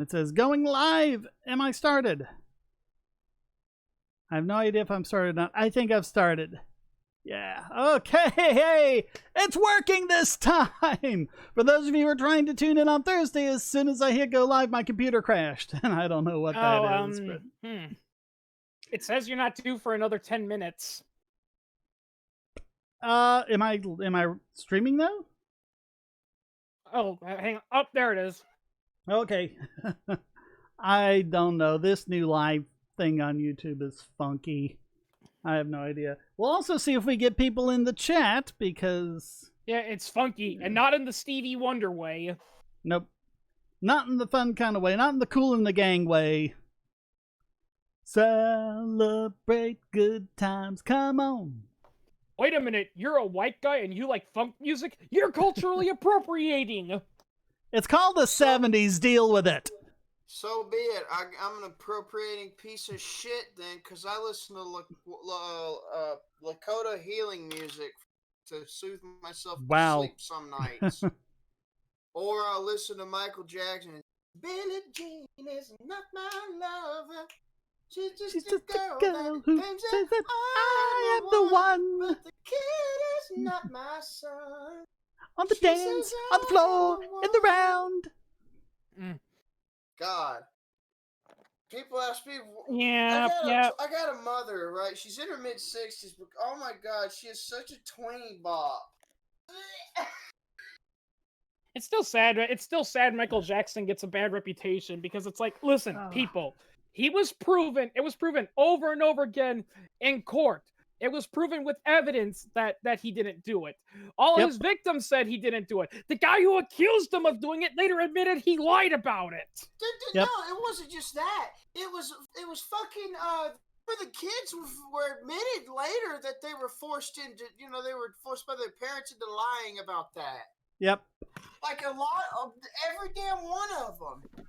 It says, going live. Am I started? I have no idea if I'm started or not. I think I've started. Yeah. Okay. Hey, it's working this time. For those of you who are trying to tune in on Thursday, as soon as I hit go live, my computer crashed. And I don't know what that is. But... It says you're not due for another 10 minutes. Am I streaming though? Oh, hang on. Oh, there it is. Okay. I don't know. This new live thing on YouTube is funky. I have no idea. We'll also see if we get people in the chat because... Yeah, it's funky, and not in the Stevie Wonder way. Nope. Not in the fun kind of way. Not in the cool in the gang way. Celebrate good times. Come on. Wait a minute. You're a white guy and you like funk music? You're culturally appropriating. It's called the 70s. Deal with it. So be it. I'm an appropriating piece of shit then, because I listen to Lakota healing music to soothe myself to sleep some nights. Or I'll listen to Michael Jackson. Billie Jean is not my lover. She's just a girl who claims that I am the one. But the kid is not my son. On the dance, on the floor, in the round. God. People ask me, yeah. I got a mother, right? She's in her mid-60s, but oh my God, she is such a tweeny bop. It's still sad. It's still sad Michael Jackson gets a bad reputation because it's like, listen, people, it was proven over and over again in court. It was proven with evidence that he didn't do it. All his victims said he didn't do it. The guy who accused him of doing it later admitted he lied about it. No, it wasn't just that. It was fucking, the kids were admitted later that they were forced into, they were forced by their parents into lying about that. Yep. Like a lot of, every damn one of them.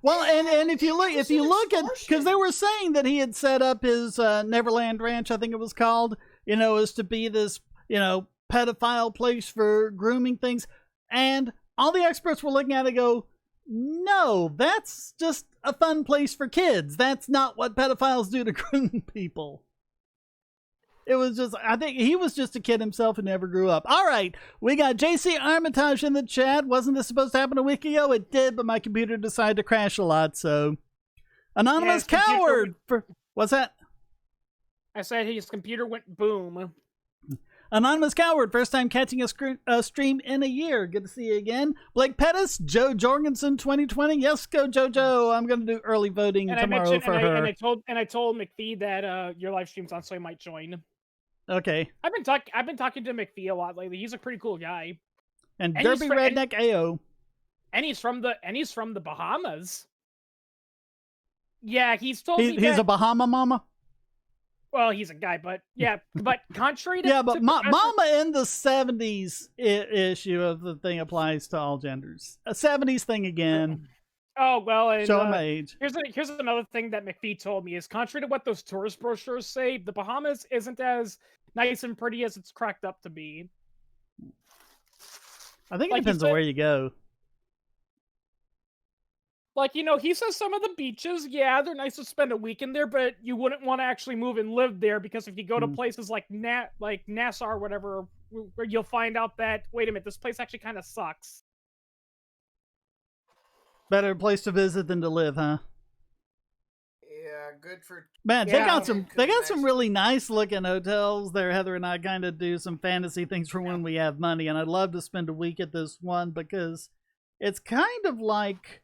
Well, and if you look at, because they were saying that he had set up his Neverland Ranch, I think it was called, as to be this, pedophile place for grooming things, and all the experts were looking at it and go, no, that's just a fun place for kids. That's not what pedophiles do to groom people. It was just, I think he was just a kid himself who never grew up. All right, we got JCrmitage in the chat. Wasn't this supposed to happen a week ago? It did, but my computer decided to crash a lot, so. Anonymous Coward! What's that? I said his computer went boom. Anonymous Coward, first time catching a stream in a year. Good to see you again. Blake Pettis, Joe Jorgensen 2020. Yes, go JoJo. I'm going to do early voting tomorrow for her. And I told McPhee that your live stream's on, so he might join. Okay. I've been talking to McPhee a lot lately. He's a pretty cool guy. And Derby Redneck AO. And he's from the Bahamas. Yeah, he's told me he's a Bahama mama. Well, he's a guy, but yeah, but contrary to mama in the 70s issue of the thing applies to all genders. A 70s thing again. Oh, well, and, show my age. Here's another thing that McPhee told me is contrary to what those tourist brochures say, the Bahamas isn't as nice and pretty as it's cracked up to be. I think it depends on where you go. Like, he says some of the beaches, yeah, they're nice to spend a week in there, but you wouldn't want to actually move and live there because if you go to places like Nassau or whatever, where you'll find out that, wait a minute, this place actually kind of sucks. Better place to visit than to live, huh? Yeah, good for... Man, they got some really nice looking hotels there. Heather and I kind of do some fantasy things for when we have money, and I'd love to spend a week at this one because it's kind of like...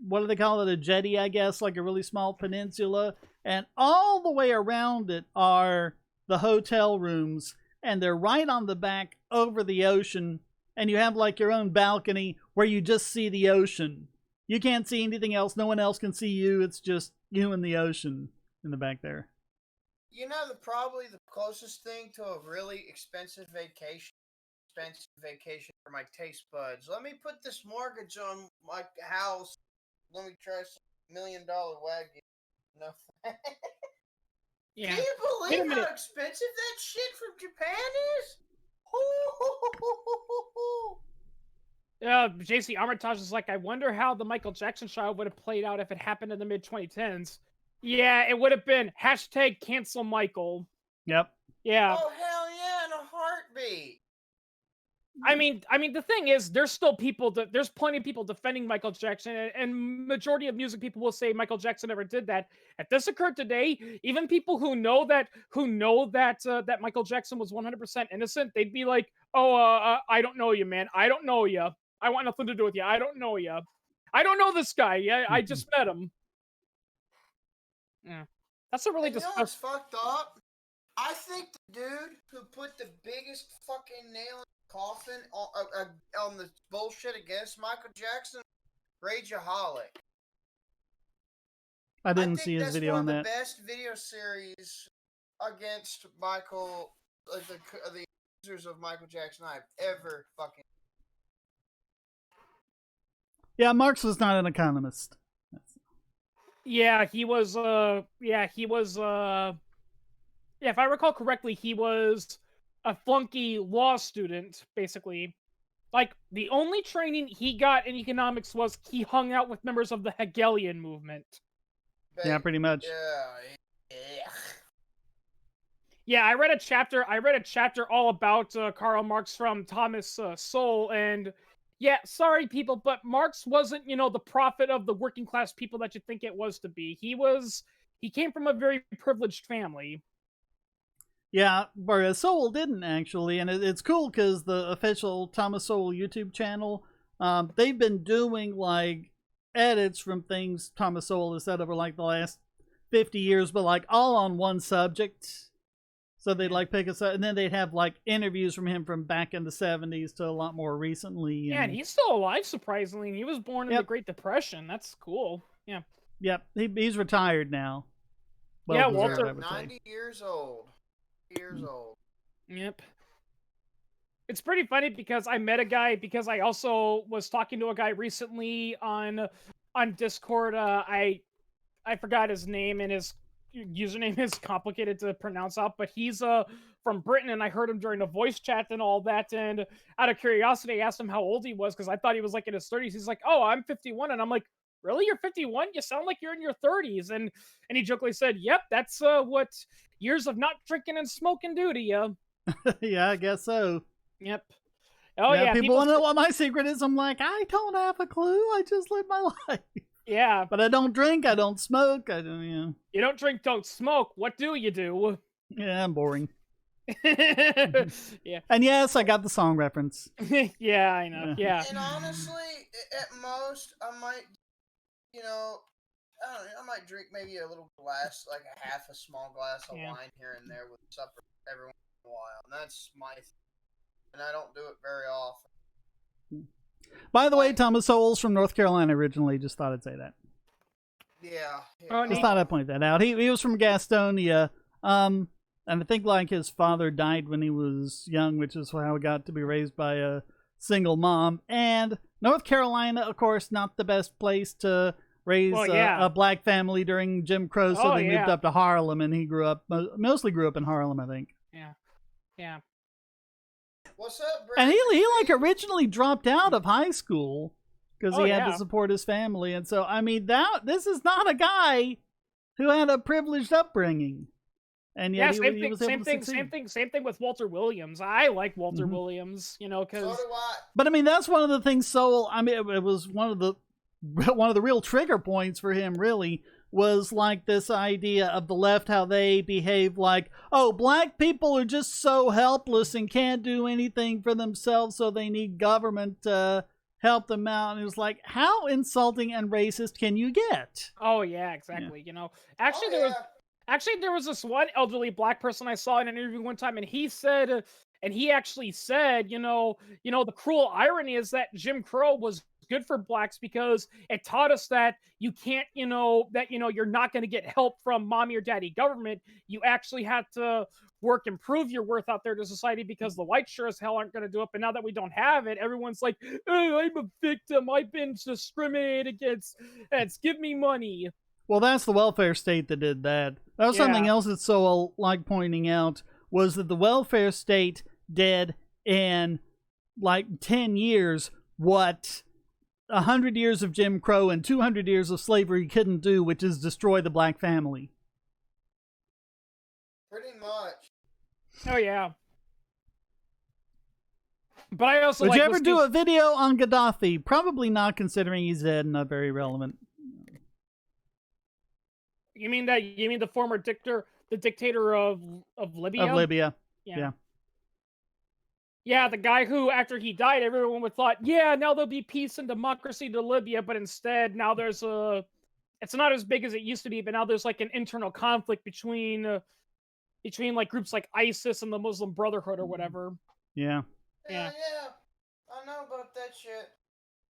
what do they call it? A jetty, I guess, like a really small peninsula. And all the way around it are the hotel rooms. And they're right on the back over the ocean. And you have like your own balcony where you just see the ocean. You can't see anything else. No one else can see you. It's just you and the ocean in the back there. Probably the closest thing to a really expensive vacation for my taste buds. Let me put this mortgage on my house. Let me try some $1 million wagon. No. Yeah. Can you believe how expensive that shit from Japan is? JCrmitage is like, I wonder how the Michael Jackson trial would have played out if it happened in the mid-2010s. Yeah, it would have been hashtag cancel Michael. Yep. Yeah. Oh, hell yeah, in a heartbeat. I mean, the thing is, there's still people there's plenty of people defending Michael Jackson, and majority of music people will say Michael Jackson never did that. If this occurred today, even people who know that that Michael Jackson was 100% innocent, they'd be like, "Oh, I don't know you, man. I don't know you. I want nothing to do with you. I don't know you. I don't know this guy. Yeah, I just met him." Yeah, that's a really You know what's fucked up? I think the dude who put the biggest fucking nail in the coffin on the bullshit against Michael Jackson, Rageaholic. I didn't see his video on that. That's one of the best video series against Michael, the users of Michael Jackson I've ever fucking. Yeah, Marx was not an economist. Yeah, he was. Yeah, if I recall correctly, he was a flunky law student, basically. Like, the only training he got in economics was he hung out with members of the Hegelian movement. Yeah, pretty much. Yeah, I read a chapter all about Karl Marx from Thomas Sowell, and yeah, sorry people, but Marx wasn't, the prophet of the working class people that you think it was to be. He came from a very privileged family. Yeah, whereas Sowell didn't actually, and it's cool because the official Thomas Sowell YouTube channel, they've been doing like edits from things Thomas Sowell has said over like the last 50 years, but like all on one subject. So they'd like pick us up, and then they'd have like interviews from him from back in the 70s to a lot more recently. Yeah, and he's still alive, surprisingly. He was born in the Great Depression. That's cool. Yeah. Yep, he's retired now. Well, yeah, Walter. 90 years old. Yep. It's pretty funny because I met a guy, because I also was talking to a guy recently on Discord. I forgot his name, and his username is complicated to pronounce out, but he's from Britain, and I heard him during a voice chat and all that, and out of curiosity I asked him how old he was, because I thought he was like in his 30s. He's like, "Oh, I'm 51," and I'm like, "Really? You're 51? You sound like you're in your 30s." And he jokingly said, "Yep, that's what years of not drinking and smoking do to you." Yeah, I guess so. Yep. Oh yeah. People want to know what my secret is. I'm like, I don't have a clue. I just live my life. Yeah. But I don't drink. I don't smoke. I don't. You don't drink, don't smoke. What do you do? Yeah, I'm boring. Yeah. And yes, I got the song reference. Yeah, I know. Yeah. And honestly, at most, I might, I might drink maybe a little glass, like a small glass of wine here and there with supper every once in a while. And that's my thing. And I don't do it very often. By the way, Thomas Sowell's from North Carolina originally. Just thought I'd say that. Yeah. Just thought I'd point that out. He was from Gastonia. And I think like his father died when he was young, which is how he got to be raised by a single mom. And North Carolina, of course, not the best place to raise a black family during Jim Crow, so they moved up to Harlem, and he mostly grew up in Harlem, I think. Yeah. What's up, Brandon? And he like originally dropped out of high school because he had to support his family, and so I mean this is not a guy who had a privileged upbringing. And yet same thing with Walter Williams. I like Walter Williams, because so do I. But I mean, that's one of the things. So I mean, it was one of the real trigger points for him. Really, was like this idea of the left, how they behave like, oh, black people are just so helpless and can't do anything for themselves, so they need government to help them out. And it was like, how insulting and racist can you get? Oh yeah, exactly. Actually, there was this one elderly black person I saw in an interview one time, and he actually said, the cruel irony is that Jim Crow was good for blacks because it taught us that you can't, you're not going to get help from mommy or daddy government. You actually have to work and prove your worth out there to society, because the whites sure as hell aren't going to do it. But now that we don't have it, everyone's like, oh, I'm a victim. I've been discriminated against. Give me money. Well, that's the welfare state that did that. That was something else that's so like pointing out, was that the welfare state did in like 10 years what 100 years of Jim Crow and 200 years of slavery couldn't do, which is destroy the black family. Pretty much. Oh yeah. But I also Would like you ever do a video on Gaddafi? Probably not, considering he's dead and not very relevant. You mean the former dictator of Libya? Of Libya. Yeah. Yeah, the guy who, after he died, everyone would thought, yeah, now there'll be peace and democracy to Libya, but instead now there's it's not as big as it used to be, but now there's like an internal conflict between like groups like ISIS and the Muslim Brotherhood or whatever. Yeah. Yeah. I know about that shit.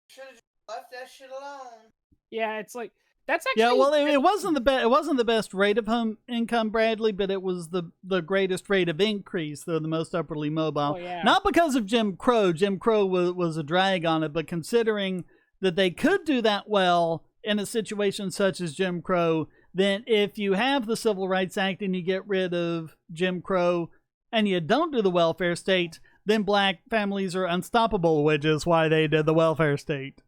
Should have just left that shit alone. Yeah, it's like that's actually well, it wasn't the best rate of home income, Bradley, but it was the greatest rate of increase, though the most upwardly mobile. Oh, yeah. Not because of Jim Crow. Jim Crow was a drag on it, but considering that they could do that well in a situation such as Jim Crow, then if you have the Civil Rights Act and you get rid of Jim Crow and you don't do the welfare state, then black families are unstoppable, which is why they did the welfare state.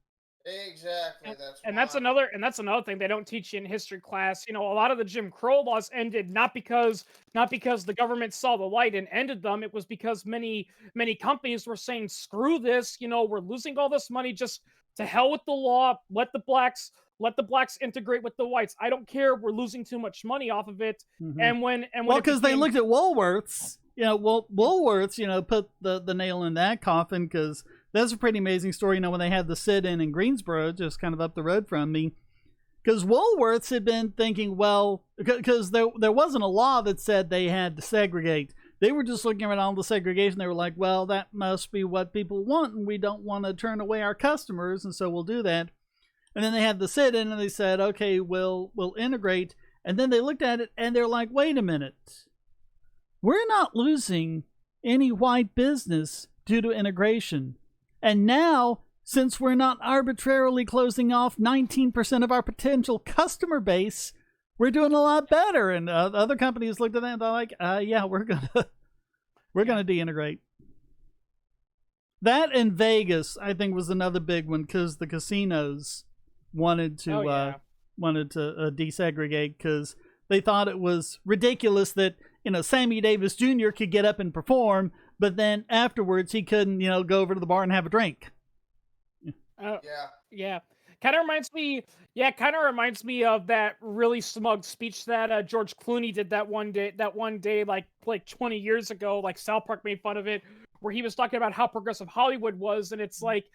Exactly. That's another thing they don't teach you in history class. You know, a lot of the Jim Crow laws ended not because the government saw the light and ended them. It was because many companies were saying, screw this, you know, we're losing all this money, just to hell with the law, let the blacks integrate with the whites. I don't care, we're losing too much money off of it. Mm-hmm. Because they looked at Woolworths, you know, Woolworths, you know, put the nail in that coffin, because that's a pretty amazing story, you know, when they had the sit-in in Greensboro, just kind of up the road from me. Because Woolworths had been thinking, well, because there wasn't a law that said they had to segregate. They were just looking at all the segregation. They were like, well, that must be what people want, and we don't want to turn away our customers, and so we'll do that. And then they had the sit-in, and they said, okay, we'll integrate. And then they looked at it, and they're like, wait a minute. We're not losing any white business due to integration. And now, since we're not arbitrarily closing off 19% of our potential customer base, we're doing a lot better. And other companies looked at that and they're like, yeah, we're gonna de-integrate. That and Vegas, I think, was another big one, because the casinos wanted to desegregate, because they thought it was ridiculous that, you know, Sammy Davis Jr. could get up and perform, but then afterwards he couldn't, you know, go over to the bar and have a drink. Yeah. Kind of reminds me of that really smug speech that George Clooney did that one day, like 20 years ago. Like South Park made fun of it, where he was talking about how progressive Hollywood was, and it's like,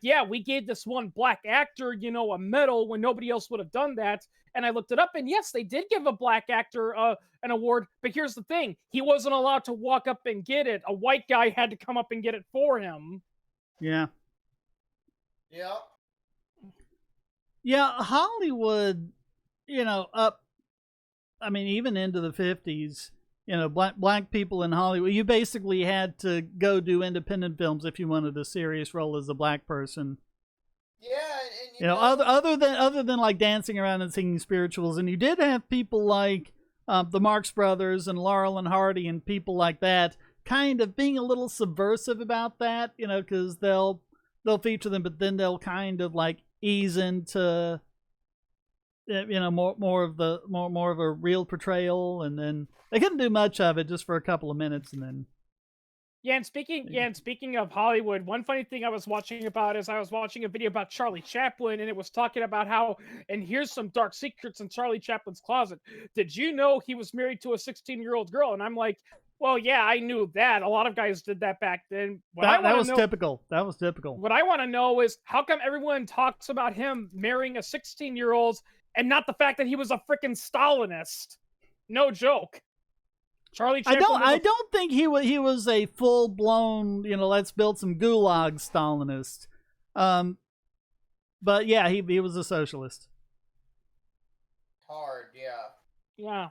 yeah, we gave this one black actor, you know, a medal when nobody else would have done that. And I looked it up, and yes, they did give a black actor an award. But here's the thing: he wasn't allowed to walk up and get it. A white guy had to come up and get it for him. Yeah. Yeah. Yeah, Hollywood, you know, even into the 50s, you know, black people in Hollywood, you basically had to go do independent films if you wanted a serious role as a black person. Yeah, and you know, other than like dancing around and singing spirituals, and you did have people like the Marx Brothers and Laurel and Hardy and people like that, kind of being a little subversive about that, you know, because they'll feature them, but then they'll kind of like ease into, you know, more of a real portrayal, and then they couldn't do much of it, just for a couple of minutes, and then. And speaking of Hollywood, one funny thing I was watching about is I was watching a video about Charlie Chaplin, and it was talking about how, and here's some dark secrets in Charlie Chaplin's closet. Did you know he was married to a 16-year-old girl? And I'm like, well, yeah, I knew that. A lot of guys did that back then. That was typical. What I want to know is, how come everyone talks about him marrying a 16-year-old and not the fact that he was a freaking Stalinist? No joke. Charlie Chaplin. I don't think he was a full blown, you know, let's build some gulag Stalinist. But yeah, he was a socialist. Hard, yeah. Yeah.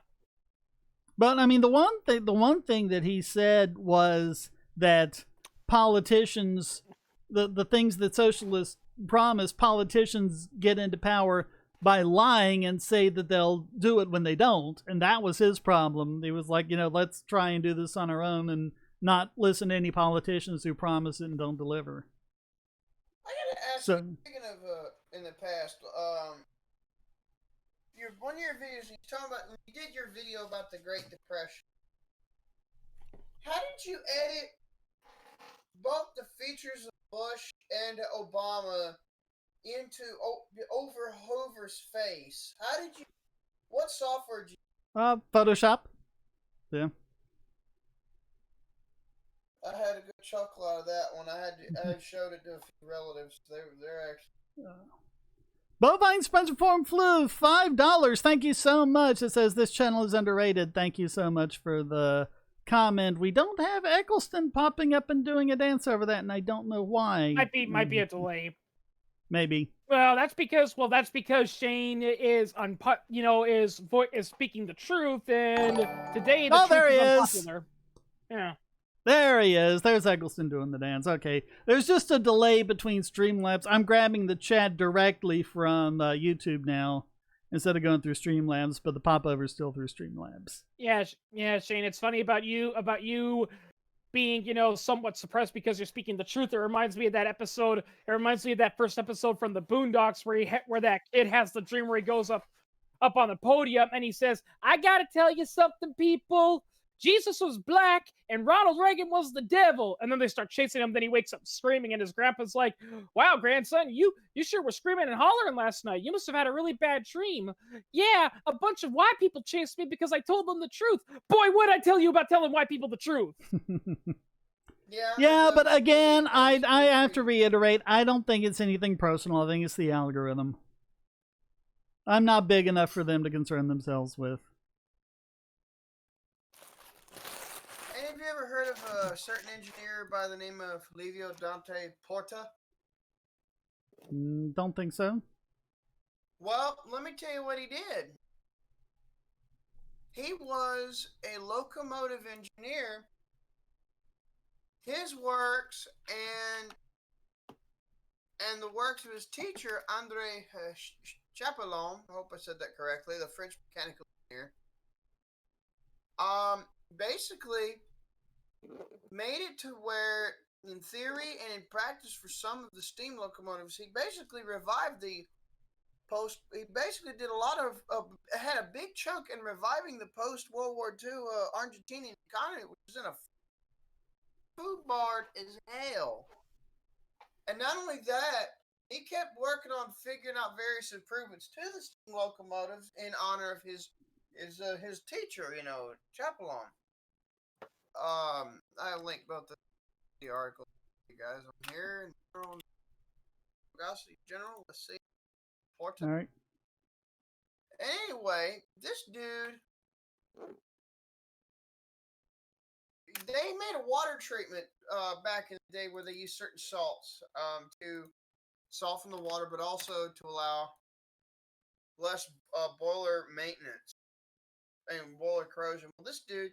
But I mean, the one thing that he said was that politicians, the things that socialists promise, politicians get into power by lying and say that they'll do it when they don't. And that was his problem. He was like, you know, let's try and do this on our own and not listen to any politicians who promise it and don't deliver. gotta ask So, you, speaking of in the past, one of your videos, you talking about when you did your video about the Great Depression. How did you edit both the features of Bush and Obama into over Hoover's face? How did you? What software did you? Photoshop. Yeah. I had a good chuckle out of that one. I showed it to a few relatives. They're actually. Bovine Spongiform Flu, $5. Thank you so much. It says this channel is underrated. Thank you so much for the comment. We don't have Eccleston popping up and doing a dance over that, and I don't know why. Might be a delay. Maybe. Well, that's because Shane is is speaking the truth, and today the truth is unpopular. Yeah. There he is. There's Eggleston doing the dance. Okay. There's just a delay between Streamlabs. I'm grabbing the chat directly from YouTube now instead of going through Streamlabs, but the popover's still through Streamlabs. Yeah, Shane. It's funny about you being, somewhat suppressed because you're speaking the truth. It reminds me of that episode. It reminds me of that first episode from the Boondocks where that kid has the dream where he goes up on the podium and he says, "I gotta tell you something, people. Jesus was black and Ronald Reagan was the devil." And then they start chasing him. Then he wakes up screaming, and his grandpa's like, "Wow, grandson, you sure were screaming and hollering last night. You must have had a really bad dream." "Yeah, a bunch of white people chased me because I told them the truth." "Boy, what'd I tell you about telling white people the truth?" Yeah, but again, I have to reiterate, I don't think it's anything personal. I think it's the algorithm. I'm not big enough for them to concern themselves with. Have you ever heard of a certain engineer by the name of Livio Dante Porta? Don't think so. Well, let me tell you what he did. He was a locomotive engineer. His works and the works of his teacher, Andre Chapelon, I hope I said that correctly, the French mechanical engineer, basically made it to where, in theory and in practice for some of the steam locomotives, he basically revived the he basically did a lot of, had a big chunk in reviving the post-World War II Argentinian economy, which was in a food barred as hell. And not only that, he kept working on figuring out various improvements to the steam locomotives in honor of his teacher, Chapelon. I'll link both the articles to you guys on here. General, let's see. All right. Anyway, this dude, they made a water treatment back in the day where they used certain salts to soften the water, but also to allow less boiler maintenance and boiler corrosion. Well, this dude,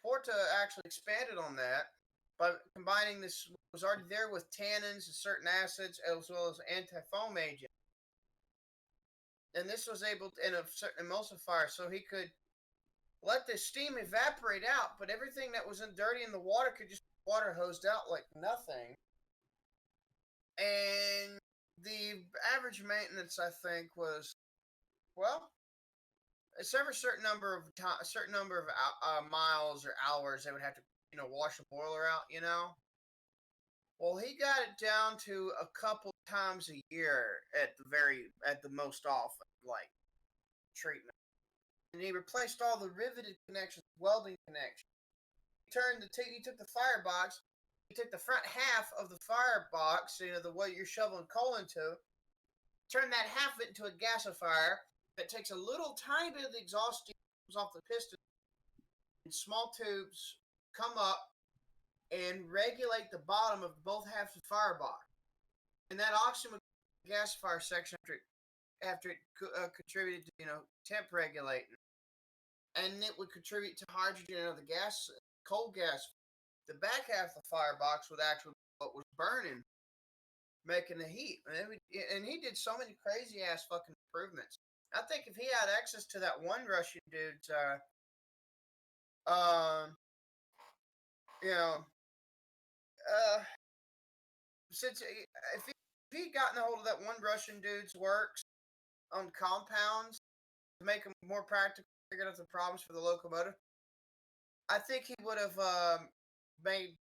Porta, actually expanded on that by combining this was already there with tannins and certain acids as well as anti-foam agents. And this was able to, in a certain emulsifier, so he could let the steam evaporate out, but everything that was dirty in the water could just be water hosed out like nothing. And the average maintenance, I think, was, well, it's every certain number of miles or hours they would have to, wash the boiler out, Well, he got it down to a couple times a year at the most often, like treatment. And he replaced all the riveted connections, welding connections. He took the firebox. He took the front half of the firebox, the way you're shoveling coal into, turned that half of it into a gasifier that takes a little tiny bit of the exhaust steam off the piston in small tubes, come up and regulate the bottom of both halves of the firebox. And that oxygen gasifier section after it contributed to temp regulating, and it would contribute to hydrogen of the coal gas. The back half of the firebox would actually be what was burning, making the heat. And he did so many crazy ass fucking improvements. I think if he had access to that one Russian dude's, since if he he gotten a hold of that one Russian dude's works on compounds to make them more practical, figured out the problems for the locomotive, I think he would have made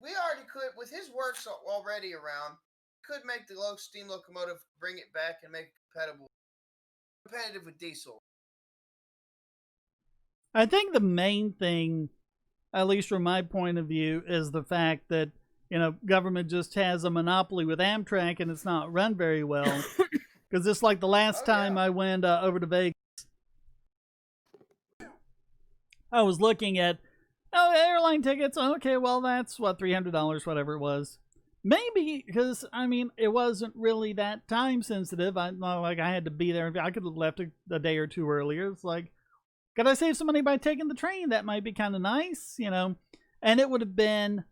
we already could, with his works already around, could make the steam locomotive, bring it back and make it competitive with diesel. I think the main thing, at least from my point of view, is the fact that, government just has a monopoly with Amtrak and it's not run very well. Because it's like the last time I went over to Vegas, I was looking at, airline tickets. Okay, well, that's what, $300, whatever it was. Maybe, because, it wasn't really that time sensitive. I had to be there. I could have left a day or two earlier. It's like, could I save some money by taking the train? That might be kind of nice, And it would have been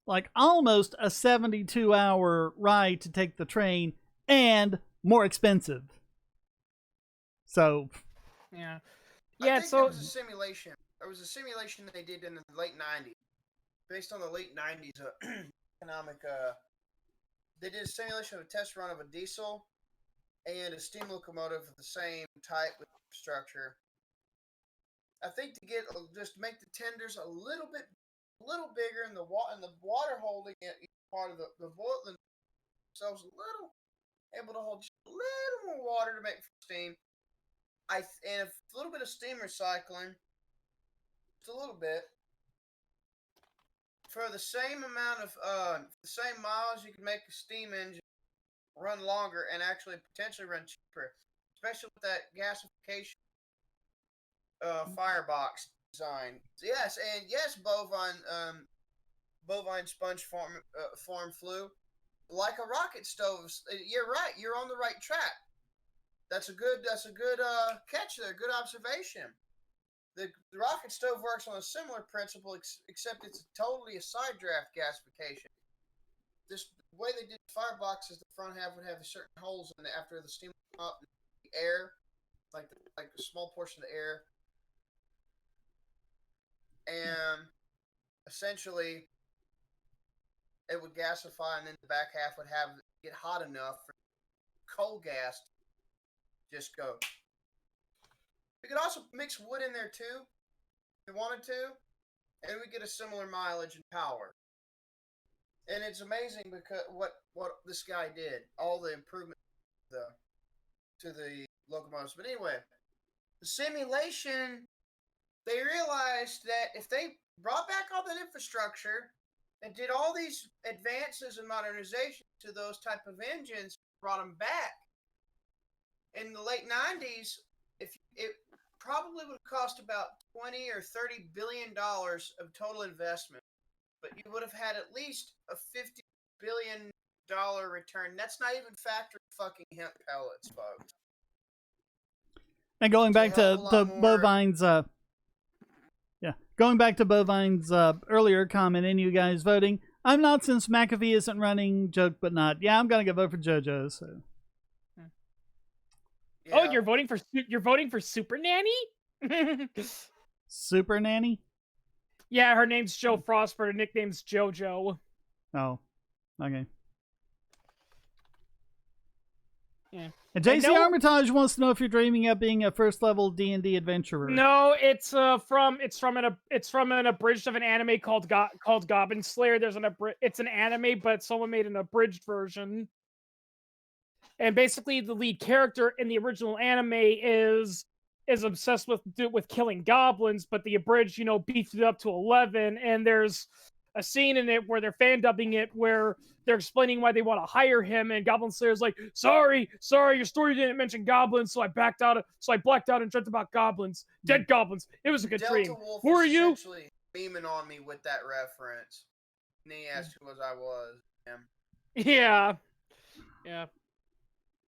like almost a 72-hour ride to take the train and more expensive. So, yeah. I think it was a simulation. There was a simulation they did in the late 90s. Based on the late 90s economic, they did a simulation of a test run of a diesel and a steam locomotive of the same type with structure. I think to make the tenders a little bigger, and the water holding part of the boiling themselves able to hold just a little more water to make steam. And a little bit of steam recycling, just a little bit, for the same amount of the same miles, you can make a steam engine run longer and actually potentially run cheaper, especially with that gasification firebox design. Yes, and yes, bovine sponge form flu, like a rocket stove. You're right. You're on the right track. That's a good catch there. Good observation. The rocket stove works on a similar principle, except it's totally a side draft gasification. The way they did firebox is the front half would have certain holes in it after the steam up, the air, like a small portion of the air, and essentially it would gasify, and then the back half would get hot enough for coal gas to just go. We could also mix wood in there too, if you wanted to, and we get a similar mileage and power. And it's amazing because what this guy did, all the improvement to the locomotives. But anyway, the simulation, they realized that if they brought back all that infrastructure and did all these advances and modernization to those type of engines, brought them back in the late 90s, if it probably would have cost about $20 or $30 billion of total investment, but you would have had at least a $50 billion return. That's not even factoring fucking hemp pellets, folks. And going back to Bovine's, going back to Bovine's earlier comment and you guys voting, I'm not, since McAfee isn't running. Joke but not. Yeah, I'm gonna vote for JoJo. So. Yeah. Oh, you're voting for Super Nanny? Super Nanny? Yeah, her name's Joe Frost, but her nickname's JoJo. Oh, okay. Yeah. And JCrmitage wants to know if you're dreaming of being a first level D&D adventurer. No, it's from an abridged of an anime called Goblin Slayer. It's an anime, but someone made an abridged version. And basically, the lead character in the original anime is obsessed with killing goblins, but the abridged, beefed it up to 11. And there's a scene in it where they're fan dubbing it, where they're explaining why they want to hire him, and Goblin Slayer's like, sorry, your story didn't mention goblins, so I blacked out and dreamt about goblins, dead goblins. It was a good dream. Wolf Who are you? Essentially beaming on me with that reference. And he asked who I was. Yeah.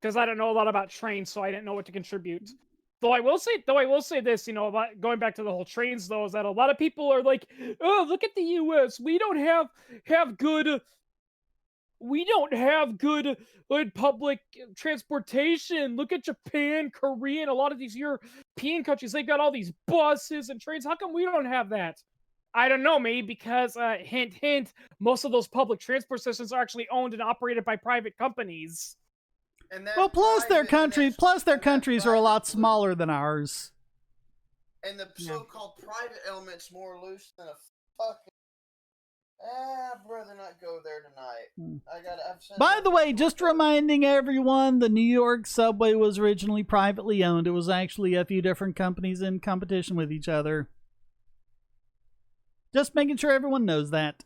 Because I don't know a lot about trains, so I didn't know what to contribute. Though I will say this, about going back to the whole trains, though, is that a lot of people are like, oh, look at the U.S. We don't have good public transportation. Look at Japan, Korea, and a lot of these European countries. They got all these buses and trains. How come we don't have that? I don't know, maybe because, hint, hint, most of those public transport systems are actually owned and operated by private companies. And that Well, plus their private, countries are a lot pollution. smaller than ours. And the so-called private element's more loose than a fucking. I'd rather not go there tonight. By the way, just reminding everyone, the New York subway was originally privately owned. It was actually a few different companies in competition with each other. Just making sure everyone knows that.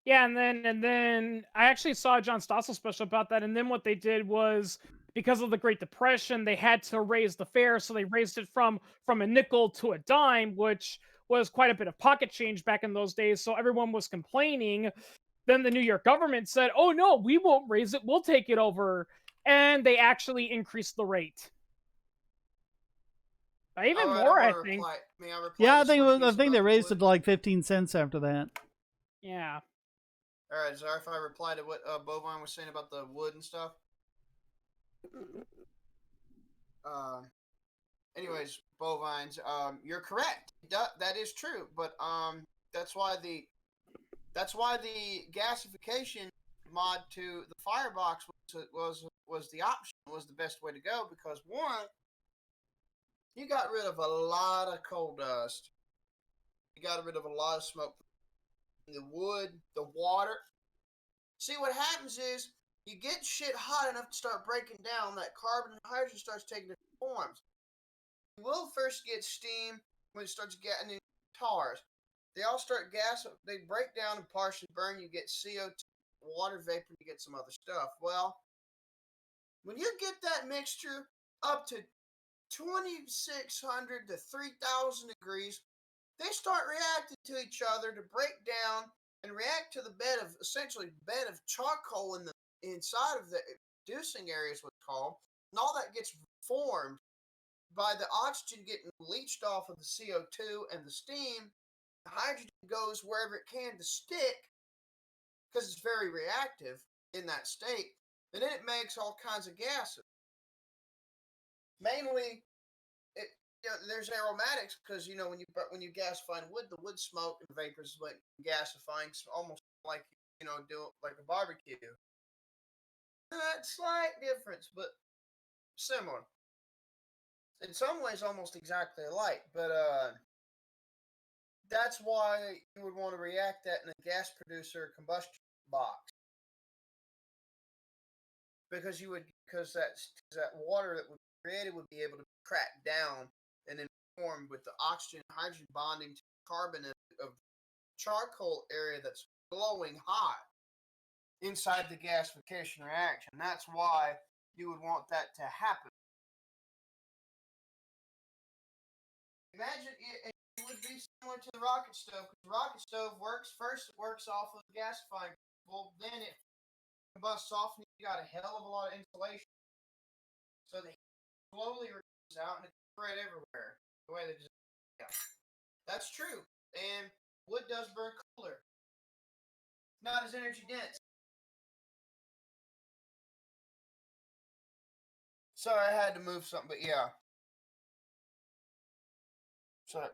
Yeah, and then I actually saw a John Stossel special about that, and then what they did was, because of the Great Depression, they had to raise the fare, so they raised it from a nickel to a dime, which was quite a bit of pocket change back in those days, so everyone was complaining. Then the New York government said, oh no, we won't raise it, we'll take it over, and they actually increased the rate. Even more, I think. Yeah, I think they raised it to like 15 cents after that. Yeah. All right, sorry if I reply to what Bovine was saying about the wood and stuff. Anyways, bovines, you're correct. That is true, but that's why the gasification mod to the firebox was the option, was the best way to go, because one, you got rid of a lot of coal dust. You got rid of a lot of smoke. The wood, the water. See, what happens is you get shit hot enough to start breaking down, that carbon and hydrogen starts taking different forms. You will first get steam when it starts getting in tars. They all start they break down and partially burn. You get CO2, water vapor, you get some other stuff. Well, when you get that mixture up to 2,600 to 3,000 degrees, they start reacting to each other to break down and react to the bed of charcoal in the inside of the reducing area is what's called, and all that gets formed by the oxygen getting leached off of the CO2 and the steam. The hydrogen goes wherever it can to stick because it's very reactive in that state, and then it makes all kinds of gases. Mainly, there's aromatics because when you gasify wood, the wood smoke and vapors like gasifying, almost like do like a barbecue. Slight difference, but similar. In some ways, almost exactly alike. But that's why you would want to react that in a gas producer combustion box, because that water that would be created would be able to crack down and then form with the oxygen and hydrogen bonding to carbon of charcoal area that's glowing hot inside the gasification reaction. That's why you would want that to happen. Imagine it would be similar to the rocket stove, because the rocket stove works off of gasifying. Well, then it combusts off, and you got a hell of a lot of insulation. So the heat slowly reduces out, and it's spread everywhere. The way that's true. And wood does burn cooler. Not as energy dense. Sorry, I had to move something, but yeah. Sorry.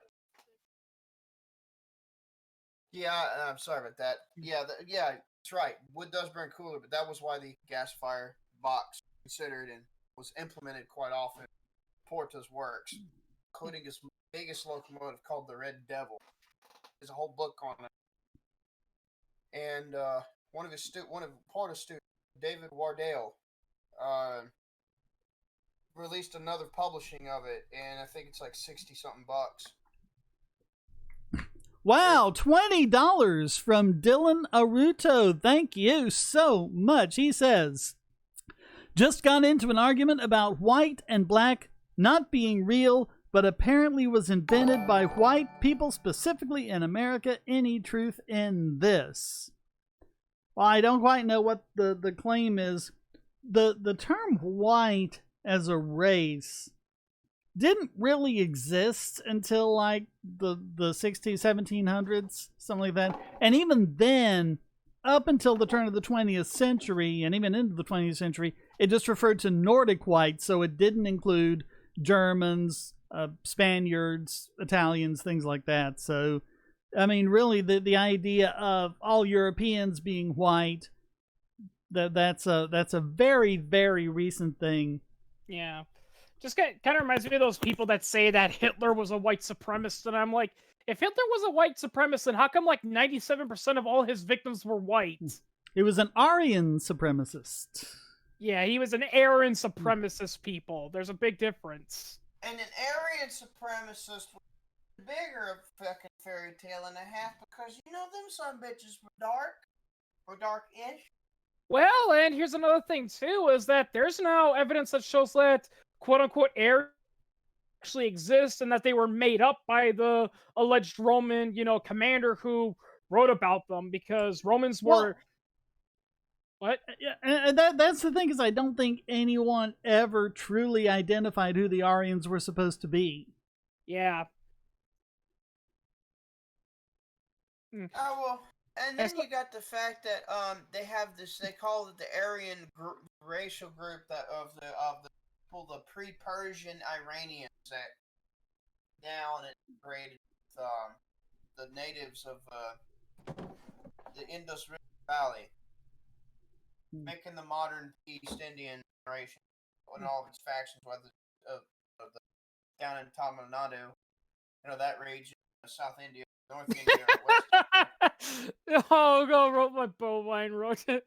Yeah, I'm sorry about that. Yeah, that's right. Wood does burn cooler, but that was why the gasifier box considered and was implemented quite often. Porta's works, including his biggest locomotive called the Red Devil. There's a whole book on it. And one of Porta's students, David Wardale, released another publishing of it, and I think it's like $60-something bucks. Wow, $20 from Dylan Aruto. Thank you so much. He says, just got into an argument about white and black not being real, but apparently was invented by white people, specifically in America. Any truth in this? Well, I don't quite know what the claim is. The term white as a race didn't really exist until like the 60s, 1700s, something like that. And even then, up until the turn of the 20th century, and even into the 20th century, it just referred to Nordic whites, so it didn't include Germans, Spaniards, Italians, things like that. So I mean, really, the idea of all Europeans being white, that's a very, very recent thing. Yeah. Just kind of reminds me of those people that say that Hitler was a white supremacist, and I'm like, if Hitler was a white supremacist, then how come like 97% of all his victims were white? He was an Aryan supremacist. Yeah, he was an Aryan supremacist, people. There's a big difference. And an Aryan supremacist was a bigger fucking fairy tale and a half, because you know them son bitches were dark. Or dark-ish. Well, and here's another thing too, is that there's now evidence that shows that quote-unquote Aryans actually exist, and that they were made up by the alleged Roman, commander who wrote about them, because Romans were... What? And that's the thing, is I don't think anyone ever truly identified who the Aryans were supposed to be. Yeah. Oh, well, and then you got the fact that they have this, they call it the Aryan racial group that of the people, the pre-Persian Iranians that down and integrated the natives of the Indus River Valley, making the modern East Indian generation and all of its factions, whether down in Tamil Nadu, that region, South India, North India, or West India. Oh, go wrote my bovine wrote it.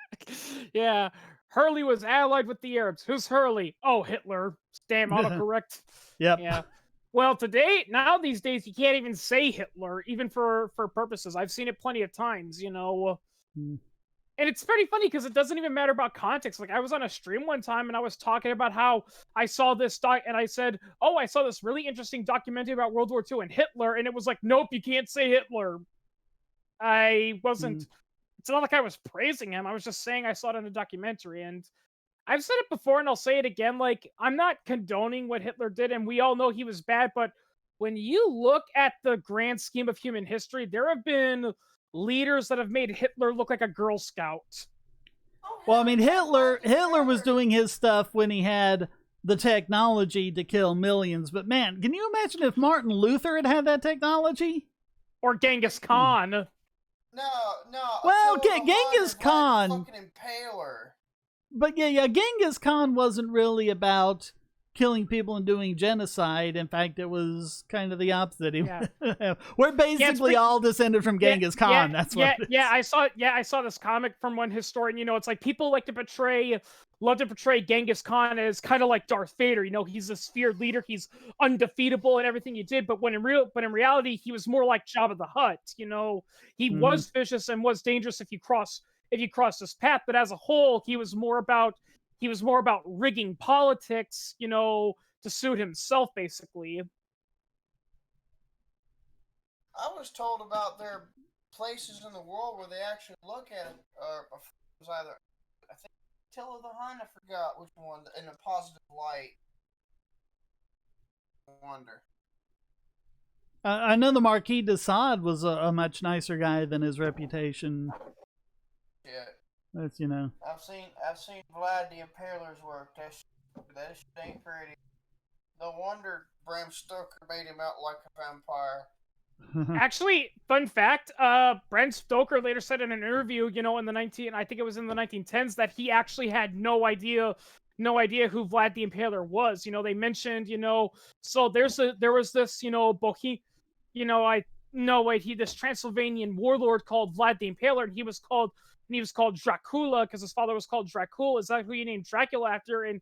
Yeah. Hurley was allied with the Arabs. Who's Hurley? Oh, Hitler. Damn autocorrect. Yep. Yeah. Well, these days, you can't even say Hitler, even for purposes. I've seen it plenty of times, And it's pretty funny because it doesn't even matter about context. Like, I was on a stream one time and I was talking about how I saw this and I said, oh, I saw this really interesting documentary about World War II and Hitler. And it was like, nope, you can't say Hitler. I wasn't, it's not like I was praising him. I was just saying I saw it in a documentary. And I've said it before and I'll say it again. Like, I'm not condoning what Hitler did, and we all know he was bad. But when you look at the grand scheme of human history, there have been leaders that have made Hitler look like a Girl Scout. Well, I mean, Hitler was doing his stuff when he had the technology to kill millions. But man, can you imagine if Martin Luther had had that technology? Or Genghis Khan. No. Well, Genghis Khan. Fucking impaler. But yeah, Genghis Khan wasn't really about killing people and doing genocide. In fact, it was kind of the opposite. We're basically all descended from Genghis Khan. That's what it is. I saw this comic from one historian. It's like people love to portray Genghis Khan as kind of like Darth Vader. He's this feared leader. He's undefeatable in everything he did. But in reality, he was more like Jabba the Hutt. He was vicious and was dangerous if you cross his path. But as a whole, he was more about rigging politics, to suit himself, basically. I was told about their places in the world where they actually look at it. It was either, I think, Attila the Hun, I forgot which one, in a positive light. I wonder. I know the Marquis de Sade was a much nicer guy than his reputation. Yeah. That's I've seen Vlad the Impaler's work. That shit ain't pretty. No wonder Bram Stoker made him out like a vampire. Actually, fun fact, Bram Stoker later said in an interview, in the 1910s, that he actually had no idea who Vlad the Impaler was. They mentioned, so there was this, this Transylvanian warlord called Vlad the Impaler, and he was called Dracula because his father was called Dracula. Is that who he named Dracula after? And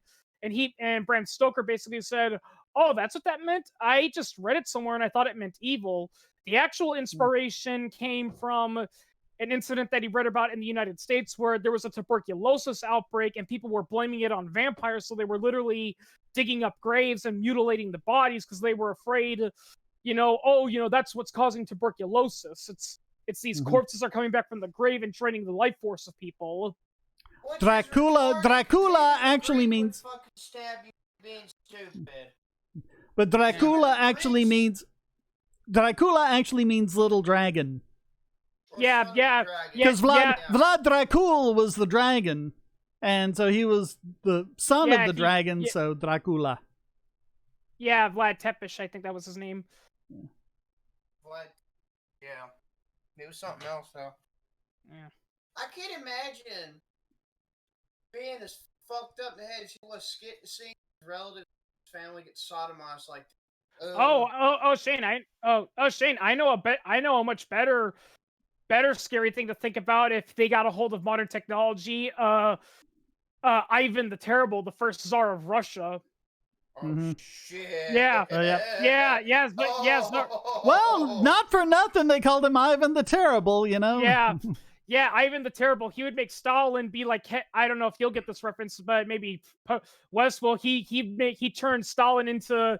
Bram Stoker basically said, oh, that's what that meant? I just read it somewhere and I thought it meant evil. The actual inspiration came from an incident that he read about in the United States where there was a tuberculosis outbreak and people were blaming it on vampires. So they were literally digging up graves and mutilating the bodies because they were afraid, that's what's causing tuberculosis. It's these corpses are coming back from the grave and draining the life force of people. Dracula actually means. But Dracula actually means little dragon. Yeah. Because Vlad Dracul was the dragon, and so he was the son of the dragon. So Dracula. Yeah, Vlad Tepish, I think that was his name. Vlad. Yeah. It was something else, though. Yeah. I can't imagine being as fucked up in the head as he was skit to see his relative family get sodomized like that. Shane, I know a much better scary thing to think about if they got a hold of modern technology. Ivan the Terrible, the first Tsar of Russia. Oh shit! Yeah, yeah. yes, but yes. Well, not for nothing they called him Ivan the Terrible, you know. Yeah, Ivan the Terrible. He would make Stalin be like, I don't know if you'll get this reference, but maybe Wes will. He turned Stalin into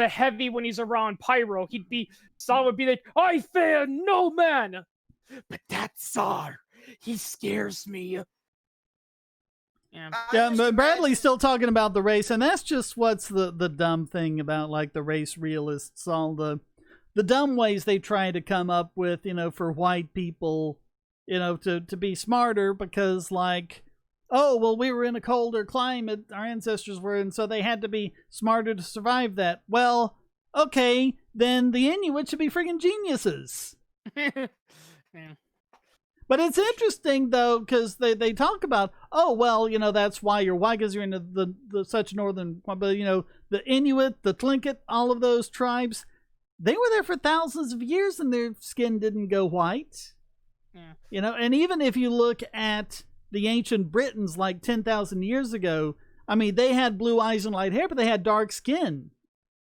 heavy when he's around Pyro. Stalin would be like, I fear no man, but that Tsar, he scares me. Yeah, but Bradley's still talking about the race, and that's just what's the dumb thing about like the race realists, all the dumb ways they try to come up with, you know, for white people, you know, to be smarter because like, oh, well, we were in a colder climate, our ancestors were, and so they had to be smarter to survive that. Well, okay, then the Inuit should be freaking geniuses. Yeah. But it's interesting, though, because they talk about, oh, well, you know, that's why you're white, because you're in the such northern, but, you know, the Inuit, the Tlingit, all of those tribes, they were there for thousands of years and their skin didn't go white. Yeah. You know, and even if you look at the ancient Britons like 10,000 years ago, I mean, they had blue eyes and light hair, but they had dark skin.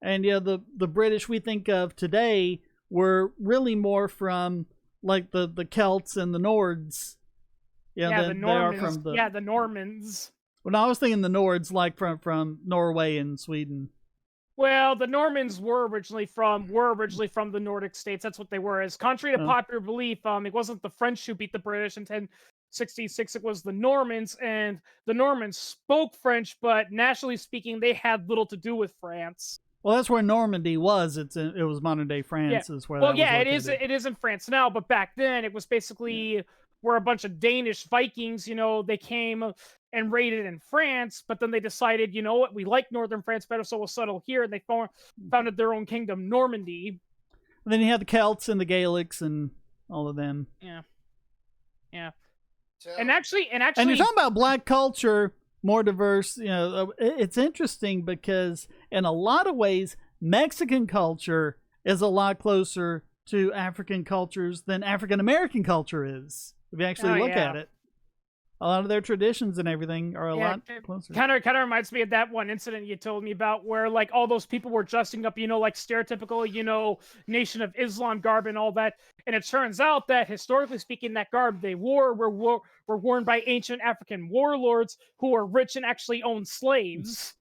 And, you know, the British we think of today were really more from like the Celts and the Nords. Yeah, the Normans. The Normans. Well, no, I was thinking the Nords, like from Norway and Sweden. Well, the Normans were originally from the Nordic states. That's what they were. As contrary to popular belief, it wasn't the French who beat the British in 1066. It was the Normans, and the Normans spoke French, but nationally speaking, they had little to do with France. Well, that's where Normandy was. It was modern day France. Is where. Well, yeah, it is. It is in France now, but back then it was basically where a bunch of Danish Vikings. You know, they came and raided in France, but then they decided, you know what, we like northern France better, so we'll settle here. And they founded their own kingdom, Normandy. And then you had the Celts and the Gaelics and all of them. Yeah. And actually, and you're talking about black culture. More diverse, you know, it's interesting because in a lot of ways, Mexican culture is a lot closer to African cultures than African American culture is. If you actually look at it, a lot of their traditions and everything are a lot closer. Kind of reminds me of that one incident you told me about where like all those people were dressing up, you know, like stereotypical, you know, Nation of Islam garb and all that. And it turns out that historically speaking, that garb they wore were worn by ancient African warlords who were rich and actually owned slaves.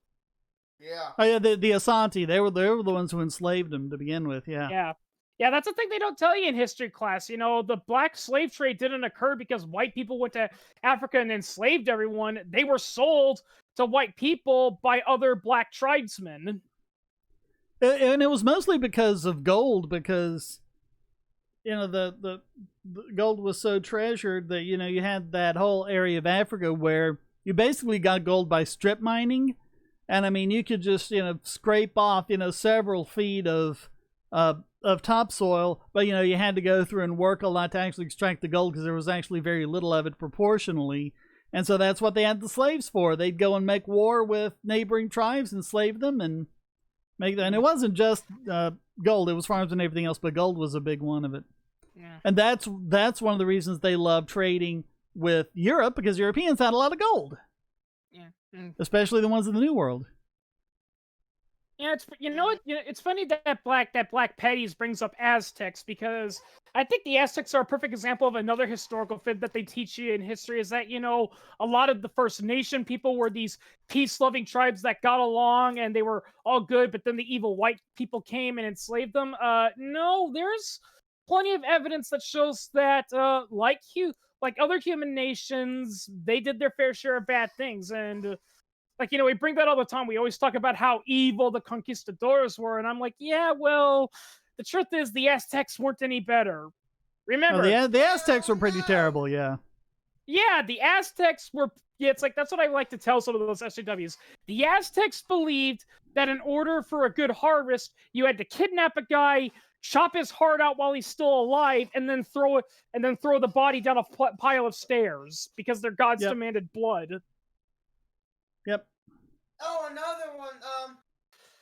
Yeah. Oh yeah, the Asante, they were the ones who enslaved them to begin with. Yeah. Yeah, that's the thing they don't tell you in history class. You know, the black slave trade didn't occur because white people went to Africa and enslaved everyone. They were sold to white people by other black tribesmen. And it was mostly because of gold, because, you know, the gold was so treasured that, you know, you had that whole area of Africa where you basically got gold by strip mining. And, I mean, you could just, you know, scrape off, you know, several feet of topsoil, but you know you had to go through and work a lot to actually extract the gold because there was actually very little of it proportionally, and so that's what they had the slaves for. They'd go and make war with neighboring tribes, enslave them, and make them. And it wasn't just gold; it was farms and everything else, but gold was a big one of it. Yeah. And that's one of the reasons they loved trading with Europe, because Europeans had a lot of gold. Yeah. Especially the ones in the New World. Yeah, it's funny that Black Petties brings up Aztecs, because I think the Aztecs are a perfect example of another historical fib that they teach you in history, is that, you know, a lot of the First Nation people were these peace-loving tribes that got along and they were all good, but then the evil white people came and enslaved them. No, there's plenty of evidence that shows that like other human nations, they did their fair share of bad things. And like, you know, we bring that all the time. We always talk about how evil the conquistadors were. And I'm like, yeah, well, the truth is the Aztecs weren't any better. Remember. Oh, the Aztecs were pretty terrible, yeah. Yeah, the Aztecs were Yeah, it's like, that's what I like to tell some of those SJWs. The Aztecs believed that in order for a good harvest, you had to kidnap a guy, chop his heart out while he's still alive, and then throw the body down a pile of stairs because their gods demanded blood. Yep. Oh, another one.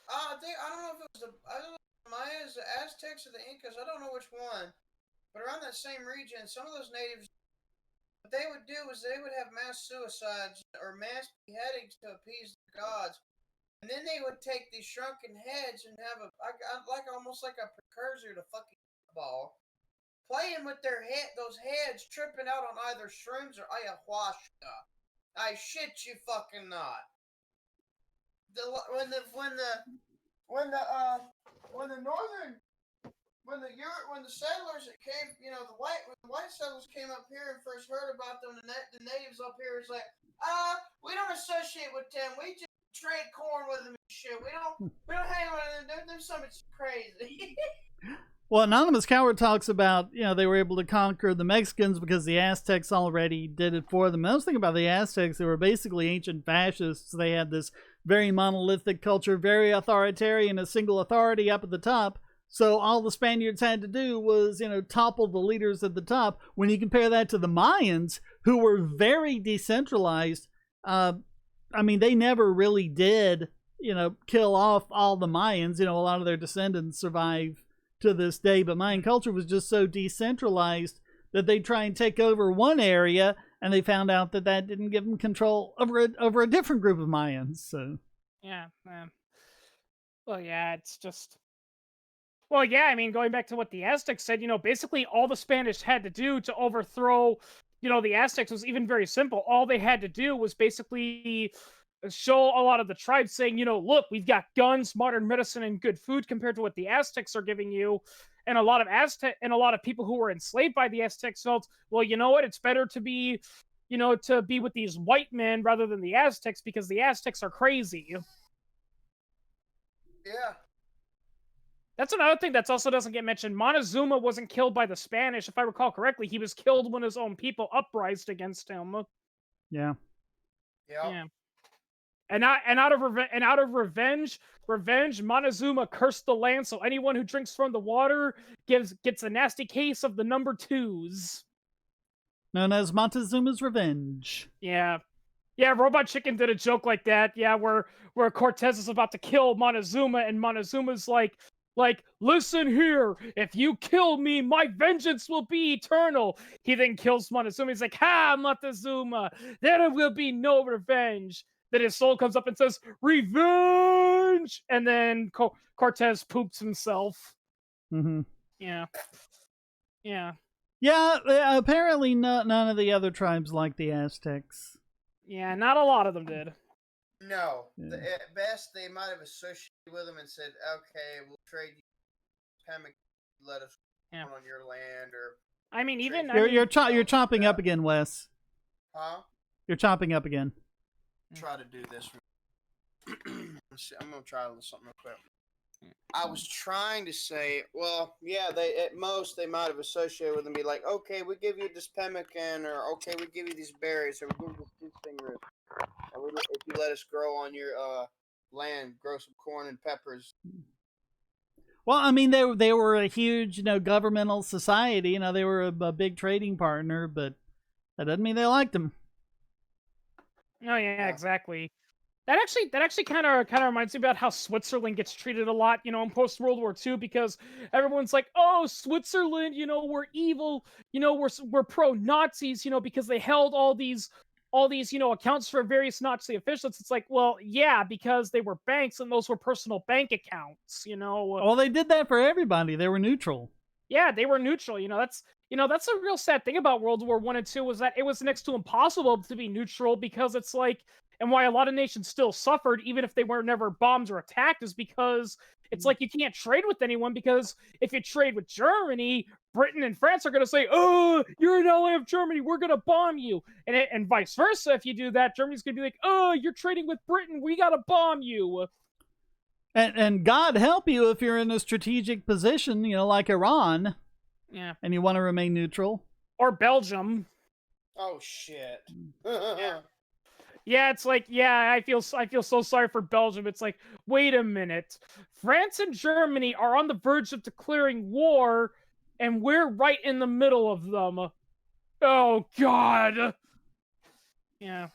I don't know if it was the Mayas, the Aztecs, or the Incas. I don't know which one. But around that same region, some of those natives, what they would do is they would have mass suicides or mass beheadings to appease the gods. And then they would take these shrunken heads and have almost like a precursor to fucking ball, playing with those heads, tripping out on either shrooms or ayahuasca. I shit you fucking not. When the settlers that came, the white settlers came up here and first heard about them, the natives up here is like, we don't associate with them. We just trade corn with them and shit. We don't hang with them. They're something crazy. Well, Anonymous Coward talks about, they were able to conquer the Mexicans because the Aztecs already did it for them. And I was thinking about the Aztecs. They were basically ancient fascists. They had this very monolithic culture, very authoritarian, a single authority up at the top. So all the Spaniards had to do was, topple the leaders at the top. When you compare that to the Mayans, who were very decentralized, they never really did, kill off all the Mayans. A lot of their descendants survive to this day, but Mayan culture was just so decentralized that they try and take over one area, and they found out that didn't give them control over a different group of Mayans. So going back to what the Aztecs said, basically all the Spanish had to do to overthrow, the Aztecs was even very simple. All they had to do was basically show a lot of the tribes saying, look, we've got guns, modern medicine, and good food compared to what the Aztecs are giving you. And a lot of people who were enslaved by the Aztecs felt, well, you know what? It's better to be with these white men rather than the Aztecs because the Aztecs are crazy. Yeah. That's another thing that also doesn't get mentioned. Montezuma wasn't killed by the Spanish. If I recall correctly, he was killed when his own people uprised against him. Yeah. Yeah. And out of revenge, Montezuma cursed the land, so anyone who drinks from the water gets a nasty case of the number 2s. Known as Montezuma's Revenge. Yeah. Yeah, Robot Chicken did a joke like that, where Cortez is about to kill Montezuma, and Montezuma's like, listen here, if you kill me, my vengeance will be eternal. He then kills Montezuma. He's like, ha, Montezuma, there will be no revenge. Then his soul comes up and says, revenge! And then Cortez poops himself. Mm-hmm. Yeah. Yeah. Yeah, apparently none of the other tribes like the Aztecs. Yeah, not a lot of them did. No. Yeah. At best, they might have associated with them and said, okay, we'll trade you Pemic, let us on your land, or... You're chopping up again, Wes. Huh? You're chopping up again. Try to do this. I'm gonna try something real quick. I was trying to say, well, yeah, they might have associated with them, be like, okay, we give you this pemmican, or okay, we give you these berries, or we give you this thing root, and if you let us grow on your land, grow some corn and peppers. Well, they were a huge, governmental society. They were a big trading partner, but that doesn't mean they liked them. Oh yeah, exactly. That actually kind of reminds me about how Switzerland gets treated a lot, in post World War II, because everyone's like, oh, Switzerland, we're evil, we're pro Nazis, because they held all these accounts for various Nazi officials. It's like, well, yeah, because they were banks and those were personal bank accounts, Well, they did that for everybody. They were neutral. Yeah, they were neutral. That's a real sad thing about World War I and II, was that it was next to impossible to be neutral, because it's like, and why a lot of nations still suffered, even if they were never bombed or attacked, is because it's like you can't trade with anyone, because if you trade with Germany, Britain and France are going to say, oh, you're an ally of Germany, we're going to bomb you. And vice versa, if you do that, Germany's going to be like, oh, you're trading with Britain, we got to bomb you. And God help you if you're in a strategic position, like Iran. Yeah. And you want to remain neutral. Or Belgium. Oh, shit. Yeah. Yeah, it's like, yeah, I feel so sorry for Belgium. It's like, wait a minute. France and Germany are on the verge of declaring war, and we're right in the middle of them. Oh God. Yeah.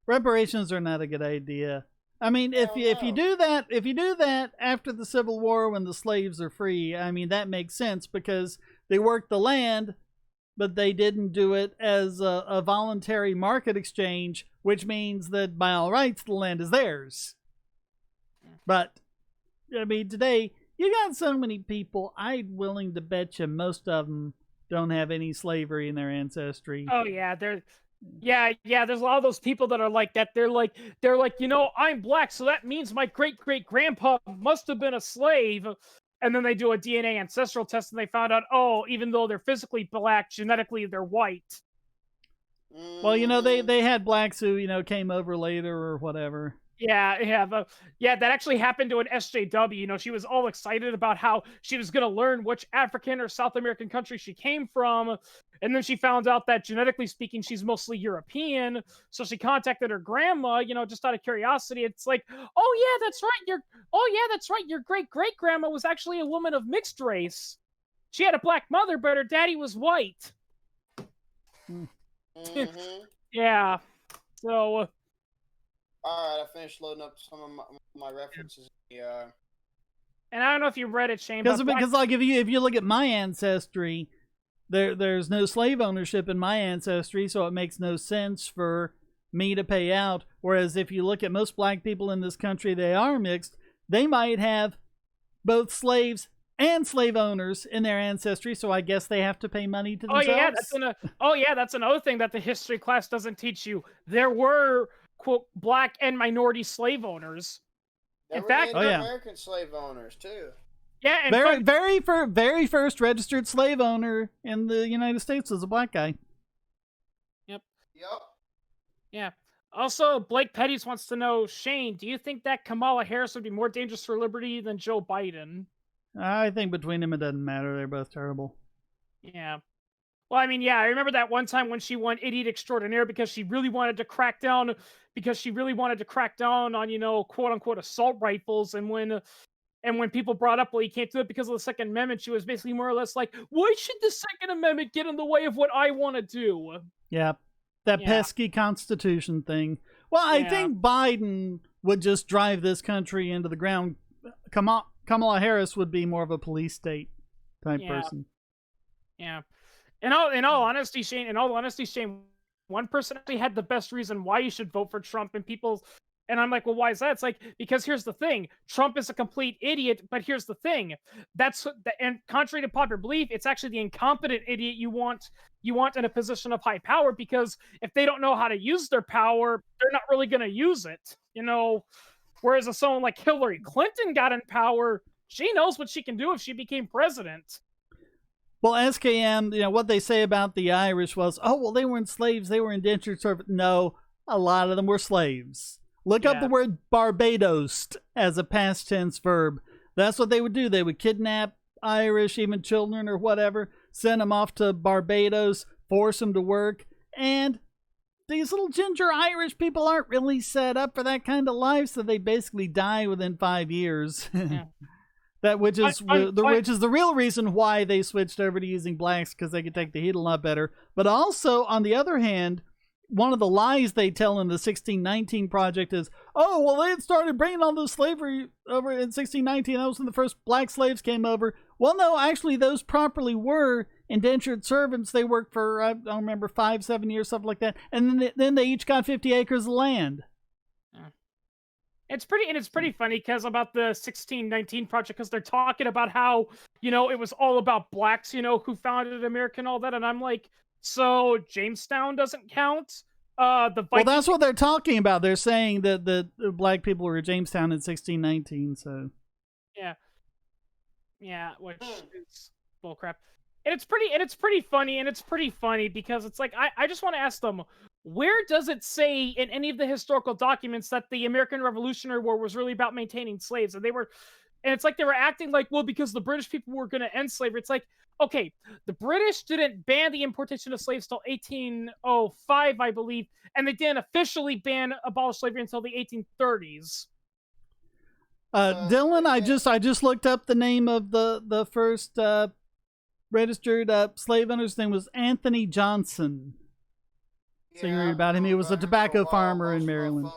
Reparations are not a good idea. I mean, if you do that after the Civil War when the slaves are free, I mean that makes sense because they worked the land, but they didn't do it as a voluntary market exchange, which means that by all rights the land is theirs. But I mean, today you got so many people. I'm willing to bet you most of them don't have any slavery in their ancestry. Oh yeah, yeah, there's a lot of those people that are like that. They're like, I'm black, so that means my great-great-grandpa must have been a slave. And then they do a DNA ancestral test and they found out, oh, even though they're physically black, genetically they're white. Well, they had blacks who, came over later or whatever. Yeah, that actually happened to an SJW. She was all excited about how she was going to learn which African or South American country she came from. And then she found out that genetically speaking, she's mostly European. So she contacted her grandma, just out of curiosity. It's like, oh yeah, that's right. Your great-great-grandma was actually a woman of mixed race. She had a black mother, but her daddy was white. Mm-hmm. Uh, Yeah. So... All right, I finished loading up some of my references. Yeah. And I don't know if you read it, Shane. Because like if you look at my ancestry, there's no slave ownership in my ancestry, so it makes no sense for me to pay out. Whereas if you look at most black people in this country, they are mixed. They might have both slaves and slave owners in their ancestry, so I guess they have to pay money to themselves. That's another thing that the history class doesn't teach you. There were, quote, black and minority slave owners. There In were fact, Native American slave owners too. Yeah, and very first registered slave owner in the United States was a black guy. Yep. Yeah. Also, Blake Petties wants to know, Shane, do you think that Kamala Harris would be more dangerous for liberty than Joe Biden? I think between them it doesn't matter. They're both terrible. Yeah. Well, I mean, yeah, I remember that one time when she won Idiot Extraordinaire because she really wanted to crack down on, quote unquote assault rifles. And when people brought up, well, you can't do it because of the Second Amendment, she was basically more or less like, why should the Second Amendment get in the way of what I want to do? Yeah. That pesky Constitution thing. Well, I think Biden would just drive this country into the ground. Kamala Harris would be more of a police state type person. Yeah. In all honesty, Shane, one person actually had the best reason why you should vote for Trump, and I'm like, well, why is that? It's like, because here's the thing. Trump is a complete idiot, but here's the thing. And contrary to popular belief, it's actually the incompetent idiot you want in a position of high power, because if they don't know how to use their power, they're not really going to use it. Whereas if someone like Hillary Clinton got in power, she knows what she can do if she became president. Well, SKM, what they say about the Irish was, oh, well, they weren't slaves, they were indentured servants. No, a lot of them were slaves. Look up the word Barbados as a past tense verb. That's what they would do. They would kidnap Irish, even children or whatever, send them off to Barbados, force them to work. And these little ginger Irish people aren't really set up for that kind of life, so they basically die within 5 years. Yeah. Which is the real reason why they switched over to using blacks, because they could take the heat a lot better. But also, on the other hand, one of the lies they tell in the 1619 Project is, oh, well, they had started bringing all this slavery over in 1619. That was when the first black slaves came over. Well, no, actually, those properly were indentured servants. They worked for, I don't remember, 5-7 years, something like that. And then they each got 50 acres of land. It's pretty funny because about the 1619 Project, because they're talking about how, it was all about blacks, who founded America and all that. And I'm like, so Jamestown doesn't count? Well, that's what they're talking about. They're saying that the black people were Jamestown in 1619, so. Yeah, which is bullcrap. And it's pretty funny because it's like, I just want to ask them, where does it say in any of the historical documents that the American Revolutionary War was really about maintaining slaves? And And it's like they were acting like, well, because the British people were going to end slavery. It's like, okay, the British didn't ban the importation of slaves till 1805, I believe, and they didn't officially abolish slavery until the 1830s. Dylan, I just looked up the name of the first registered slave owner. His name was Anthony Johnson. So you read about him. He was a tobacco farmer in Maryland.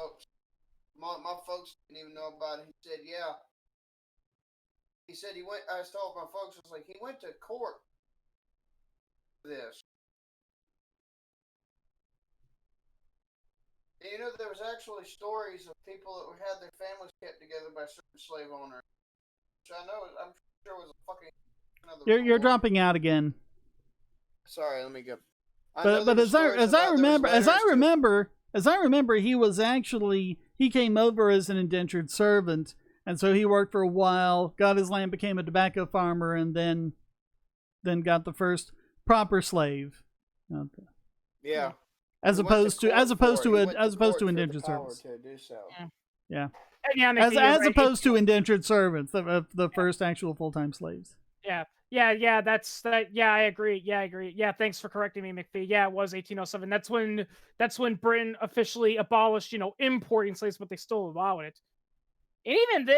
My folks didn't even know about it. He said, yeah. He said he went, I told my folks, I was like, he went to court for this. And you know, there was actually stories of people that had their families kept together by certain slave owners. Which I know, I'm sure was a fucking... You're dropping out again. Sorry, let me go. But as I remember, he was actually, he came over as an indentured servant, and so he worked for a while, got his land, became a tobacco farmer, and then got the first proper slave. Yeah. As opposed to indentured servants. Yeah. As opposed to indentured servants, the first actual full-time slaves. Yeah. Yeah, that's that. Yeah, I agree. Yeah, thanks for correcting me, McPhee. Yeah, it was 1807. That's when Britain officially abolished, importing slaves, but they still allowed it. And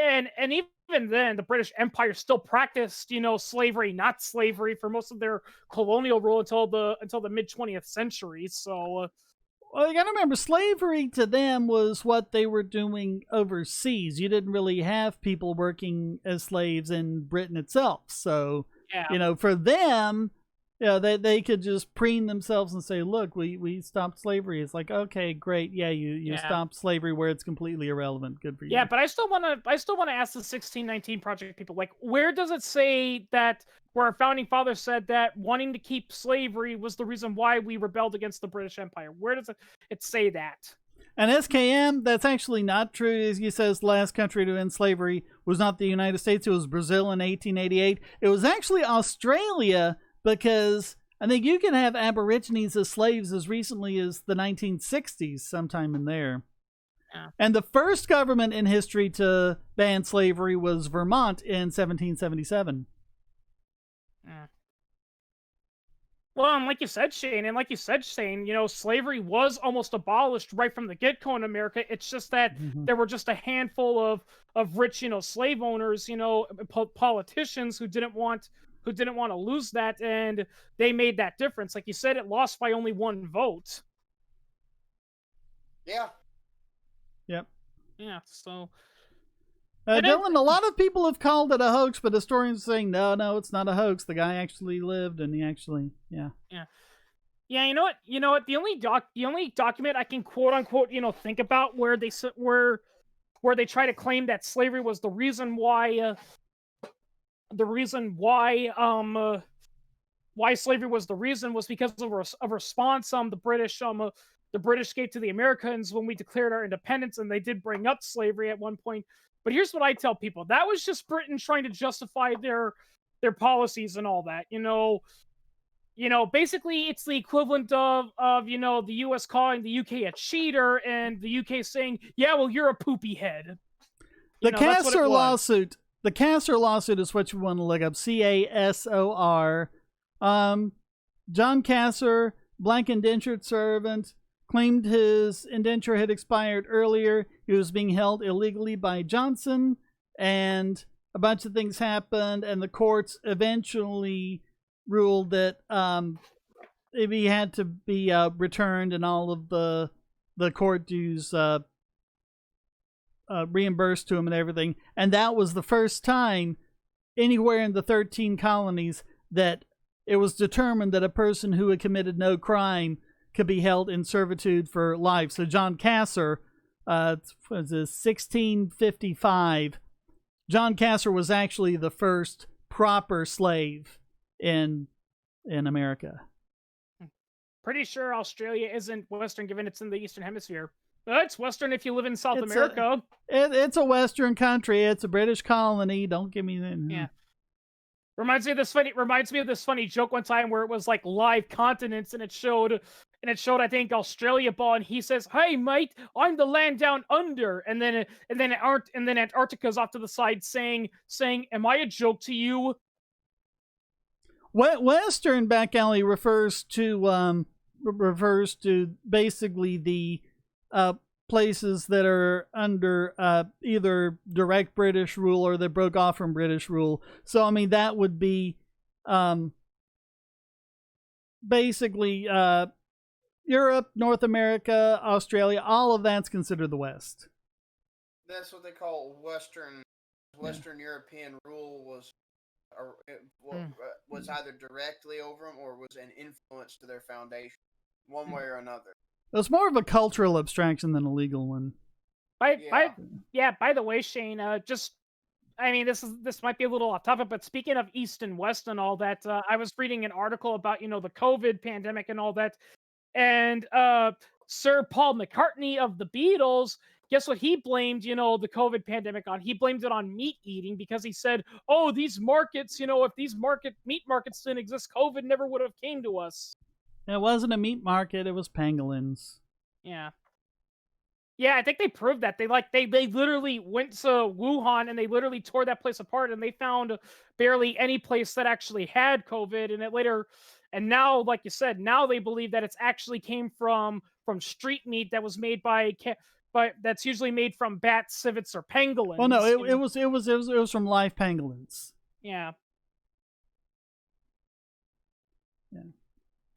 even then, the British Empire still practiced, slavery, not slavery, for most of their colonial rule until the mid 20th century. So, well, you got to remember, slavery to them was what they were doing overseas. You didn't really have people working as slaves in Britain itself. So, for them, they could just preen themselves and say, look, we stopped slavery. It's like, okay, great. Yeah, you stopped slavery where it's completely irrelevant. Good for you. Yeah, but I still want to ask the 1619 Project people, like, where does it say that, where our founding fathers said that wanting to keep slavery was the reason why we rebelled against the British Empire? Where does it say that? And SKM, that's actually not true. As he says, the last country to end slavery was not the United States. It was Brazil in 1888. It was actually Australia, because I think you can have Aborigines as slaves as recently as the 1960s, sometime in there. Yeah. And the first government in history to ban slavery was Vermont in 1777. Yeah. Well, and like you said, Shane, slavery was almost abolished right from the get-go in America. It's just that there were just a handful of rich, slave owners, politicians who didn't want to lose that, and they made that difference. Like you said, it lost by only one vote. Yeah. Yep. Yeah, so... Dylan, a lot of people have called it a hoax, but historians are saying, no, it's not a hoax. The guy actually lived, and he actually, yeah. Yeah, you know what? The only document I can quote unquote, think about where they try to claim that slavery was the reason why slavery was the reason was because of a response the British gave to the Americans when we declared our independence, and they did bring up slavery at one point. But here's what I tell people: that was just Britain trying to justify their policies and all that. Basically it's the equivalent of the US calling the UK a cheater, and the UK saying, yeah, well, you're a poopy head. The Castor lawsuit. The Castor lawsuit is what you want to look up. CASOR. John Castor, blank indentured servant, claimed his indenture had expired earlier. He was being held illegally by Johnson, and a bunch of things happened, and the courts eventually ruled that if he had to be returned and all of the court dues reimbursed to him and everything. And that was the first time anywhere in the 13 colonies that it was determined that a person who had committed no crime could be held in servitude for life. So John Castor, was 1655. John Castor was actually the first proper slave in America. Pretty sure Australia isn't Western, given it's in the Eastern Hemisphere. It's Western if you live in South America. It's a Western country. It's a British colony. Don't give me that. Yeah. Reminds me of this funny joke one time where it was like live continents, and it showed and it showed, I think, Australia ball, and he says, "Hey, mate, I'm the land down under," and then Antarctica's off to the side saying, "Am I a joke to you?" Western back alley refers to basically the places that are under either direct British rule or that broke off from British rule. So I mean that would be basically Europe, North America, Australia. All of that's considered the West. That's what they call Western European rule was either directly over them or was an influence to their foundation, one way or another. It was more of a cultural abstraction than a legal one. By the way, Shane, this might be a little off topic, but speaking of East and West and all that, I was reading an article about, the COVID pandemic and all that, and Sir Paul McCartney of the Beatles, guess what he blamed, the COVID pandemic on? He blamed it on meat eating because he said, "Oh, these markets, if these meat markets didn't exist, COVID never would have came to us." It wasn't a meat market; it was pangolins. Yeah. Yeah, I think they proved that. They literally went to Wuhan and they literally tore that place apart, and they found barely any place that actually had COVID. And now, like you said, now they believe that it's actually came from street meat that was made but that's usually made from bats, civets, or pangolins. Oh no, it was from live pangolins. Yeah. Yeah.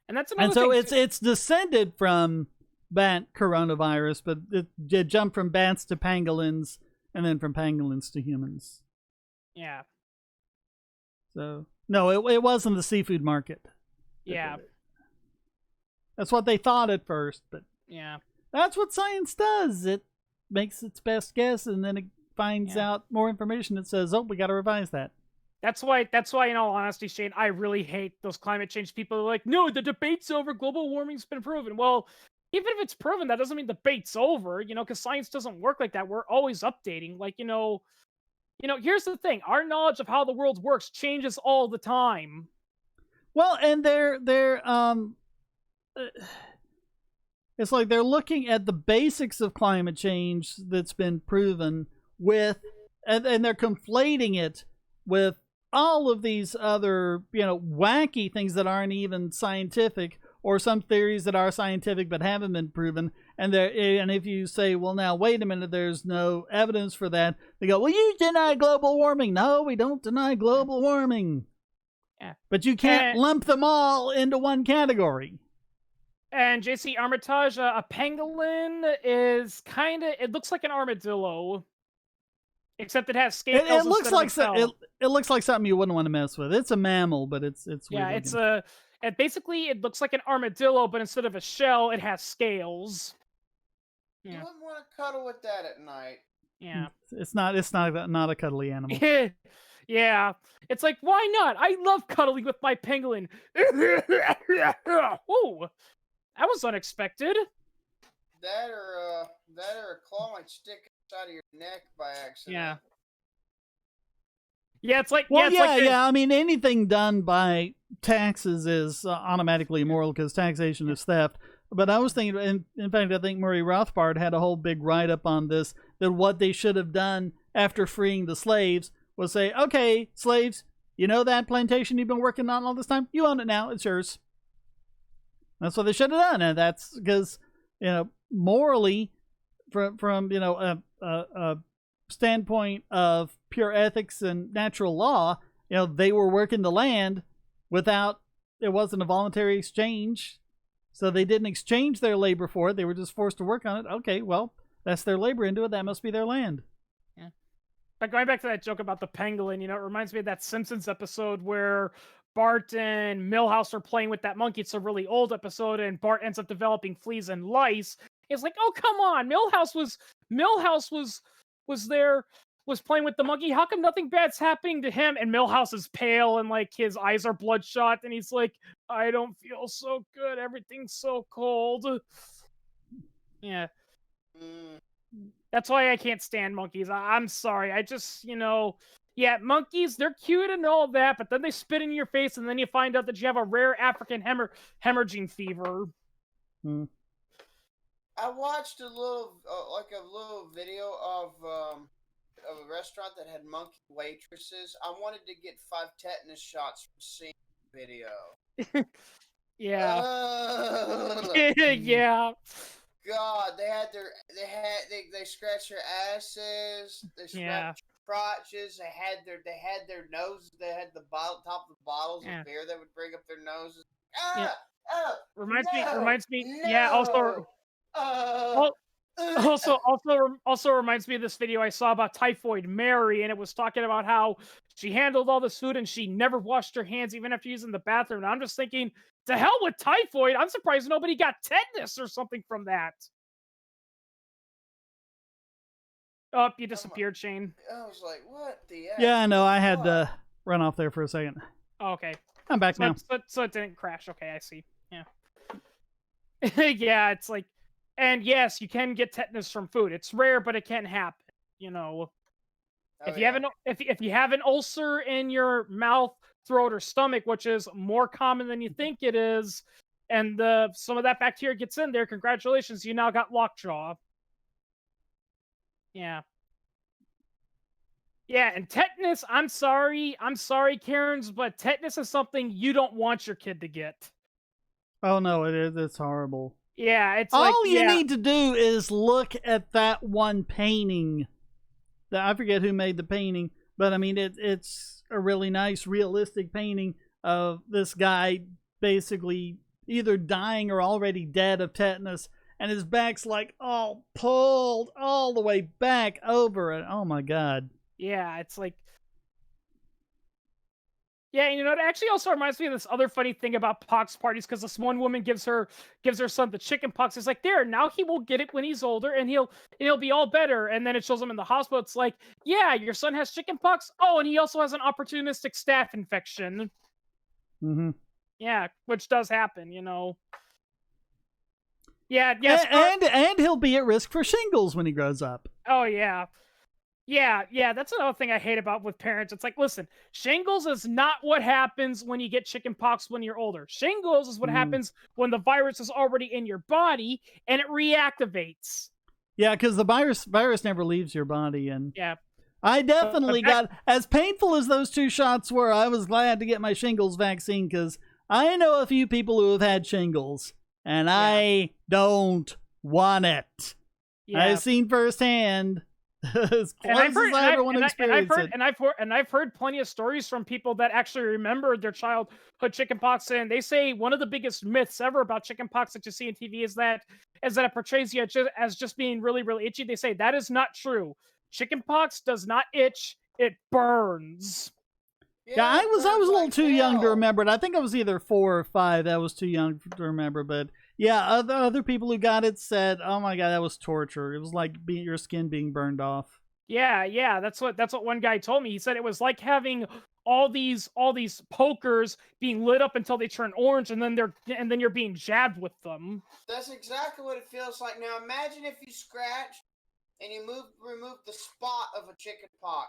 And that's another thing. And so it's descended from bat coronavirus, but it jumped from bats to pangolins, and then from pangolins to humans. Yeah. So no, it wasn't the seafood market. Yeah. That's what they thought at first, but yeah, that's what science does. It makes its best guess, and then it finds out more information. It says, "Oh, we got to revise that." That's why, in all honesty, Shane, I really hate those climate change people who are like, "No, the debate's over. Global warming's been proven." Well, even if it's proven, that doesn't mean the debate's over, because science doesn't work like that. We're always updating. Like, here's the thing. Our knowledge of how the world works changes all the time. Well, and it's like they're looking at the basics of climate change that's been proven with, and they're conflating it with all of these other, wacky things that aren't even scientific, or some theories that are scientific but haven't been proven. And if you say, well, now, wait a minute, there's no evidence for that, they go, well, you deny global warming. No, we don't deny global warming. Yeah. But you can't lump them all into one category. And JCrmitage, a pangolin is it looks like an armadillo, except it has scales. It looks like it looks like something you wouldn't want to mess with. It's a mammal, but it's weird looking. Basically it looks like an armadillo, but instead of a shell, it has scales. Yeah. You wouldn't want to cuddle with that at night. Yeah. It's not a cuddly animal. Yeah. It's like, why not? I love cuddling with my pangolin. Whoa. That was unexpected. That or a claw might stick inside of your neck by accident. Yeah. Yeah, it's like... Well, I mean, anything done by taxes is automatically immoral because taxation is theft. But I was thinking, in fact, I think Murray Rothbard had a whole big write-up on this, that what they should have done after freeing the slaves was say, okay, slaves, that plantation you've been working on all this time? You own it now. It's yours. That's what they should have done. And that's because, morally, from a standpoint of pure ethics and natural law, they were working the land it wasn't a voluntary exchange. So they didn't exchange their labor for it. They were just forced to work on it. Okay, well, that's their labor into it. That must be their land. Yeah. But going back to that joke about the pangolin, it reminds me of that Simpsons episode where Bart and Milhouse are playing with that monkey. It's a really old episode, and Bart ends up developing fleas and lice. It's like, oh, come on. Milhouse was playing with the monkey. How come nothing bad's happening to him? And Milhouse is pale and like his eyes are bloodshot, and he's like, I don't feel so good. Everything's so cold. Yeah. That's why I can't stand monkeys. I'm sorry. I just, monkeys, they're cute and all that, but then they spit in your face, and then you find out that you have a rare African hemorrhaging fever. I watched a little video of a restaurant that had monkey waitresses. I wanted to get 5 tetanus shots from seeing the video. Yeah. Mm. Yeah. God, they scratched their asses, they scratched crotches, they had their noses, they had the top of the bottles of beer that would bring up their noses. Reminds me. No, yeah. Also reminds me of this video I saw about Typhoid Mary, and it was talking about how she handled all this food and she never washed her hands even after using the bathroom. And I'm just thinking, to hell with typhoid. I'm surprised nobody got tetanus or something from that. Oh, you disappeared, Shane. I was like, what the F? Yeah, I know. I had to run off there for a second. Oh, okay. I'm back now. So it didn't crash. Okay, I see. Yeah. Yeah, it's like, and yes, you can get tetanus from food. It's rare, but it can happen. You know, if you have an ulcer in your mouth, throat, or stomach, which is more common than you think it is, and some of that bacteria gets in there, congratulations, you now got lockjaw. Yeah. Yeah, and tetanus, I'm sorry, Karens, but tetanus is something you don't want your kid to get. Oh no, it is. It's horrible. Yeah, it's all you need to do is look at that one painting. I forget who made the painting, but I mean it's a really nice, realistic painting of this guy basically either dying or already dead of tetanus, and his back's like all pulled all the way back over it. Oh my God. Yeah, it's like, yeah, you know, it actually also reminds me of this other funny thing about pox parties, because this one woman gives her son the chicken pox. It's like, there, now he will get it when he's older, and he'll be all better. And then it shows him in the hospital. It's like, yeah, your son has chicken pox. Oh, and he also has an opportunistic staph infection. Mm-hmm. Yeah, which does happen, you know. Yeah, and he'll be at risk for shingles when he grows up. Oh yeah. Yeah, that's another thing I hate about with parents. It's like, listen, shingles is not what happens when you get chicken pox when you're older. Shingles is what happens when the virus is already in your body and it reactivates. Yeah, because the virus never leaves your body. And yeah, I definitely got, as painful as those 2 shots were, I was glad to get my shingles vaccine, because I know a few people who have had shingles, and I don't want it. Yeah. I've seen firsthand. I've heard plenty of stories from people that actually remembered their childhood chickenpox, and they say one of the biggest myths ever about chickenpox that you see on TV is that it portrays you as just being really, really itchy. They say that is not true. Chickenpox does not itch; it burns. Yeah, I was a little too young to remember it. I think I was either 4 or 5. I was too young to remember, but yeah, other people who got it said, "Oh my God, that was torture. It was like your skin being burned off." Yeah, that's what one guy told me. He said it was like having all these pokers being lit up until they turn orange, and then you're being jabbed with them. That's exactly what it feels like. Now imagine if you scratched and you remove the spot of a chicken pox.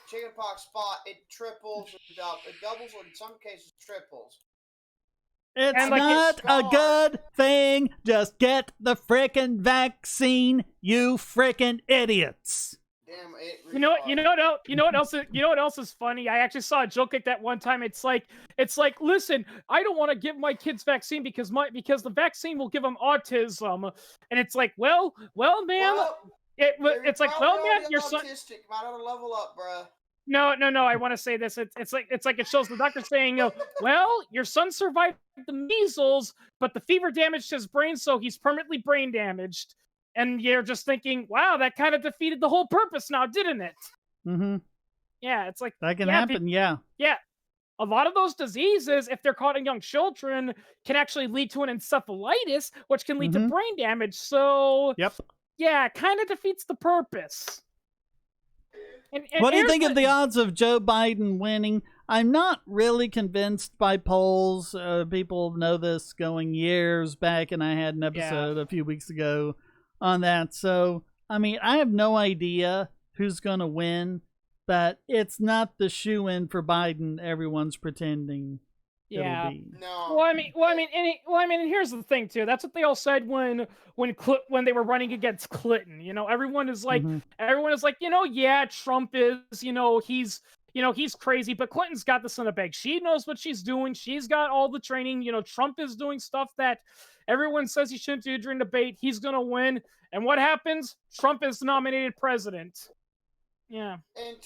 Chickenpox spot, it triples, it doubles, or in some cases triples. It's not a good thing. Just get the frickin' vaccine, you frickin' idiots. Damn it! You know what else is funny? I actually saw a joke like that one time. It's like, listen, I don't want to give my kids vaccine because the vaccine will give them autism, and it's like, well, man, it's like, well, man, your son autistic. Might ought to level up, bruh. No. I want to say this. It's like it shows the doctor saying, well, your son survived the measles, but the fever damaged his brain, so he's permanently brain damaged. And you're just thinking, wow, that kind of defeated the whole purpose now, didn't it? Mm-hmm. Yeah, it's like that can happen. Yeah. A lot of those diseases, if they're caught in young children, can actually lead to an encephalitis, which can lead to brain damage. So, yeah, kind of defeats the purpose. And what do you think of the odds of Joe Biden winning? I'm not really convinced by polls. People know this going years back, and I had an episode a few weeks ago on that. So, I mean, I have no idea who's going to win, but it's not the shoe-in for Biden everyone's pretending. Yeah. it'll be. No. Well, I mean, and here's the thing too. That's what they all said when they were running against Clinton. You know, everyone is like, yeah, Trump is, he's crazy, but Clinton's got this in a bag. She knows what she's doing. She's got all the training. You know, Trump is doing stuff that everyone says he shouldn't do during debate. He's gonna win. And what happens? Trump is nominated president. Yeah. And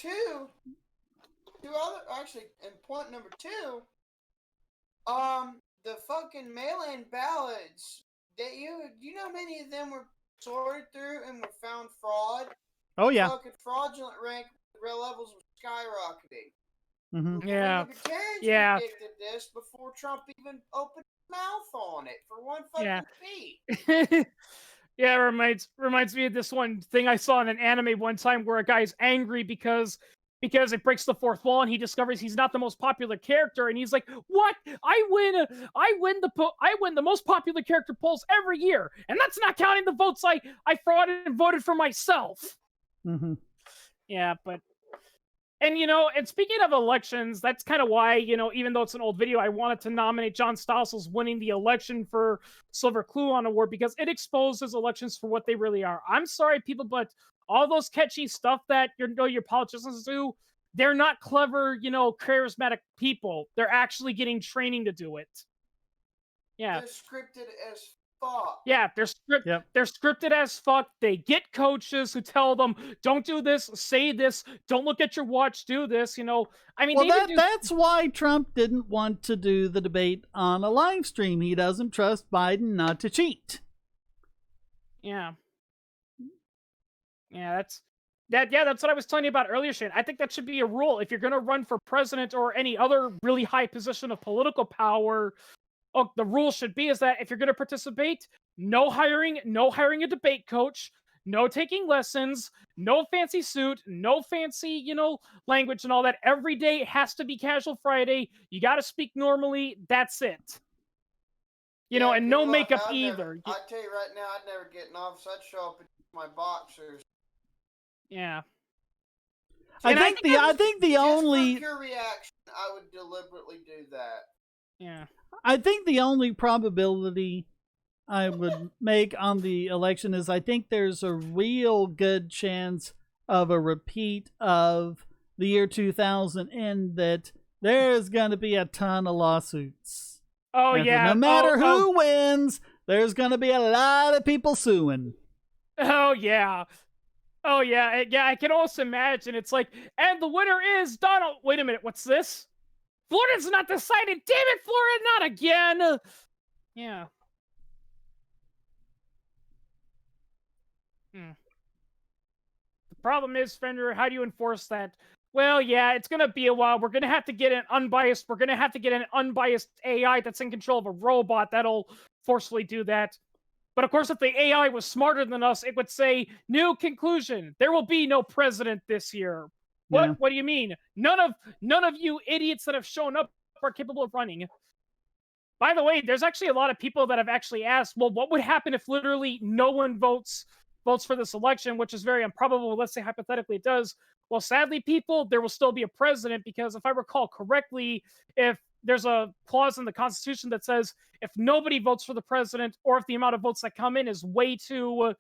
point number 2, the fucking mail-in ballots that you know, many of them were sorted through and were found fraud. Oh yeah. Fucking fraudulent rank real levels were skyrocketing. Mm-hmm. Yeah. The libertarians Yeah. predicted this before Trump even opened his mouth on it for one fucking beat. Yeah, it reminds me of this one thing I saw in an anime one time where a guy's angry because it breaks the fourth wall and he discovers he's not the most popular character and he's like, "What? I win the most popular character polls every year, and that's not counting the votes I frauded and voted for myself." Mm-hmm. Yeah, and speaking of elections, that's kind of why, even though it's an old video, I wanted to nominate John Stossel's winning the election for Silver Cluon Award because it exposes elections for what they really are. I'm sorry, people, but all those catchy stuff that your politicians do, they're not clever, charismatic people. They're actually getting training to do it. Yeah. They're scripted as fuck. Yeah, they're scripted as fuck. They get coaches who tell them, "Don't do this, say this, don't look at your watch, do this." I mean, that's why Trump didn't want to do the debate on a live stream. He doesn't trust Biden not to cheat. Yeah. Yeah, that's what I was telling you about earlier, Shane. I think that should be a rule. If you're going to run for president or any other really high position of political power, the rule should be is that if you're going to participate, no hiring a debate coach, no taking lessons, no fancy suit, no fancy, language and all that. Every day has to be casual Friday. You got to speak normally. That's it. And no makeup either. I tell you right now, I'd never get in office. I'd show up in my boxers. Yeah. I think the only for pure reaction, I would deliberately do that. Yeah. I think the only probability I would make on the election is I think there's a real good chance of a repeat of the year 2000 in that there's going to be a ton of lawsuits. Oh, yeah. No matter who wins, there's going to be a lot of people suing. Oh, yeah. Oh, yeah. Yeah, I can also imagine. It's like, and the winner is Donald. Wait a minute. What's this? Florida's not decided. Damn it, Florida, not again. Yeah. The problem is, Fender, how do you enforce that? Well, yeah, it's going to be a while. We're going to have to get an unbiased AI that's in control of a robot that'll forcefully do that. But of course, if the AI was smarter than us, it would say, new conclusion, there will be no president this year. What? Yeah. What do you mean? None of you idiots that have shown up are capable of running. By the way, there's actually a lot of people that have actually asked, well, what would happen if literally no one votes for this election, which is very improbable. Let's say hypothetically it does. Well, sadly, people, there will still be a president because if I recall correctly, if there's a clause in the Constitution that says if nobody votes for the president or if the amount of votes that come in is way too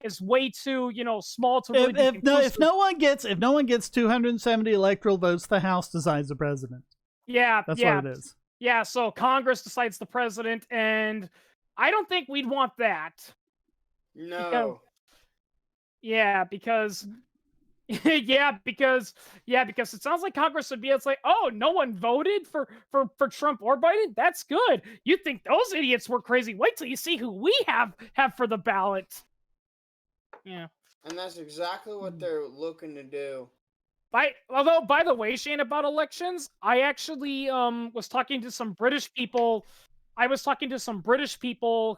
small to really if no one gets 270 electoral votes, the House decides the president. Yeah, that's what it is. Yeah, so Congress decides the president, and I don't think we'd want that. No. Because it sounds like Congress would be. It's like, oh, no one voted for Trump or Biden. That's good. You think those idiots were crazy? Wait till you see who we have for the ballot. Yeah, and that's exactly what they're looking to do. Although, by the way, Shane, about elections, I actually was talking to some British people.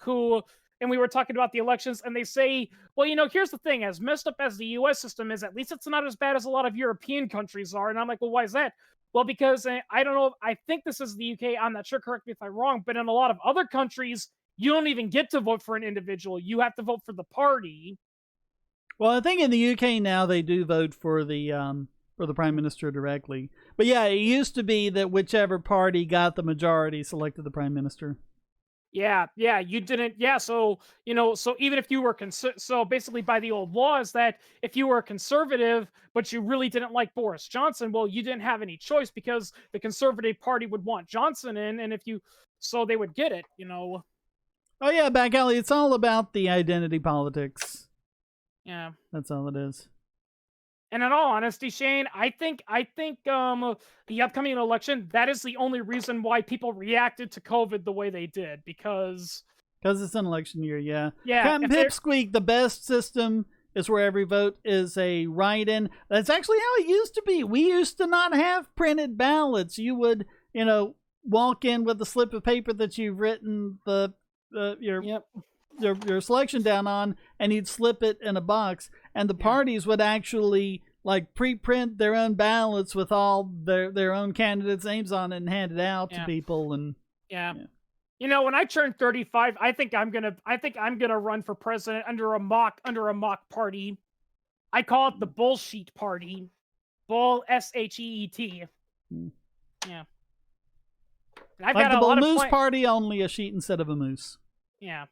Who. And we were talking about the elections, and they say, well, here's the thing. As messed up as the U.S. system is, at least it's not as bad as a lot of European countries are. And I'm like, well, why is that? Well, because I don't know. I think this is the U.K. I'm not sure. Correct me if I'm wrong. But in a lot of other countries, you don't even get to vote for an individual. You have to vote for the party. Well, I think in the UK now they do vote for the for the prime minister directly. But yeah, it used to be that whichever party got the majority selected the prime minister. Yeah, you didn't. Yeah, so so even if you were so basically by the old laws that if you were a conservative but you really didn't like Boris Johnson, well, you didn't have any choice because the Conservative Party would want Johnson in, and so they would get it. Oh yeah, Back Alley. It's all about the identity politics. Yeah, that's all it is. And in all honesty, Shane, I think the upcoming election, that is the only reason why people reacted to COVID the way they did, because it's an election year, yeah. Yeah. Captain Pipsqueak, the best system is where every vote is a write-in. That's actually how it used to be. We used to not have printed ballots. You would, walk in with a slip of paper that you've written your selection down on, and you'd slip it in a box, and the parties would actually pre-print their own ballots with all their own candidates' names on it and hand it out to people. And when I turn 35, I think I'm gonna run for president under a mock party. I call it the Bullshit Party. Bull, SHEET. Yeah. And I've like got the a Bull lot Moose of Party, only a sheet instead of a moose. Yeah.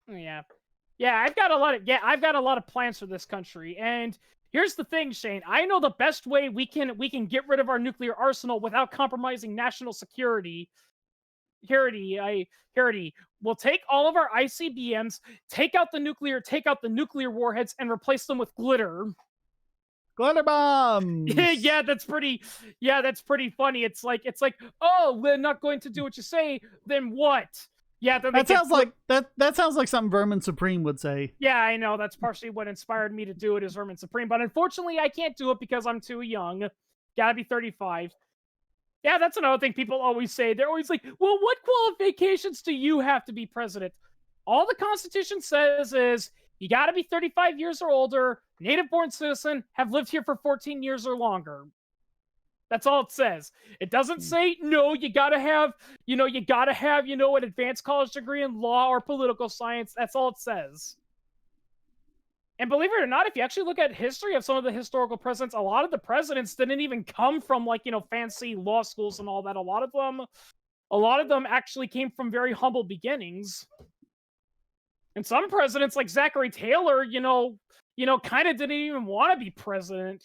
I've got a lot of plans for this country. And here's the thing, Shane. I know the best way we can get rid of our nuclear arsenal without compromising national security. We'll take all of our ICBMs, take out the nuclear warheads, and replace them with glitter. Glitter bombs. Yeah, that's pretty funny. It's like, oh, we're not going to do what you say, then what? Yeah, that sounds like something Vermin Supreme would say. Yeah, I know. That's partially what inspired me to do it, is Vermin Supreme. But unfortunately, I can't do it because I'm too young. Gotta be 35. Yeah, that's another thing people always say. They're always like, well, what qualifications do you have to be president? All the Constitution says is you gotta be 35 years or older, native-born citizen, have lived here for 14 years or longer. That's all it says. It doesn't say, no, you gotta have an advanced college degree in law or political science. That's all it says. And believe it or not, if you actually look at history of some of the historical presidents, a lot of the presidents didn't even come from fancy law schools and all that. A lot of them actually came from very humble beginnings. And some presidents like Zachary Taylor, kind of didn't even want to be president,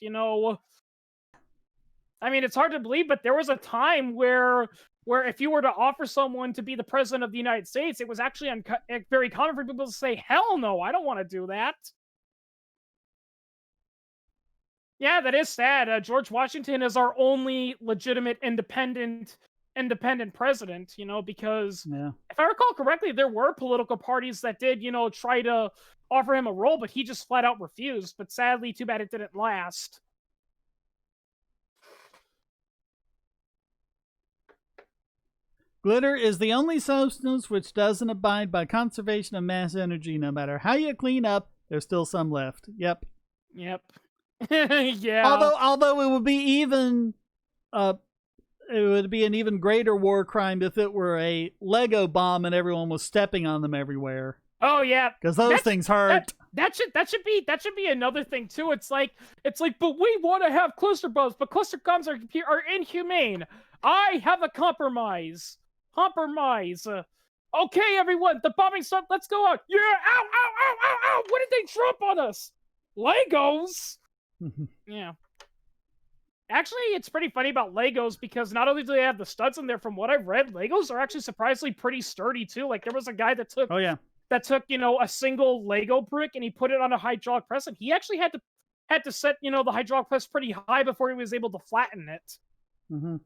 I mean, it's hard to believe, but there was a time where if you were to offer someone to be the president of the United States, it was actually very common for people to say, hell no, I don't want to do that. Yeah, that is sad. George Washington is our only legitimate independent president, because if I recall correctly, there were political parties that did, try to offer him a role, but he just flat out refused. But sadly, too bad it didn't last. Glitter is the only substance which doesn't abide by conservation of mass energy. No matter how you clean up, there's still some left. Yep. Yeah. Although it would be an even greater war crime if it were a Lego bomb and everyone was stepping on them everywhere. Oh yeah, because those things hurt. That should be another thing too. It's like, but we want to have cluster bombs, but cluster bombs are inhumane. I have a compromise. Okay, everyone, the bombing starts. Let's go out. Yeah, ow, ow, ow, ow, ow. What did they drop on us? Legos. Yeah. Actually, it's pretty funny about Legos because not only do they have the studs in there, from what I've read, Legos are actually surprisingly pretty sturdy too. Like there was a guy that took a single Lego brick and he put it on a hydraulic press, and he actually had to set the hydraulic press pretty high before he was able to flatten it. Mm-hmm.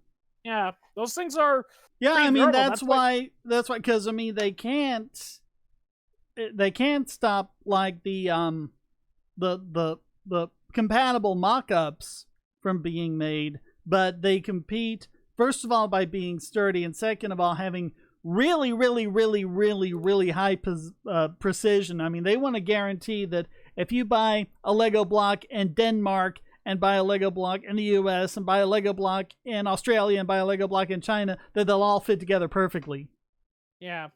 Yeah, those things are. Yeah, I mean that's why because I mean they can't stop like the compatible mock-ups from being made, but they compete first of all by being sturdy, and second of all having really high precision. I mean, they want to guarantee that if you buy a Lego block in Denmark and buy a Lego block in the US and buy a Lego block in Australia and buy a Lego block in China, that they'll all fit together perfectly. Yeah.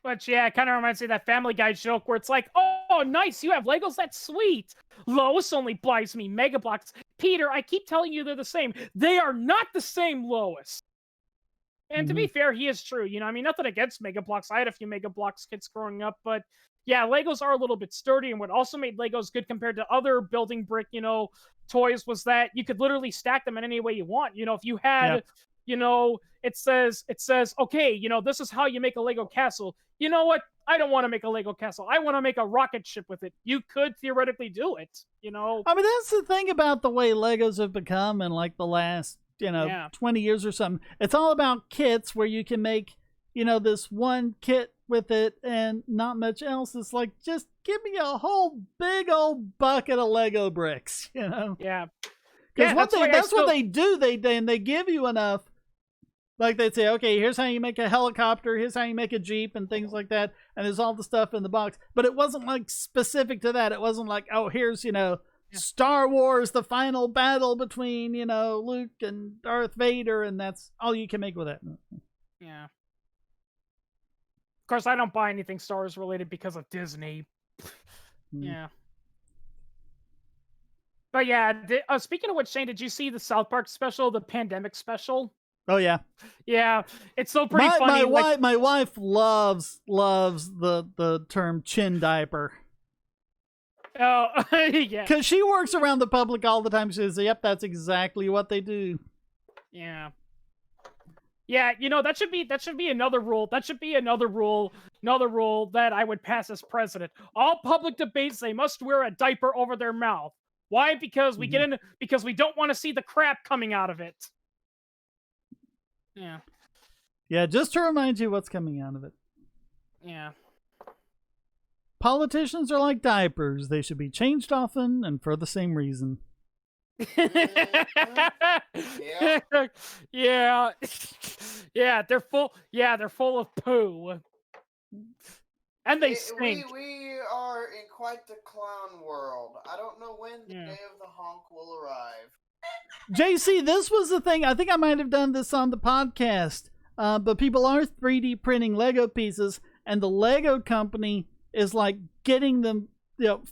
But yeah, it kind of reminds me of that Family Guy joke where it's like, oh, oh, nice, you have Legos? That's sweet. Lois only buys me Mega Bloks. Peter, I keep telling you they're the same. They are not the same, Lois. And to be fair, he is true. You know, I mean, nothing against Mega Bloks. I had a few Mega Bloks kits growing up, but yeah, Legos are a little bit sturdy. And what also made Legos good compared to other building brick, you know, toys was that you could literally stack them in any way you want. You know, if you had, you know, it says, okay, you know, this is how you make a Lego castle. You know what? I don't want to make a Lego castle. I want to make a rocket ship with it. You could theoretically do it, you know? I mean, that's the thing about the way Legos have become in like the last, 20 years or something. It's all about kits where you can make, this one kit with it and not much else. It's like, just give me a whole big old bucket of Lego bricks, Yeah. Because what they do, they give you enough. Like they'd say, okay, here's how you make a helicopter, here's how you make a Jeep and things like that. And there's all the stuff in the box. But it wasn't like specific to that. It wasn't like, oh, here's, Star Wars, the final battle between, Luke and Darth Vader. And that's all you can make with it. Yeah. Of course, I don't buy anything Star Wars related because of Disney. Yeah. But yeah, speaking of which, Shane, did you see the South Park special, the pandemic special? Oh yeah, yeah. It's so pretty funny. My wife loves the term chin diaper. Oh yeah, because she works around the public all the time. She says, "Yep, that's exactly what they do." Yeah, yeah. That should be another rule. That should be another rule that I would pass as president. All public debates, they must wear a diaper over their mouth. Why? Because we because we don't want to see the crap coming out of it. Yeah. Yeah, just to remind you what's coming out of it. Yeah. Politicians are like diapers. They should be changed often and for the same reason. Yeah. Yeah. Yeah, they're full of poo. And they stink. We are in quite the clown world. I don't know when the day of the honk will arrive. JC, this was the thing. I think I might have done this on the podcast. But people are 3D printing Lego pieces, and the Lego company is like getting them,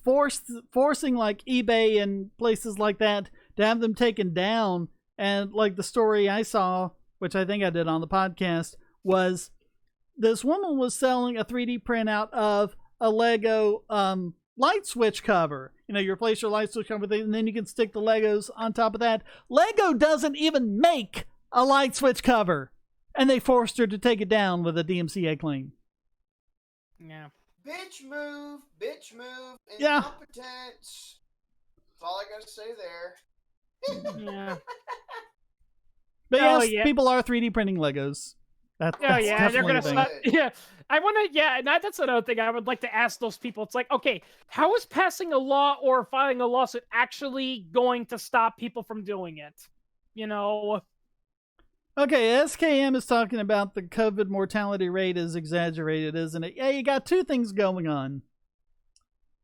forcing like eBay and places like that to have them taken down. And like the story I saw, which I think I did on the podcast, was this woman was selling a 3D printout of a Lego light switch cover. You replace your light switch cover with it, and then you can stick the Legos on top of that. Lego doesn't even make a light switch cover, and they forced her to take it down with a DMCA claim. Yeah. Bitch move. Incompetence. Yeah. That's all I gotta say there. Yeah. But people are 3D printing Legos. That's they're gonna stop. Yeah, I want to. Yeah, and that's another thing I would like to ask those people. It's like, okay, how is passing a law or filing a lawsuit actually going to stop people from doing it? Okay, SKM is talking about the COVID mortality rate is exaggerated, isn't it? Yeah, you got two things going on.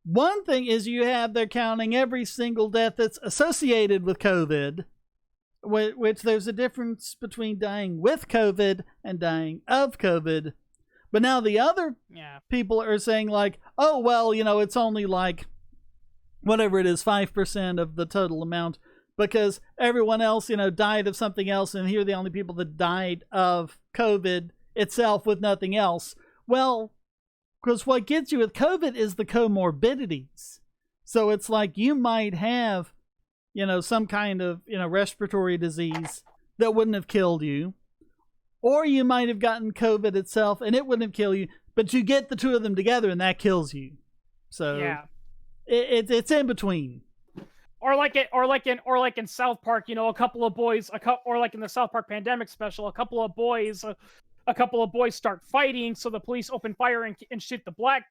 One thing is they're counting every single death that's associated with COVID. Which there's a difference between dying with COVID and dying of COVID. But now the other people are saying like, oh, well, it's only like whatever it is, 5% of the total amount because everyone else, died of something else. And here are the only people that died of COVID itself with nothing else. Well, because what gets you with COVID is the comorbidities. So it's like you might have some kind of, respiratory disease that wouldn't have killed you. Or you might have gotten COVID itself and it wouldn't have killed you, but you get the two of them together and that kills you. So it's in between. Or like in South Park, a couple of boys, or like in the South Park pandemic special, a couple of boys start fighting, so the police open fire and shoot the black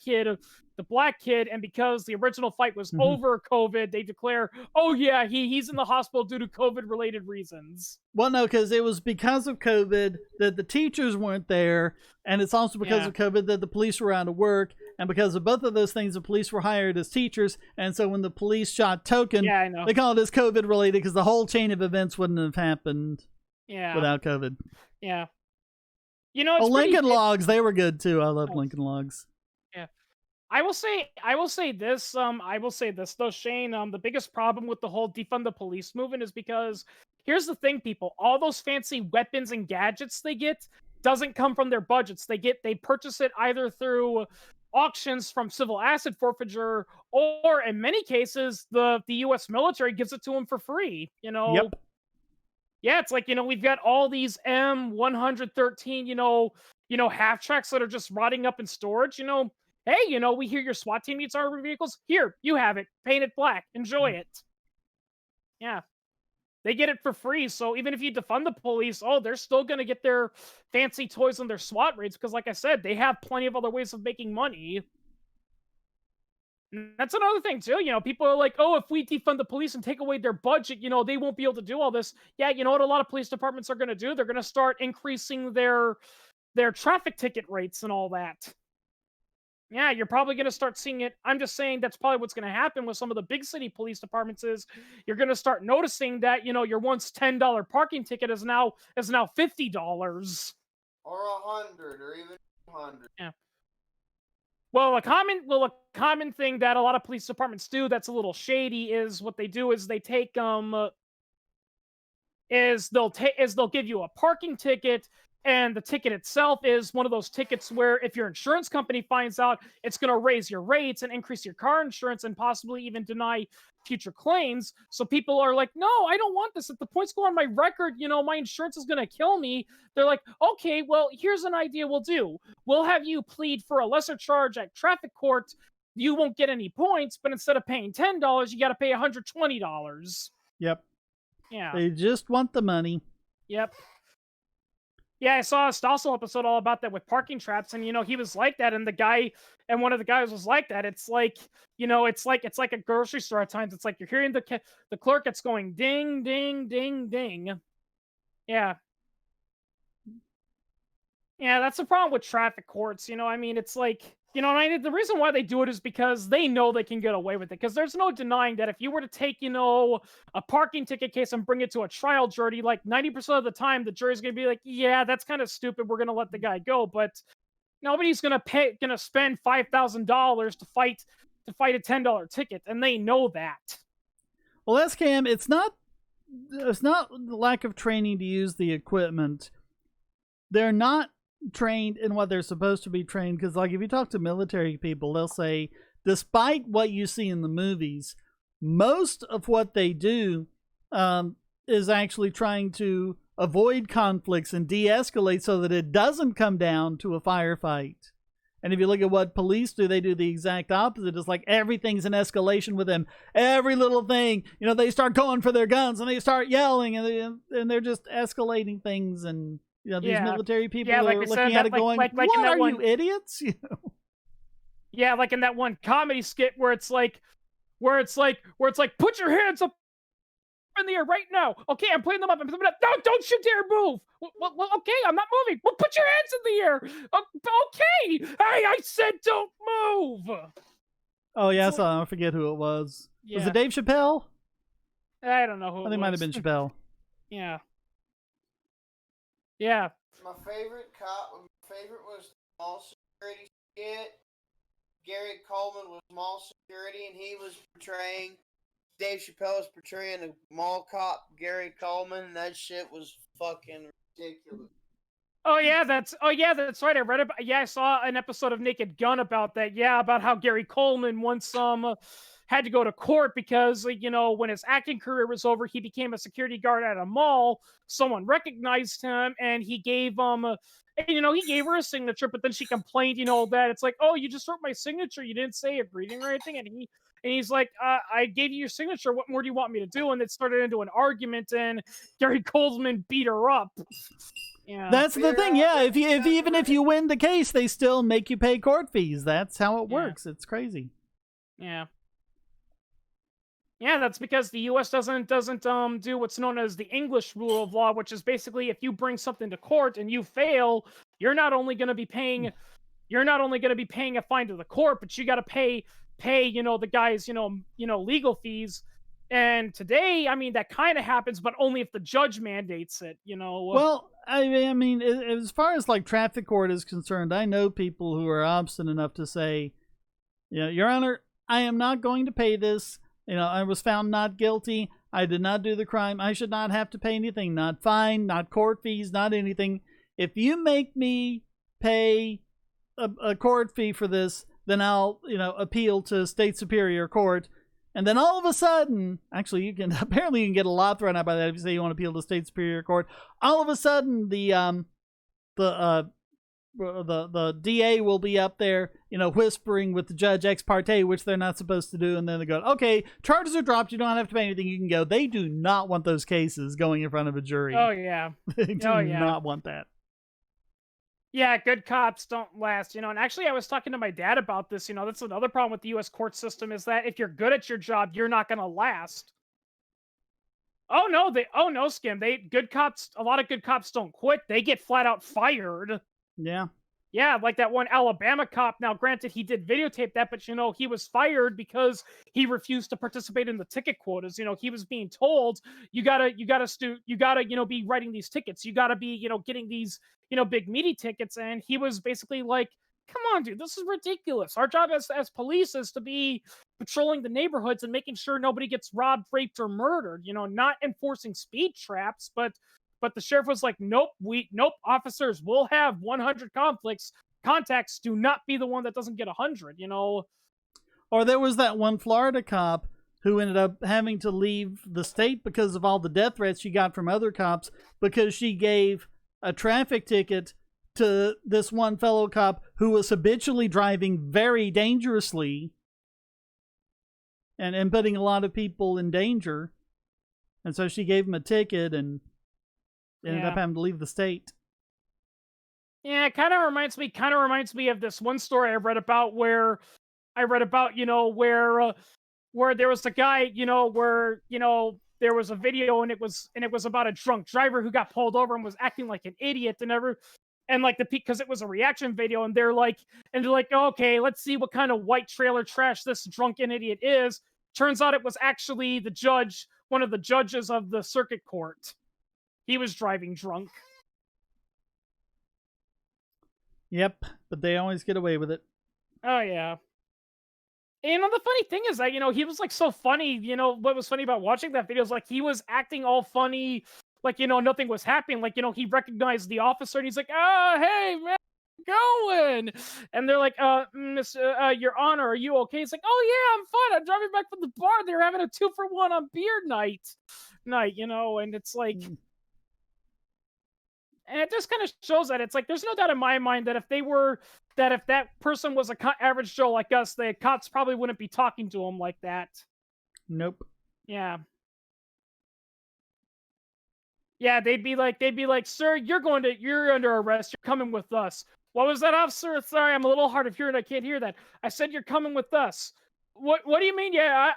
kid, and because the original fight was over COVID, they declare, oh yeah, he's in the hospital due to COVID-related reasons. Well, no, because it was because of COVID that the teachers weren't there, and it's also because of COVID that the police were out of work, and because of both of those things, the police were hired as teachers, and so when the police shot Token, they call it as COVID-related because the whole chain of events wouldn't have happened without COVID. Yeah. Lincoln Logs, they were good too. I love Lincoln Logs. Yeah. I will say this though, Shane. The biggest problem with the whole defund the police movement is because here's the thing, people. All those fancy weapons and gadgets they get doesn't come from their budgets. They purchase it either through auctions from civil asset forfeiture, or in many cases, the U.S. military gives it to them for free. Yep. Yeah, it's like, we've got all these M113, half tracks that are just rotting up in storage. Hey, we hear your SWAT team needs armored vehicles. Here, you have it. Paint it black. Enjoy it. Yeah. They get it for free. So even if you defund the police, they're still going to get their fancy toys and their SWAT raids because, like I said, they have plenty of other ways of making money. And that's another thing, too. People are like, if we defund the police and take away their budget, they won't be able to do all this. Yeah, you know what a lot of police departments are going to do? They're going to start increasing their traffic ticket rates and all that. Yeah, you're probably going to start seeing it. I'm just saying that's probably what's going to happen with some of the big city police departments is you're going to start noticing that, your once $10 parking ticket is now $50. Or 100 or even 200. Yeah. Well, a common thing that a lot of police departments do that's a little shady is what they do is they take they'll give you a parking ticket, and the ticket itself is one of those tickets where if your insurance company finds out, it's going to raise your rates and increase your car insurance and possibly even deny future claims. So people are like, no, I don't want this. If the points go on my record, my insurance is going to kill me. They're like, okay, well, here's an idea we'll do. We'll have you plead for a lesser charge at traffic court. You won't get any points, but instead of paying $10, you got to pay $120. Yep. Yeah. They just want the money. Yep. Yeah, I saw a Stossel episode all about that with parking traps, and he was like that, and one of the guys was like that. It's like, it's like a grocery store at times. It's like you're hearing the clerk, it's going ding, ding, ding, ding. Yeah. Yeah, that's the problem with traffic courts. It's like, the reason why they do it is because they know they can get away with it. Because there's no denying that if you were to take, a parking ticket case and bring it to a trial jury, like 90% of the time, the jury's going to be like, yeah, that's kind of stupid. We're going to let the guy go. But nobody's going to spend $5,000 to fight a $10 ticket. And they know that. Well, that's Cam. It's not the lack of training to use the equipment. They're not trained in what they're supposed to be trained, because like if you talk to military people, they'll say despite what you see in the movies, most of what they do is actually trying to avoid conflicts and de-escalate so that it doesn't come down to a firefight. And if you look at what police do, they do the exact opposite. It's like everything's an escalation with them. Every little thing, they start going for their guns and they start yelling and they're just escalating things. And these military people are looking at it going, what are you, idiots? Yeah, like in that one comedy skit where it's like, put your hands up in the air right now. Okay, I'm putting them up. No, don't you dare move. Well, okay, I'm not moving. Well, put your hands in the air. Okay. Hey, I said don't move. Oh, yeah, I forget who it was. Yeah. Was it Dave Chappelle? I don't know who it was. I think it might have been Chappelle. Yeah. Yeah. My favorite was mall security skit. Gary Coleman was mall security, and he was portraying, Dave Chappelle was portraying a mall cop, Gary Coleman, and that shit was fucking ridiculous. Oh yeah, that's right. I saw an episode of Naked Gun about that. Yeah, about how Gary Coleman once had to go to court because when his acting career was over, he became a security guard at a mall. Someone recognized him, and he gave he gave her a signature, but then she complained, that it's like, oh, you just wrote my signature, you didn't say a greeting or anything, and he's like, I gave you your signature. What more do you want me to do? And it started into an argument, and Gary Coleman beat her up. Yeah. That's the thing. Yeah, even if you win the case, they still make you pay court fees. That's how it works. It's crazy. Yeah. Yeah, that's because the U.S. doesn't do what's known as the English rule of law, which is basically if you bring something to court and you fail, you're not only going to be paying a fine to the court, but you got to pay the guys legal fees. And today, that kind of happens, but only if the judge mandates it. Well, I mean, as far as like traffic court is concerned, I know people who are obstinate enough to say, Your Honor, I am not going to pay this. I was found not guilty. I did not do the crime. I should not have to pay anything. Not fine, not court fees, not anything. If you make me pay a court fee for this, then I'll, appeal to state superior court. And then all of a sudden, actually, you can get a lot thrown out by that if you say you want to appeal to state superior court. All of a sudden, the DA will be up there, whispering with the judge ex parte, which they're not supposed to do. And then they go, okay, charges are dropped. You don't have to pay anything. You can go. They do not want those cases going in front of a jury. Oh, yeah. They do not want that. Yeah, good cops don't last, and actually I was talking to my dad about this, that's another problem with the U.S. court system is that if you're good at your job, you're not going to last. Oh no, Skim, a lot of good cops don't quit. They get flat out fired. Yeah. Yeah, like that one Alabama cop. Now, granted, he did videotape that, but he was fired because he refused to participate in the ticket quotas. He was being told you gotta be writing these tickets. You gotta be getting these big meaty tickets, and he was basically like, "Come on, dude, this is ridiculous. Our job as police is to be patrolling the neighborhoods and making sure nobody gets robbed, raped, or murdered. Not enforcing speed traps, but." But the sheriff was like, nope, officers will have 100 contacts. Do not be the one that doesn't get 100, Or there was that one Florida cop who ended up having to leave the state because of all the death threats she got from other cops because she gave a traffic ticket to this one fellow cop who was habitually driving very dangerously and putting a lot of people in danger. And so she gave him a ticket and ended up having to leave the state. Yeah, it kind of reminds me of this one story I read about where there was a guy, where there was a video and it was about a drunk driver who got pulled over and was acting like an idiot because it was a reaction video, and they're like, okay, let's see what kind of white trailer trash this drunken idiot is. Turns out it was actually the judge, one of the judges of the circuit court. He was driving drunk. Yep, but they always get away with it. Oh, yeah. And the funny thing is that, he was, so funny. What was funny about watching that video is, he was acting all funny, nothing was happening. He recognized the officer, and he's like, oh, hey, man, going? And they're like, Miss, Your Honor, are you okay? He's like, oh, yeah, I'm fine. I'm driving back from the bar. They were having a 2-for-1 on beer night, and it's like... And it just kind of shows that it's there's no doubt in my mind that if that person was a average Joe like us, the cops probably wouldn't be talking to him like that. Nope. Yeah. Yeah, they'd be like, sir, you're under arrest. You're coming with us. What was that, officer? Sorry, I'm a little hard of hearing. I can't hear that. I said you're coming with us. What do you mean? Yeah,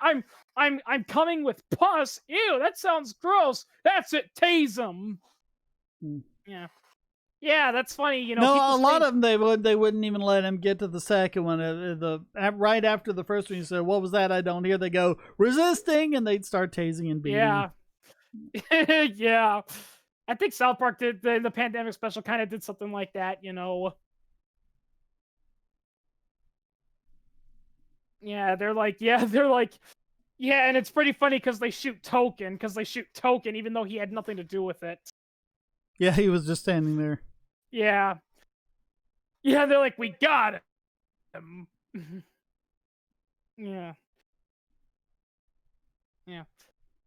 I'm coming with pus. Ew, that sounds gross. That's it. Tase him. Yeah, that's funny. No, a lot of them they wouldn't even let him get to the second one. Right after the first one, you said, "What was that? I don't hear." They go resisting, and they'd start tasing and beating. Yeah, yeah. I think South Park did the pandemic special kind of did something like that. Yeah, they're like, and it's pretty funny because they shoot Token even though he had nothing to do with it. Yeah, he was just standing there. Yeah. Yeah, they're like, we got him. Yeah. Yeah.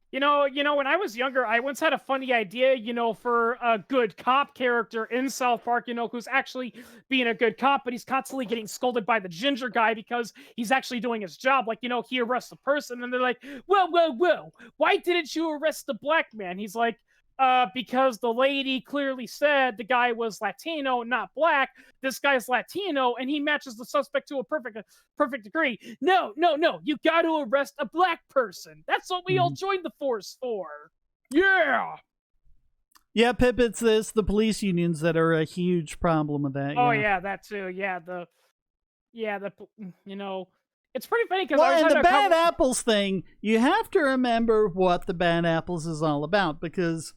When I was younger, I once had a funny idea, for a good cop character in South Park, who's actually being a good cop, but he's constantly getting scolded by the ginger guy because he's actually doing his job. He arrests a person, and they're like, whoa, why didn't you arrest the black man? He's like, because the lady clearly said the guy was Latino, not black. This guy's Latino, and he matches the suspect to a perfect degree. No. You got to arrest a black person. That's what we all joined the force for. Yeah. Yeah, Pip, it's the police unions that are a huge problem with that. Oh, yeah, that too. Yeah, it's pretty funny because and the bad apples thing, you have to remember what the bad apples is all about, because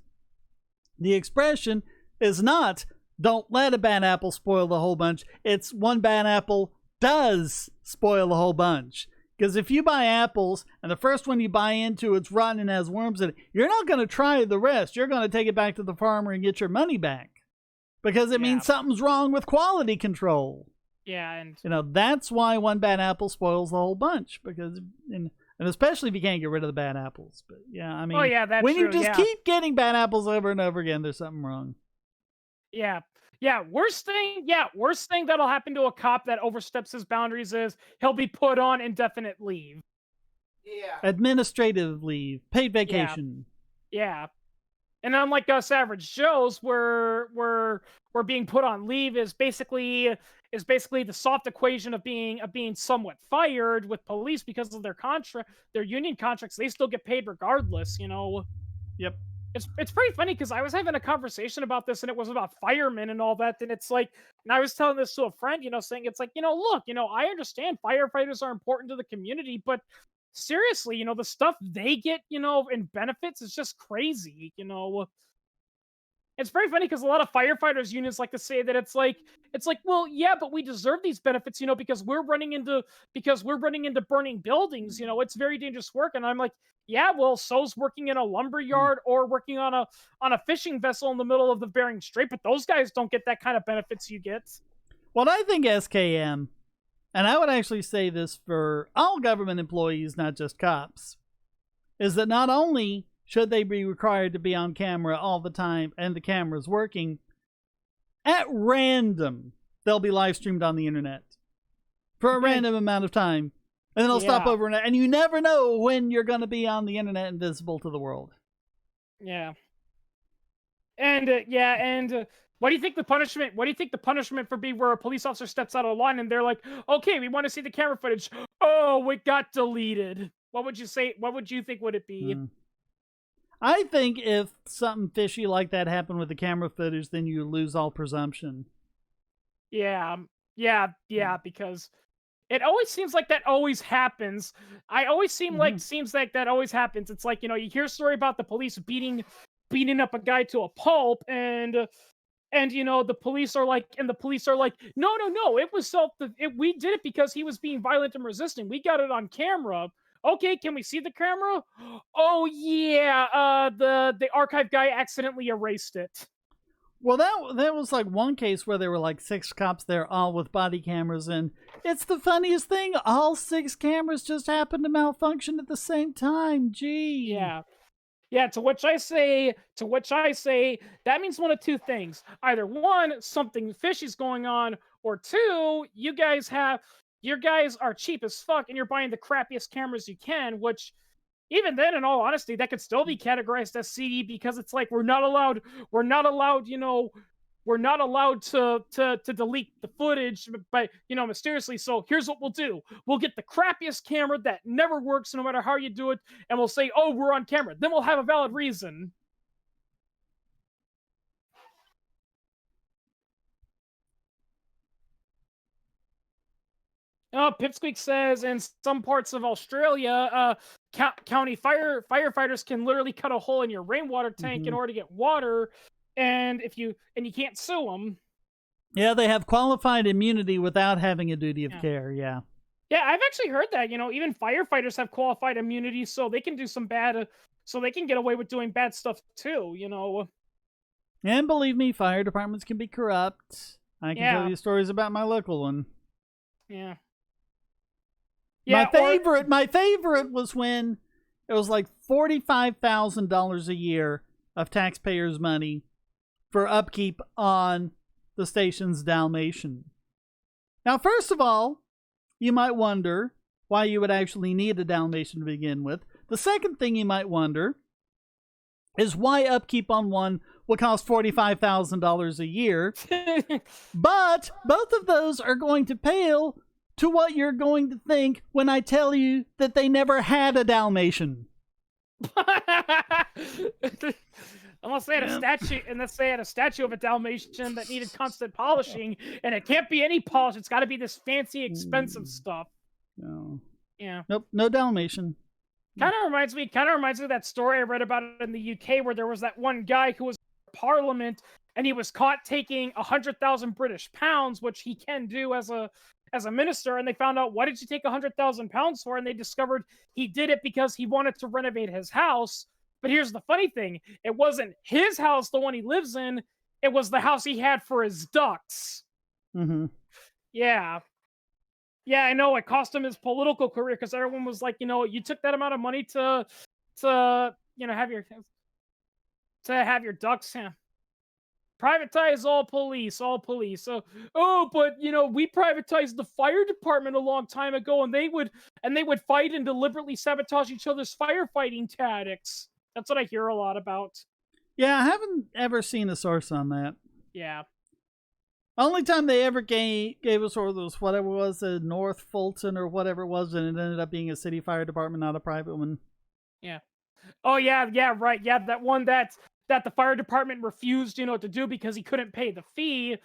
the expression is not, don't let a bad apple spoil the whole bunch. It's one bad apple does spoil a whole bunch. Because if you buy apples and the first one you buy into it's rotten and has worms in it, you're not going to try the rest. You're going to take it back to the farmer and get your money back. Because it means something's wrong with quality control. Yeah, and that's why one bad apple spoils the whole bunch. Because and especially if you can't get rid of the bad apples. But yeah, I mean, that's when true, you just keep getting bad apples over and over again, there's something wrong. Yeah. Worst thing that'll happen to a cop that oversteps his boundaries is he'll be put on indefinite leave. Yeah. Administrative leave, paid vacation. Yeah. And unlike us average Joes, we're being put on leave is basically the soft equation of being somewhat fired with police because of their union contracts. They still get paid regardless, Yep. It's pretty funny because I was having a conversation about this and it was about firemen and all that. And it's like, and I was telling this to a friend, saying it's like, look, I understand firefighters are important to the community, but seriously, the stuff they get, in benefits is just crazy, It's very funny because a lot of firefighters unions like to say that it's like, well, yeah, but we deserve these benefits, because we're running into burning buildings, it's very dangerous work. And I'm like, yeah, well, so's working in a lumber yard or working on a fishing vessel in the middle of the Bering Strait, but those guys don't get that kind of benefits you get. Well, I think SKM, and I would actually say this for all government employees, not just cops, is that not only should they be required to be on camera all the time and the camera's working, at random, they'll be live streamed on the internet for a random amount of time. And then they'll stop over, and you never know when you're going to be on the internet and visible to the world. Yeah. And what do you think the punishment? What do you think the punishment for be where a police officer steps out of line and they're like, "Okay, we want to see the camera footage." Oh, it got deleted. What would you say? What would you think would it be? I think if something fishy like that happened with the camera footage, then you lose all presumption. Yeah, because it always seems like that always happens. I always seems like that always happens. It's like, you hear a story about the police beating up a guy to a pulp and the police are like, no, it was we did it because he was being violent and resisting. We got it on camera. Okay, can we see the camera? Oh yeah, the archive guy accidentally erased it. Well, that was like one case where there were like 6 cops there, all with body cameras, and it's the funniest thing. All 6 cameras just happened to malfunction at the same time. Gee. Yeah. To which I say, that means one of two things: either one, something fishy's going on, or two, you guys are cheap as fuck and you're buying the crappiest cameras you can. Which, even then, in all honesty, that could still be categorized as CD because it's like we're not allowed to delete the footage, but mysteriously. So here's what we'll do: we'll get the crappiest camera that never works, no matter how you do it, and we'll say, "Oh, we're on camera." Then we'll have a valid reason. Pipsqueak says in some parts of Australia, county firefighters can literally cut a hole in your rainwater tank in order to get water, and you can't sue them. Yeah, they have qualified immunity without having a duty of care. Yeah. Yeah, I've actually heard that. Even firefighters have qualified immunity, so they can do some bad, so they can get away with doing bad stuff too. And believe me, fire departments can be corrupt. I can tell you stories about my local one. Yeah. My favorite was when it was like $45,000 a year of taxpayers' money for upkeep on the station's Dalmatian. Now, first of all, you might wonder why you would actually need a Dalmatian to begin with. The second thing you might wonder is why upkeep on one would cost $45,000 a year. But both of those are going to pale to what you're going to think when I tell you that they never had a Dalmatian. Unless they had a statue of a Dalmatian that needed constant polishing, and it can't be any polish. It's got to be this fancy, expensive stuff. No. Yeah. Nope. No Dalmatian. Kind of reminds me of that story I read about in the UK where there was that one guy who was in Parliament and he was caught taking 100,000 British pounds, which he can do as a as a minister, and they found out, what did you take £100,000 for? And they discovered he did it because he wanted to renovate his house. But here's the funny thing. It wasn't his house, the one he lives in. It was the house he had for his ducks. Mm-hmm. Yeah. Yeah, I know. It cost him his political career because everyone was like, you took that amount of money to have your ducks. Privatize all police. So, but we privatized the fire department a long time ago, and they would fight and deliberately sabotage each other's firefighting tactics. That's what I hear a lot about. Yeah, I haven't ever seen a source on that. Yeah. Only time they ever gave us was whatever it was, North Fulton or whatever it was, and it ended up being a city fire department, not a private one. Yeah. Oh yeah, right. Yeah, that one that the fire department refused, to do because he couldn't pay the fee,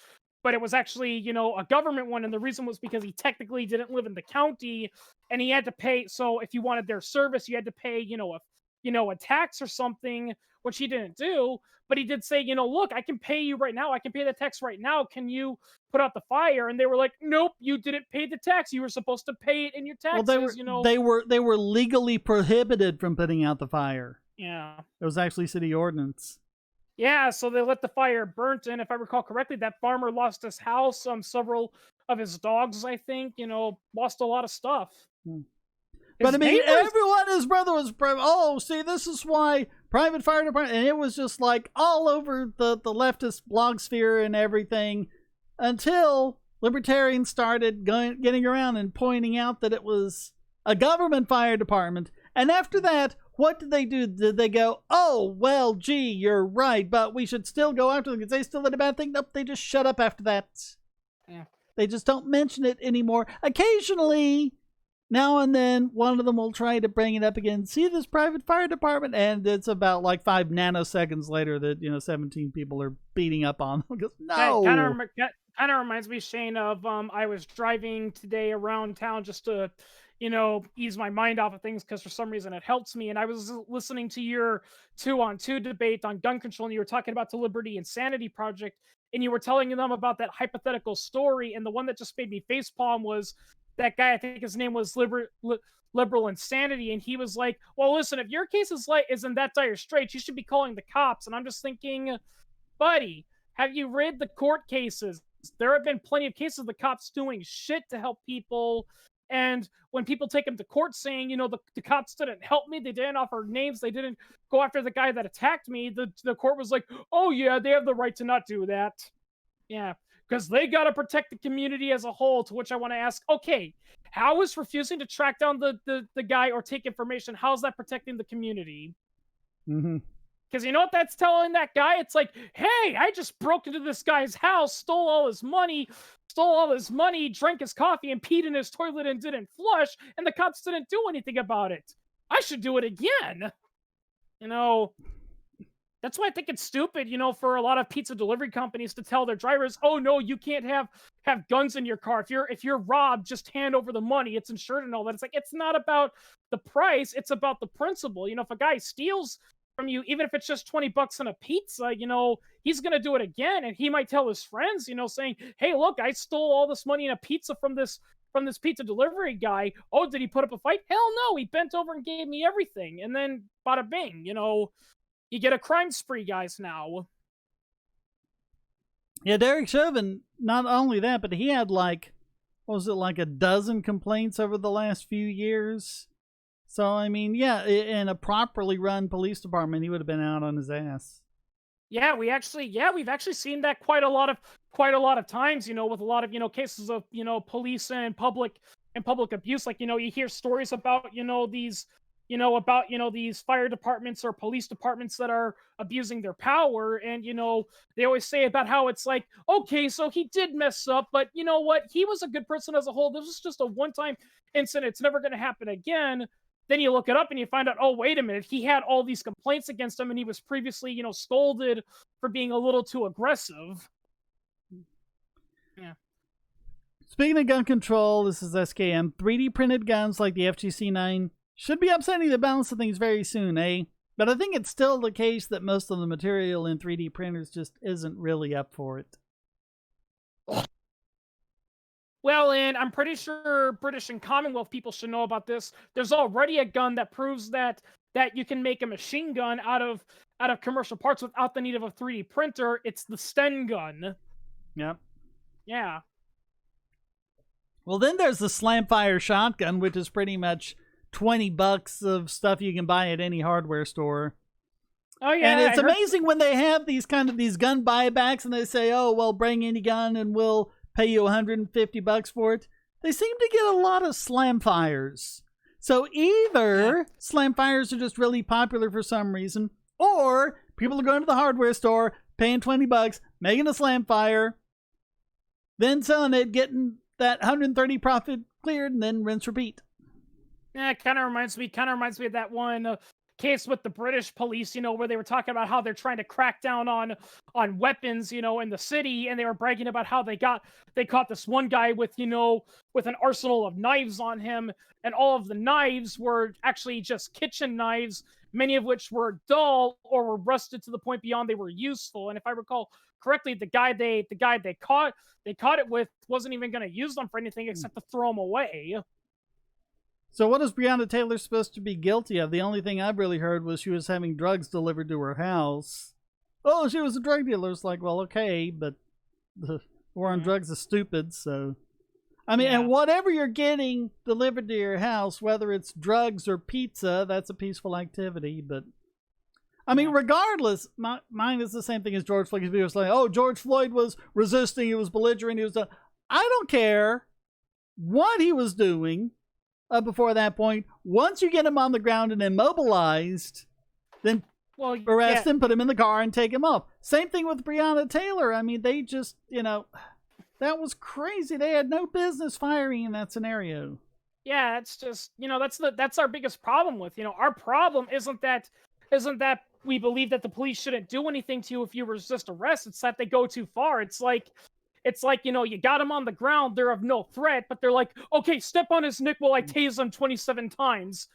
but it was actually, a government one, and the reason was because he technically didn't live in the county, and he had to pay. So if you wanted their service, you had to pay, a tax or something, which he didn't do. But he did say, look, I can pay you right now. I can pay the tax right now. Can you put out the fire? And they were like, nope, you didn't pay the tax. You were supposed to pay it in your taxes. Well, they were legally prohibited from putting out the fire. Yeah. It was actually city ordinance. Yeah, so they let the fire burnt, and if I recall correctly, that farmer lost his house, several of his dogs, I think, lost a lot of stuff. But I mean, everyone, his brother was, see, this is why private fire department, and it was just like all over the leftist blog sphere and everything, until libertarians started getting around and pointing out that it was a government fire department. And after that, what did they do? Did they go, oh, well, gee, you're right, but we should still go after them because they still did a bad thing? Nope, they just shut up after that. Yeah. They just don't mention it anymore. Occasionally, now and then, one of them will try to bring it up again. See this private fire department? And it's about like 5 nanoseconds later that, 17 people are beating up on them. Because, no. Kind of reminds me, Shane, of I was driving today around town just to, ease my mind off of things because for some reason it helps me. And I was listening to your 2-on-2 debate on gun control, and you were talking about the Liberty Insanity Project, and you were telling them about that hypothetical story. And the one that just made me facepalm was that guy, I think his name was Liberal Insanity, and he was like, well, listen, if your case is in that dire straits, you should be calling the cops. And I'm just thinking, buddy, have you read the court cases? There have been plenty of cases of the cops doing shit to help people. And when people take them to court saying, the cops didn't help me, they didn't offer names, they didn't go after the guy that attacked me, the court was like, oh yeah, they have the right to not do that. Yeah, because they got to protect the community as a whole, to which I want to ask, okay, how is refusing to track down the guy or take information, how's that protecting the community? Mm-hmm. Because you know what that's telling that guy? It's like, hey, I just broke into this guy's house, stole all his money, drank his coffee, and peed in his toilet and didn't flush, and the cops didn't do anything about it. I should do it again. That's why I think it's stupid, for a lot of pizza delivery companies to tell their drivers, oh no, you can't have guns in your car. If you're robbed, just hand over the money. It's insured and all that. It's like, it's not about the price, it's about the principle. If a guy steals from you, even if it's just $20 on a pizza, he's gonna do it again, and he might tell his friends, saying, hey, look, I stole all this money in a pizza from this pizza delivery guy. Oh, did he put up a fight? Hell no, he bent over and gave me everything, and then bada bing, you get a crime spree, guys, now. Yeah, Derek Chauvin, not only that, but he had like a dozen complaints over the last few years. So, I mean, yeah, in a properly run police department, he would have been out on his ass. Yeah, we've actually seen that quite a lot of times, with a lot of, cases of, police and public abuse. Like, you hear stories about, these fire departments or police departments that are abusing their power. And, they always say about how it's like, okay, so he did mess up, but you know what? He was a good person as a whole. This was just a one-time incident. It's never going to happen again. Then you look it up and you find out, oh, wait a minute, he had all these complaints against him, and he was previously, scolded for being a little too aggressive. Yeah. Speaking of gun control, this is SKM. 3D printed guns like the FGC-9 should be upsetting the balance of things very soon, eh? But I think it's still the case that most of the material in 3D printers just isn't really up for it. Well, and I'm pretty sure British and Commonwealth people should know about this. There's already a gun that proves that you can make a machine gun out of commercial parts without the need of a 3D printer. It's the Sten gun. Yep. Yeah. Well, then there's the Slamfire shotgun, which is pretty much $20 of stuff you can buy at any hardware store. Oh yeah. And it's amazing when they have these gun buybacks and they say, "Oh, well, bring any gun and we'll pay you $150 for it." They seem to get a lot of Slamfires. So either Slamfires are just really popular for some reason, or people are going to the hardware store, paying $20, making a Slamfire, then selling it, getting that 130 profit cleared, and then rinse repeat. Yeah, it kind of reminds me of that one case with the British police, where they were talking about how they're trying to crack down on weapons, in the city, and they were bragging about how they caught this one guy with an arsenal of knives on him, and all of the knives were actually just kitchen knives, many of which were dull or were rusted to the point beyond they were useful. And if I recall correctly, the guy they caught it with wasn't even going to use them for anything except to throw them away. So what is Breonna Taylor supposed to be guilty of? The only thing I've really heard was she was having drugs delivered to her house. Oh, she was a drug dealer. It's like, well, okay, but the war on drugs is stupid, so... I mean, and whatever you're getting delivered to your house, whether it's drugs or pizza, that's a peaceful activity, but... I mean, regardless, mine is the same thing as George Floyd. People was like, oh, George Floyd was resisting, he was belligerent, he was... I don't care what he was doing before that point. Once you get him on the ground and immobilized, then arrest him, put him in the car, and take him off. Same thing with Breonna Taylor. I mean, they just, that was crazy. They had no business firing in that scenario. Yeah, it's just, that's our biggest problem with, our problem isn't that we believe that the police shouldn't do anything to you if you resist arrest. It's that they go too far. It's like, you got him on the ground, they're of no threat, but they're like, okay, step on his neck while I tase him 27 times.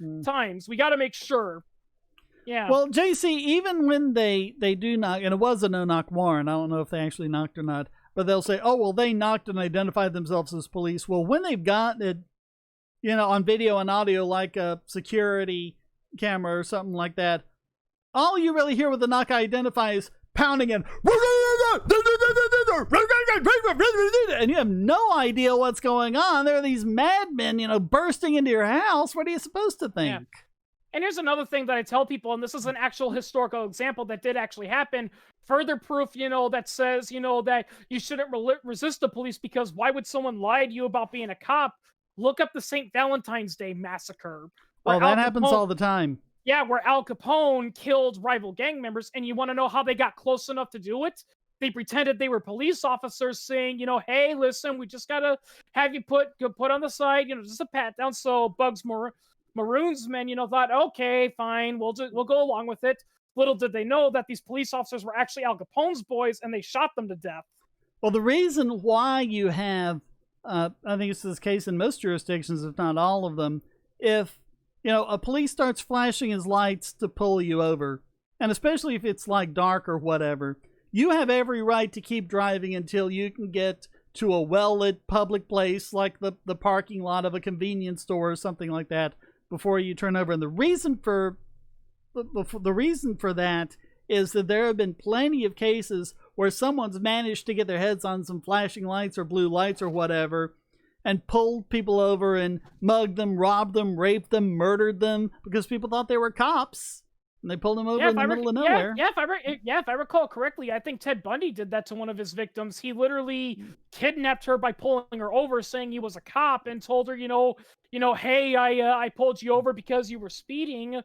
We got to make sure. Yeah. Well, JC, even when they do knock, and it was a no-knock warrant, I don't know if they actually knocked or not, but they'll say, oh, well, they knocked and identified themselves as police. Well, when they've got it, on video and audio, like a security camera or something like that, all you really hear with the knock identify is pounding and you have no idea what's going on. There are these madmen, bursting into your house. What are you supposed to think? Yeah. And here's another thing that I tell people, and this is an actual historical example that did actually happen. Further proof, that says, that you shouldn't resist the police, because why would someone lie to you about being a cop? Look up the St. Valentine's Day massacre. Oh, that happens all the time. Yeah, where Al Capone killed rival gang members, and you want to know how they got close enough to do it? They pretended they were police officers saying, hey, listen, we just gotta have you put on the side, just a pat down. So Bugs Maroon's men, thought, okay, fine, we'll go along with it. Little did they know that these police officers were actually Al Capone's boys, and they shot them to death. Well, the reason why you have, I think it's this case in most jurisdictions, if not all of them, if a police starts flashing his lights to pull you over, and especially if it's like dark or whatever, you have every right to keep driving until you can get to a well-lit public place like the parking lot of a convenience store or something like that before you turn over. And the reason for that is that there have been plenty of cases where someone's managed to get their heads on some flashing lights or blue lights or whatever, and pulled people over and mugged them, robbed them, raped them, murdered them because people thought they were cops. And they pulled him over in the middle of nowhere. If I recall correctly, I think Ted Bundy did that to one of his victims. He literally kidnapped her by pulling her over, saying he was a cop, and told her, hey, I pulled you over because you were speeding,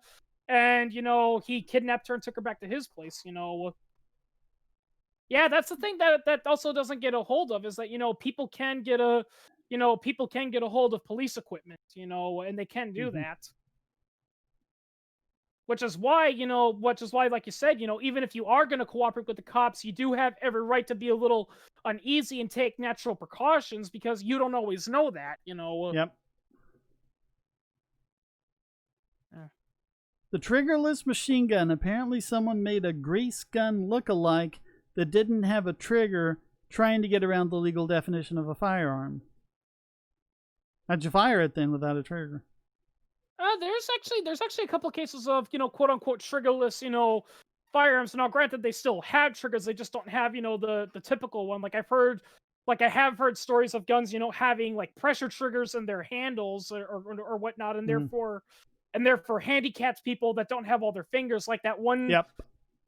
and he kidnapped her and took her back to his place. Yeah, that's the thing that also doesn't get a hold of, is that people can get a hold of police equipment, and they can do that. Which is why, like you said, even if you are going to cooperate with the cops, you do have every right to be a little uneasy and take natural precautions, because you don't always know that, Yep. The triggerless machine gun. Apparently someone made a grease gun look-alike that didn't have a trigger, trying to get around the legal definition of a firearm. How'd you fire it then without a trigger? There's actually a couple of cases of, quote unquote triggerless, firearms. Now, granted, they still have triggers. They just don't have, the typical one. I have heard stories of guns, having like pressure triggers in their handles or whatnot, and therefore handicapped people that don't have all their fingers, like that one. Yep.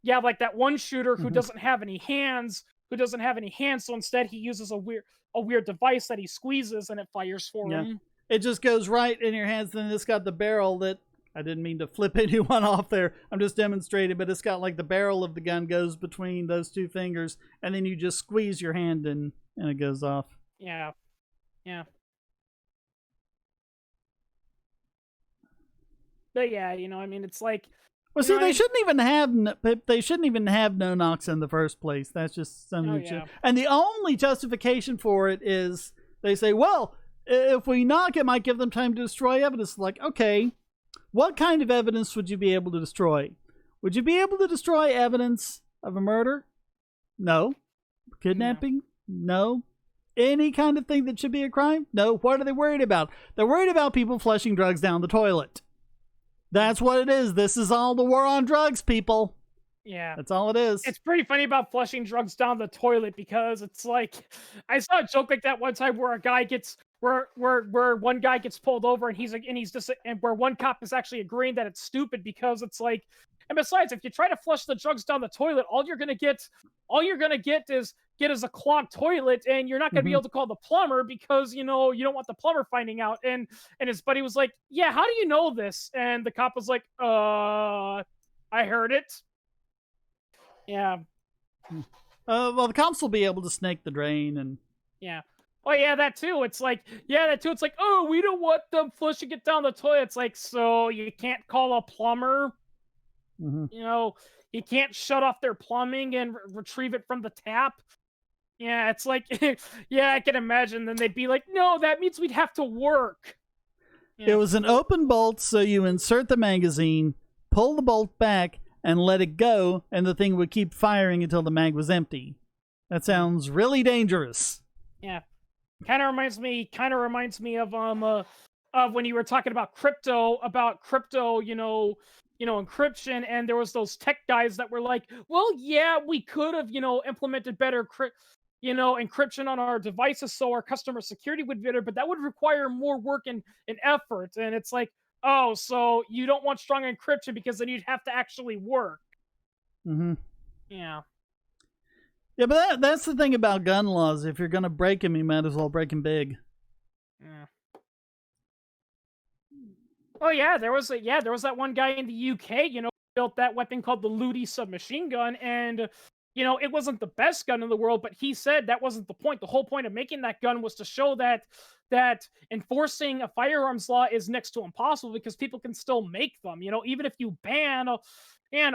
Yeah, like that one shooter who doesn't have any hands. So instead, he uses a weird device that he squeezes and it fires for him. It just goes right in your hands. Then it's got the barrel that, I didn't mean to flip anyone off there. I'm just demonstrating, but it's got like the barrel of the gun goes between those two fingers, and then you just squeeze your hand and it goes off. Yeah. But yeah, it's like. Well, see, they shouldn't even have no knocks in the first place. That's just something. And the only justification for it is they say, well, if we knock, it might give them time to destroy evidence. Like, okay, what kind of evidence would you be able to destroy? Would you be able to destroy evidence of a murder? No. Kidnapping? No. Any kind of thing that should be a crime? No. What are they worried about? They're worried about people flushing drugs down the toilet. That's what it is. This is all the war on drugs, people. Yeah. That's all it is. It's pretty funny about flushing drugs down the toilet, because it's like, I saw a joke like that one time where a guy gets where one guy gets pulled over and where one cop is actually agreeing that it's stupid, because it's like, and besides, if you try to flush the drugs down the toilet, all you're gonna get is a clogged toilet, and you're not gonna be able to call the plumber, because you don't want the plumber finding out. And his buddy was like, yeah, how do you know this? And the cop was like, I heard it. Yeah. Well, the cops will be able to snake the drain and. Yeah. Oh yeah, that too. It's like, oh, we don't want them flushing it down the toilet. It's like, so you can't call a plumber. You can't shut off their plumbing and retrieve it from the tap. Yeah, it's like, yeah, I can imagine. Then they'd be like, no, that means we'd have to work. Yeah. It was an open bolt, so you insert the magazine, pull the bolt back, and let it go, and the thing would keep firing until the mag was empty. That sounds really dangerous. Yeah. Kind of reminds me of when you were talking about crypto, encryption, and there was those tech guys that were like, well, yeah, we could have, implemented better encryption on our devices so our customer security would be better, but that would require more work and effort. And it's like, oh, so you don't want strong encryption because then you'd have to actually work. Yeah. Yeah, but that's the thing about gun laws. If you're going to break them, you might as well break them big. Yeah. Oh yeah, there was that one guy in the UK, built that weapon called the Ludi submachine gun, and it wasn't the best gun in the world, but he said that wasn't the point. The whole point of making that gun was to show that enforcing a firearms law is next to impossible, because people can still make them. Even if you ban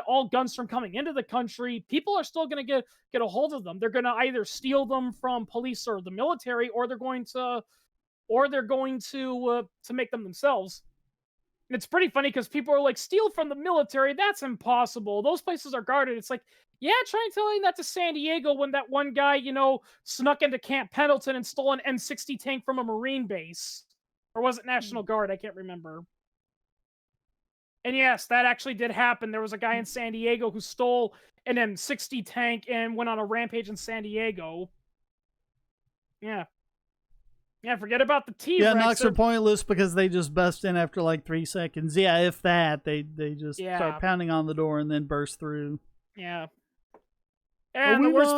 all guns from coming into the country, people are still going to get a hold of them. They're going to either steal them from police or the military, or they're going to make them themselves. And it's pretty funny because people are like, steal from the military? That's impossible. Those places are guarded. It's like, yeah, try telling that to San Diego when that one guy, snuck into Camp Pendleton and stole an M60 tank from a Marine base. Or was it National Guard? I can't remember. And yes, that actually did happen. There was a guy in San Diego who stole an M60 tank and went on a rampage in San Diego. Yeah. Yeah, forget about the T-Rex. Yeah, knocks are pointless because they just bust in after like 3 seconds. Yeah, if that, they just start pounding on the door and then burst through. Yeah. And the worst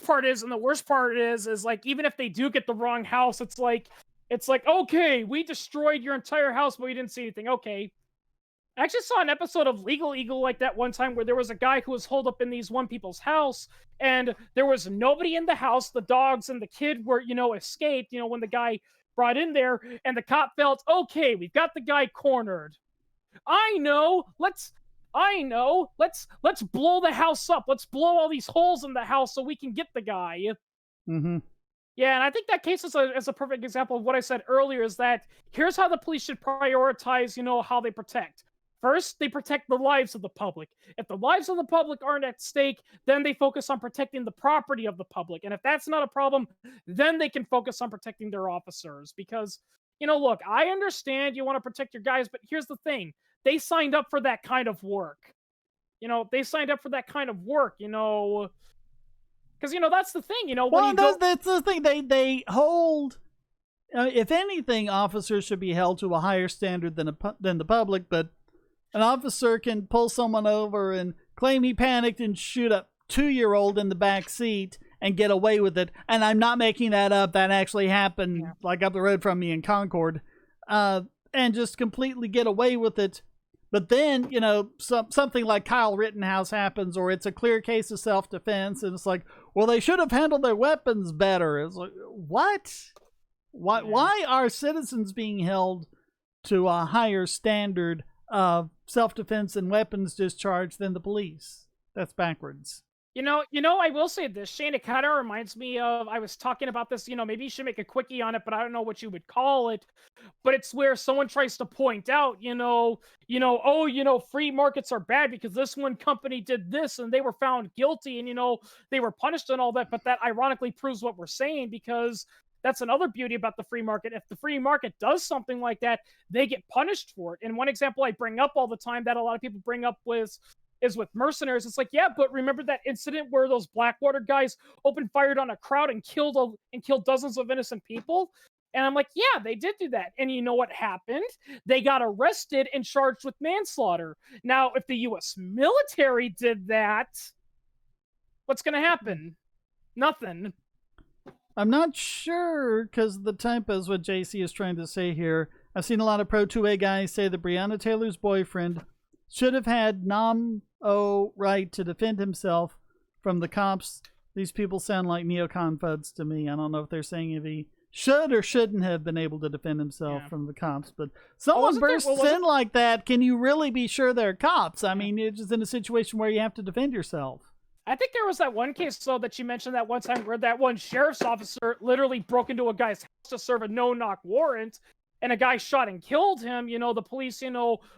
part is like, even if they do get the wrong house, it's like, okay, we destroyed your entire house, but we didn't see anything. Okay. I actually saw an episode of Legal Eagle like that one time where there was a guy who was holed up in these one people's house, and there was nobody in the house. The dogs and the kid were, escaped, when the guy brought in there, and the cop felt, okay, we've got the guy cornered. Let's blow the house up. Let's blow all these holes in the house so we can get the guy. Yeah, and I think that case is a perfect example of what I said earlier, is that here's how the police should prioritize, how they protect. First, they protect the lives of the public. If the lives of the public aren't at stake, then they focus on protecting the property of the public. And if that's not a problem, then they can focus on protecting their officers. Because, look, I understand you want to protect your guys, but here's the thing. They signed up for that kind of work. They signed up for that kind of work, because, that's the thing, Well, that's the thing. They hold, if anything, officers should be held to a higher standard than the public, but an officer can pull someone over and claim he panicked and shoot a 2-year-old in the back seat and get away with it. And I'm not making that up. That actually happened like up the road from me in Concord. And just completely get away with it. But then, something like Kyle Rittenhouse happens, or it's a clear case of self-defense, and it's like, well, they should have handled their weapons better. It's like, what? Why are citizens being held to a higher standard of self-defense and weapons discharge than the police? That's backwards. I will say this, Shane, it kind of reminds me of, I was talking about this, maybe you should make a quickie on it, but I don't know what you would call it. But it's where someone tries to point out, free markets are bad because this one company did this and they were found guilty and, they were punished and all that. But that ironically proves what we're saying, because that's another beauty about the free market. If the free market does something like that, they get punished for it. And one example I bring up all the time that a lot of people bring up is with mercenaries. It's like, yeah, but remember that incident where those Blackwater guys open fired on a crowd and killed dozens of innocent people? And I'm like, yeah, they did do that. And you know what happened? They got arrested and charged with manslaughter. Now, if the U.S. military did that, what's going to happen? Nothing. I'm not sure, because the typos what JC is trying to say here. I've seen a lot of Pro 2A guys say that Breonna Taylor's boyfriend should have had right to defend himself from the cops. These people sound like neocon fuds to me. I don't know if they're saying if he should or shouldn't have been able to defend himself from the cops. But someone bursts in like that, can you really be sure they're cops? I mean, it's just in a situation where you have to defend yourself. I think there was that one case, though, that you mentioned that one time where that one sheriff's officer literally broke into a guy's house to serve a no-knock warrant, and a guy shot and killed him. The police,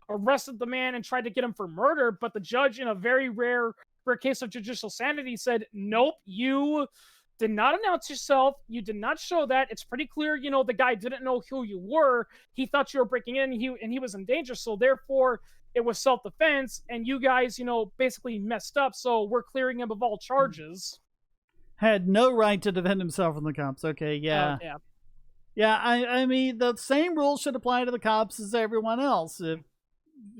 arrested the man and tried to get him for murder, but the judge, in a very rare case of judicial sanity, said, nope, you did not announce yourself. You did not show that. It's pretty clear, the guy didn't know who you were. He thought you were breaking in, and he was in danger, so therefore it was self-defense, and you guys, basically messed up, so we're clearing him of all charges. Had no right to defend himself from the cops. Okay, yeah. Yeah, I mean, the same rules should apply to the cops as everyone else.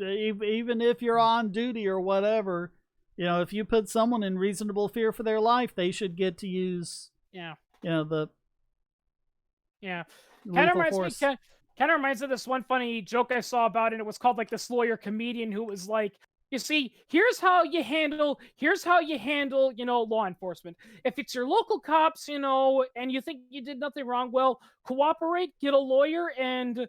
Even if you're on duty or whatever, if you put someone in reasonable fear for their life, they should get to use, the Kind of reminds me of this one funny joke I saw about it. It was called like this lawyer comedian who was like, you see, here's how you handle, law enforcement. If it's your local cops, and you think you did nothing wrong, well, cooperate, get a lawyer, and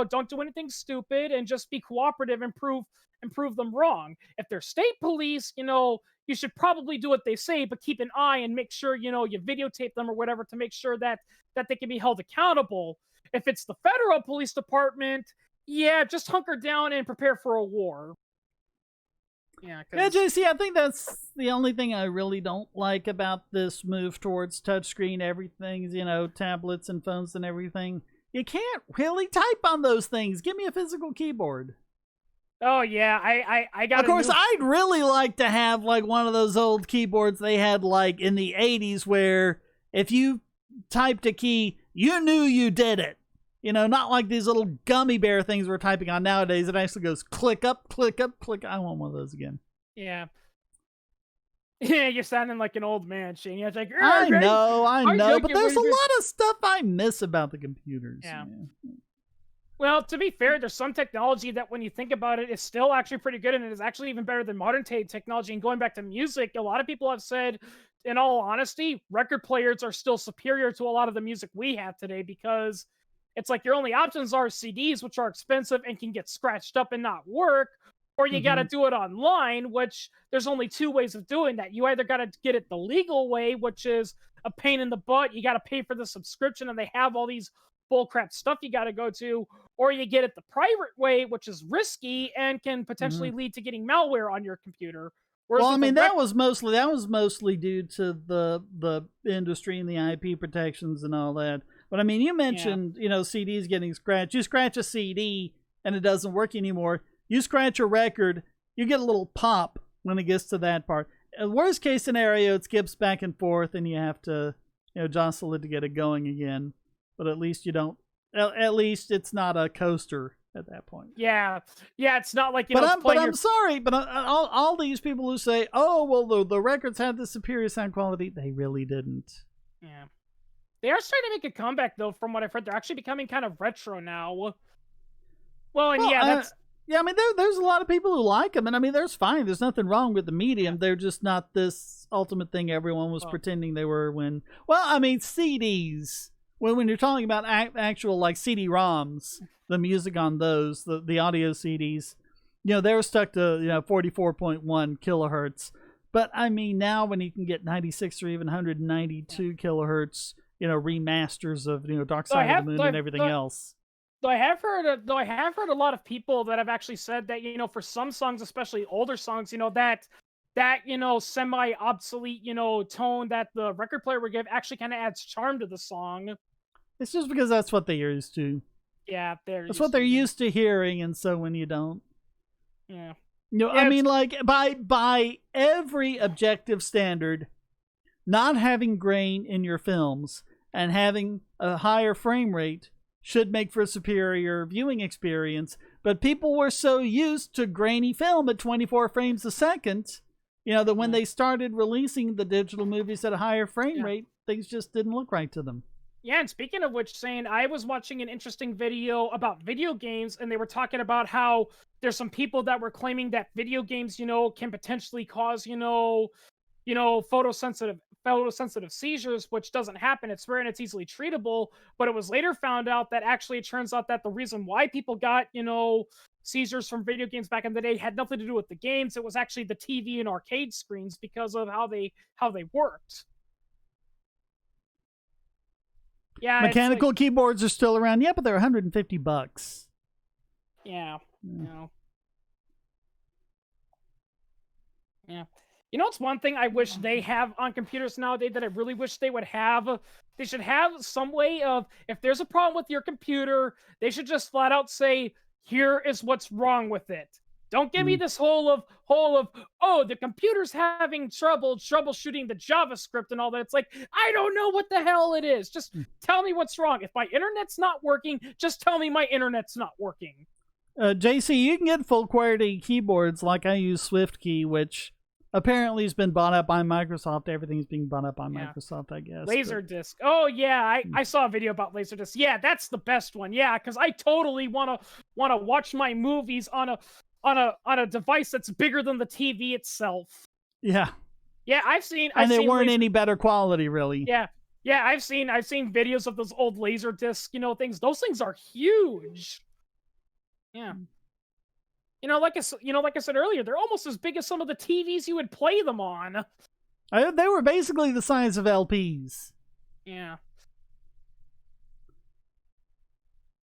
don't do anything stupid, and just be cooperative and prove them wrong. If they're state police, you should probably do what they say, but keep an eye and make sure, you videotape them or whatever to make sure that they can be held accountable. If it's the federal police department, just hunker down and prepare for a war. Yeah, JC, I think that's the only thing I really don't like about this move towards touchscreen everything's, tablets and phones and everything. You can't really type on those things. Give me a physical keyboard. Oh, yeah, I got. Of course, I'd really like to have like one of those old keyboards they had like in the 80s where if you typed a key, you knew you did it. Not like these little gummy bear things we're typing on nowadays. It actually goes click up, click up, click. I want one of those again. Yeah. Yeah, you're sounding like an old man, Shane. You're like, I know, but there's a lot of stuff I miss about the computers. Yeah. Well, to be fair, there's some technology that when you think about it is still actually pretty good, and it is actually even better than modern technology. And going back to music, a lot of people have said, in all honesty, record players are still superior to a lot of the music we have today, because it's like your only options are CDs, which are expensive and can get scratched up and not work, or you got to do it online, which there's only two ways of doing that. You either got to get it the legal way, which is a pain in the butt. You got to pay for the subscription, and they have all these bullcrap stuff you got to go to, or you get it the private way, which is risky and can potentially lead to getting malware on your computer. Whereas well, I mean, that was mostly due to the industry and the IP protections and all that. But I mean, you mentioned, CDs getting scratched. You scratch a CD and it doesn't work anymore. You scratch a record, you get a little pop when it gets to that part. Worst case scenario, it skips back and forth and you have to, jostle it to get it going again. But at least you don't. At least it's not a coaster at that point. Yeah, it's not like I'm sorry, but all these people who say, "Oh, well, the records had the superior sound quality," they really didn't. Yeah, they are starting to make a comeback though. From what I've heard, they're actually becoming kind of retro now. Well, and that's. I mean, there's a lot of people who like them, and I mean, there's fine. There's nothing wrong with the medium. They're just not this ultimate thing everyone was pretending they were when. Well, I mean, CDs. When you're talking about actual like CD-ROMs, the music on those, the audio CDs, they're stuck to 44.1 kilohertz. But I mean, now when you can get 96 or even 192 kilohertz, remasters of Dark Side of the Moon and everything else. Though I have heard a lot of people that have actually said that for some songs, especially older songs, that semi-obsolete tone that the record player would give actually kind of adds charm to the song. It's just because that's what they're used to. Yeah, that's what they're used to hearing, and so when you don't, I mean, like by every objective standard, not having grain in your films and having a higher frame rate should make for a superior viewing experience. But people were so used to grainy film at 24 frames a second, that when they started releasing the digital movies at a higher frame rate, things just didn't look right to them. Yeah, and speaking of which, I was watching an interesting video about video games, and they were talking about how there's some people that were claiming that video games, can potentially cause, photosensitive seizures, which doesn't happen. It's rare and it's easily treatable. But it was later found out that actually it turns out that the reason why people got, seizures from video games back in the day had nothing to do with the games. It was actually the TV and arcade screens because of how they worked. Yeah, mechanical keyboards are still around. Yeah, but they're $150. Yeah. It's one thing I wish they have on computers nowadays that I really wish they would have. They should have some way of, if there's a problem with your computer, they should just flat out say, here is what's wrong with it. Don't give me this whole of, the computer's having troubleshooting the JavaScript and all that. It's like, I don't know what the hell it is. Just tell me what's wrong. If my internet's not working, just tell me my internet's not working. JC, you can get full QWERTY keyboards like I use SwiftKey, which apparently has been bought up by Microsoft. Everything's being bought up by Microsoft, I guess. Laserdisc. Oh yeah, I saw a video about Laserdisc. Yeah, that's the best one. Yeah, because I totally wanna watch my movies on a device that's bigger than the TV itself. Yeah. Yeah, I've seen they weren't any better quality, really. Yeah. Yeah, I've seen videos of those old Laserdisc, things. Those things are huge. Yeah. Like I said earlier, they're almost as big as some of the TVs you would play them on. They were basically the size of LPs. Yeah.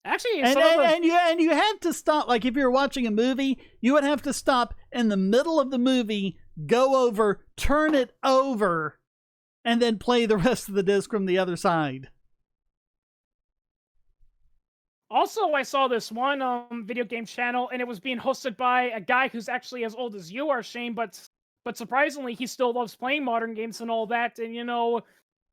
Actually, and you had to stop. Like if you were watching a movie, you would have to stop in the middle of the movie, go over, turn it over, and then play the rest of the disc from the other side. Also, I saw this one video game channel, and it was being hosted by a guy who's actually as old as you are, Shane, but surprisingly, he still loves playing modern games and all that. And,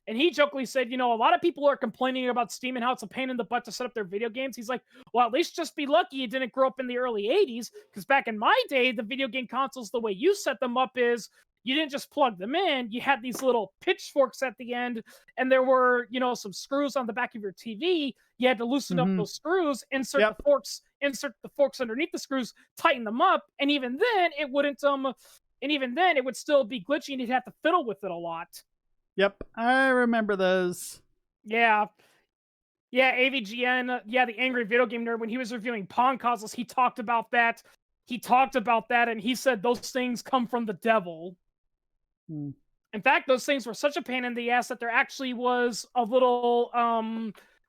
and he jokingly said, a lot of people are complaining about Steam and how it's a pain in the butt to set up their video games. He's like, well, at least just be lucky you didn't grow up in the early 80s, because back in my day, the video game consoles, the way you set them up is you didn't just plug them in. You had these little pitchforks at the end, and there were, some screws on the back of your TV. You had to loosen up those screws, insert the forks underneath the screws, tighten them up, and even then it wouldn't it would still be glitchy, and you'd have to fiddle with it a lot. Yep, I remember those. Yeah. Yeah, AVGN, the Angry Video Game Nerd, when he was reviewing Pong consoles, he talked about that. And he said those things come from the devil. In fact, those things were such a pain in the ass that there actually was a little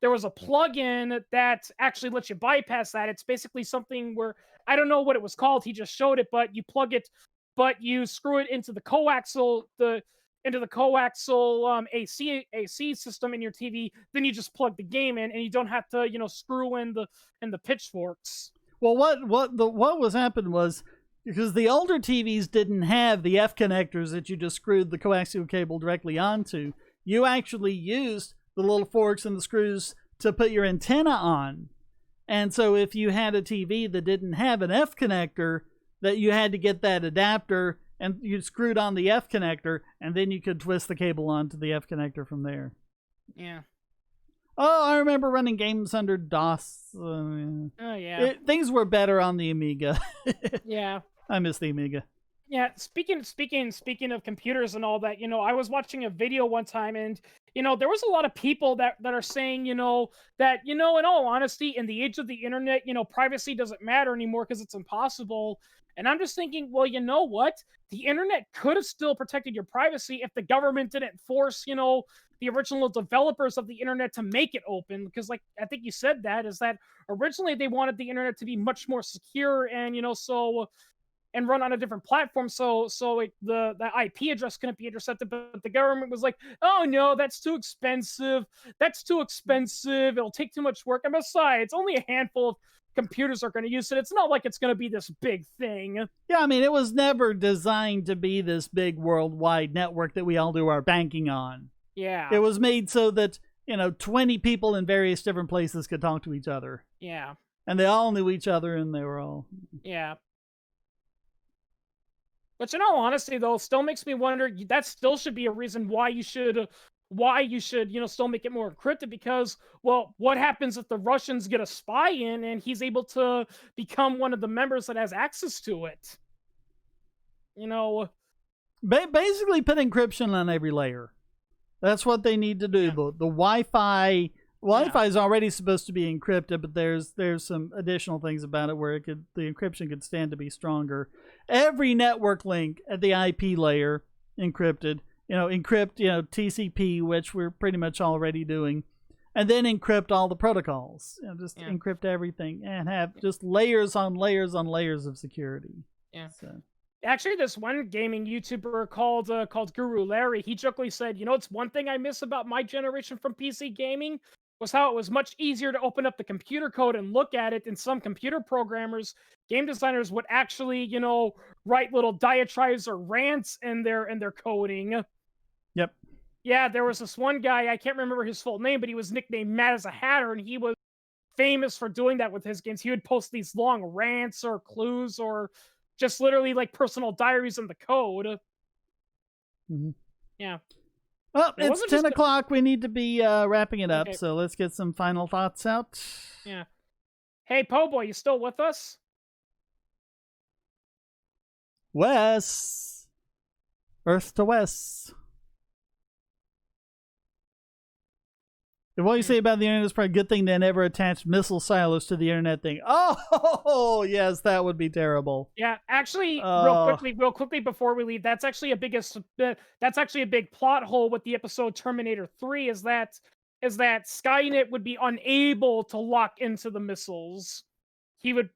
there was a plugin that actually lets you bypass that. It's basically something where I don't know what it was called. He just showed it, but you plug it, but you screw it into the coaxial AC system in your TV. Then you just plug the game in, and you don't have to screw in the pitchforks. Well, what was happened was, because the older TVs didn't have the F connectors that you just screwed the coaxial cable directly onto, you actually used the little forks and the screws to put your antenna on. And so if you had a TV that didn't have an F connector, that you had to get that adapter and you screwed on the F connector, and then you could twist the cable onto the F connector from there. Yeah. Oh, I remember running games under DOS. Oh, yeah. Things were better on the Amiga. Yeah. I miss the Amiga. Yeah, speaking of computers and all that, I was watching a video one time, and there was a lot of people that are saying, that in all honesty, in the age of the internet, privacy doesn't matter anymore because it's impossible. And I'm just thinking, well, you know what? The internet could have still protected your privacy if the government didn't force, the original developers of the internet to make it open. Because, like, I think you said that, is that originally they wanted the internet to be much more secure and, and run on a different platform, so the IP address couldn't be intercepted. But the government was like, "Oh no, that's too expensive. It'll take too much work. And besides, only a handful of computers are going to use it. It's not like it's going to be this big thing." Yeah, I mean, it was never designed to be this big worldwide network that we all do our banking on. Yeah. It was made so that 20 people in various different places could talk to each other. Yeah. And they all knew each other, and they were all. Yeah. Which, in all honesty, though, still makes me wonder. That still should be a reason why you should, still make it more encrypted. Because, well, what happens if the Russians get a spy in and he's able to become one of the members that has access to it? Basically, put encryption on every layer. That's what they need to do. Yeah. The Wi-Fi is already supposed to be encrypted, but there's some additional things about it where the encryption could stand to be stronger. Every network link at the IP layer encrypted. Encrypt TCP, which we're pretty much already doing, and then encrypt all the protocols. Encrypt everything and have just layers on layers on layers of security. Yeah. So. Actually, this one gaming YouTuber called Guru Larry, he jokingly said, it's one thing I miss about my generation from PC gaming was how it was much easier to open up the computer code and look at it. And some computer programmers, game designers would actually, write little diatribes or rants in their coding. Yep. Yeah, there was this one guy, I can't remember his full name, but he was nicknamed Mad as a Hatter, and he was famous for doing that with his games. He would post these long rants or clues or just literally like personal diaries in the code. Mm-hmm. Yeah. Well, it's 10 o'clock. We need to be wrapping it up, so let's get some final thoughts out. Yeah. Hey, Po Boy, you still with us? Wes. Earth to Wes. What you say about the internet is probably a good thing they never attached missile silos to the internet thing. Oh, yes, that would be terrible. Yeah, actually, real quickly before we leave, that's actually a big plot hole with the episode Terminator 3 is that Skynet would be unable to lock into the missiles.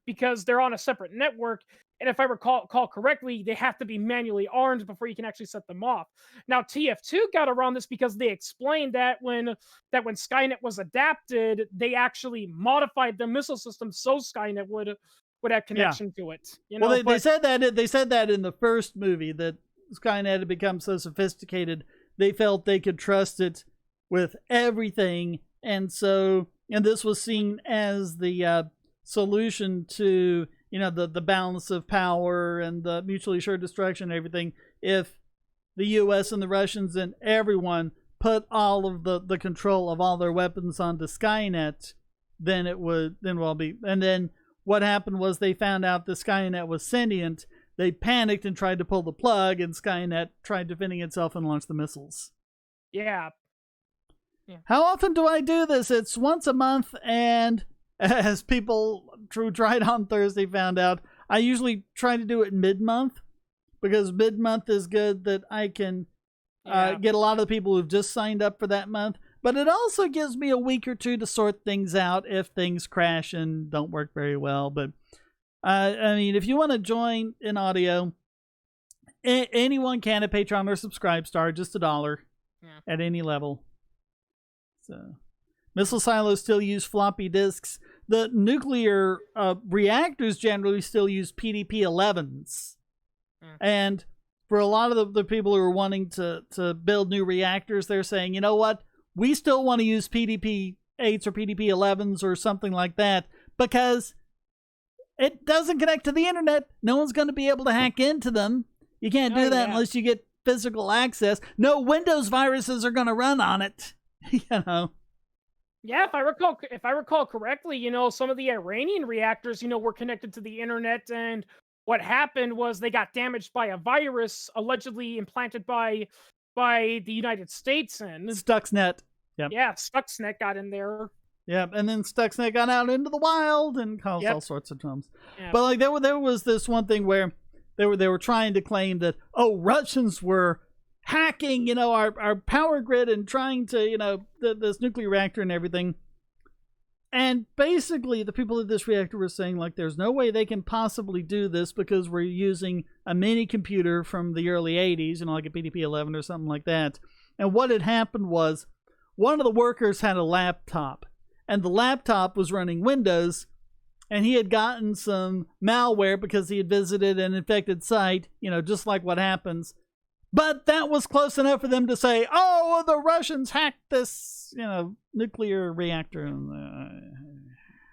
Because they're on a separate network. And if I recall correctly, they have to be manually armed before you can actually set them off. Now, TF2 got around this because they explained that when Skynet was adapted, they actually modified their missile system so Skynet would have connection to it. They said that in the first movie, that Skynet had become so sophisticated they felt they could trust it with everything, and this was seen as the solution to the balance of power and the mutually assured destruction and everything. If the U.S. and the Russians and everyone put all of the control of all their weapons onto Skynet, then we'll be. And then what happened was they found out the Skynet was sentient. They panicked and tried to pull the plug, and Skynet tried defending itself and launched the missiles. Yeah. How often do I do this? It's once a month, and as people who tried on Thursday found out, I usually try to do it mid-month, because mid-month is good that I can get a lot of the people who've just signed up for that month. But it also gives me a week or two to sort things out if things crash and don't work very well. But I mean, if you want to join in audio, anyone can at Patreon or Subscribestar, just $1 at any level. So, missile silos still use floppy disks. The nuclear reactors generally still use PDP-11s. And for a lot of the people who are wanting to build new reactors, they're saying, you know what? We still want to use PDP-8s or PDP-11s or something like that because it doesn't connect to the internet. No one's going to be able to hack into them. You can't do that unless you get physical access. No Windows viruses are going to run on it. You know. Yeah, if I recall correctly, you know, some of the Iranian reactors, you know, were connected to the internet, and what happened was they got damaged by a virus allegedly implanted by the United States, and Stuxnet. Yep. Yeah, Stuxnet got in there. Yep, and then Stuxnet got out into the wild and caused all sorts of drums. Yep. But like there was this one thing where they were trying to claim that Russians were hacking, you know, our power grid and trying to, you know, this nuclear reactor and everything. And basically, the people at this reactor were saying, like, there's no way they can possibly do this because we're using a mini computer from the early 80s, you know, like a PDP-11 or something like that. And what had happened was one of the workers had a laptop, and the laptop was running Windows, and he had gotten some malware because he had visited an infected site, you know, just like what happens. But that was close enough for them to say, oh, the Russians hacked this, you know, nuclear reactor.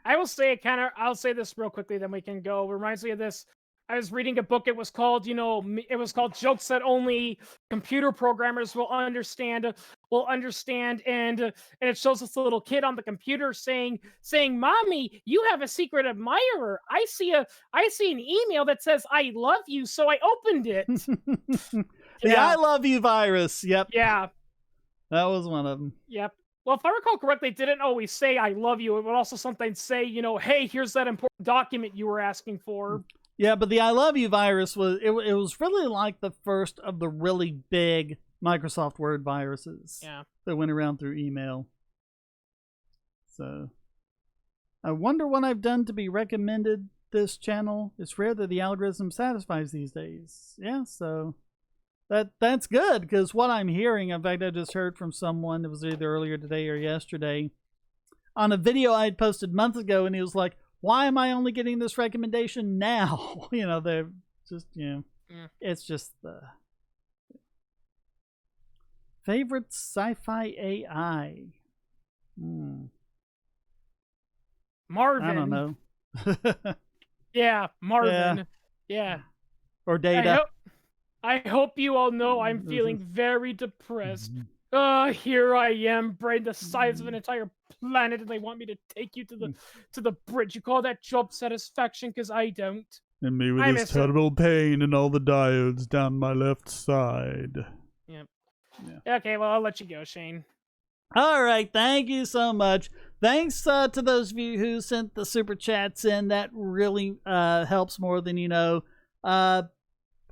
I will say I'll say this real quickly, then we can go. It reminds me of this. I was reading a book. It was called, you know, Jokes That Only Computer Programmers Will Understand. And it shows this little kid on the computer saying, "Mommy, you have a secret admirer. I see an email that says I love you, so I opened it." The I love you virus. Yep. Yeah. That was one of them. Yep. Well, if I recall correctly, it didn't always say I love you. It would also sometimes say, you know, hey, here's that important document you were asking for. Yeah, but the I love you virus was really like the first of the really big Microsoft Word viruses that went around through email. So I wonder what I've done to be recommended this channel. It's rare that the algorithm satisfies these days. Yeah, so that's good, because what I'm hearing, in fact, I just heard from someone, it was either earlier today or yesterday, on a video I had posted months ago, and he was like, why am I only getting this recommendation now? You know, they're just, you know, it's just the favorite sci-fi AI. Marvin. I don't know. Yeah, Marvin. Yeah. Or Data. I hope you all know I'm feeling very depressed. Here I am, brain the size of an entire planet, and they want me to take you to the bridge. You call that job satisfaction? Because I don't. And me with this terrible pain and all the diodes down my left side. Yep. Yeah. Okay, well, I'll let you go, Shane. All right, thank you so much. Thanks to those of you who sent the super chats in. That really helps more than you know.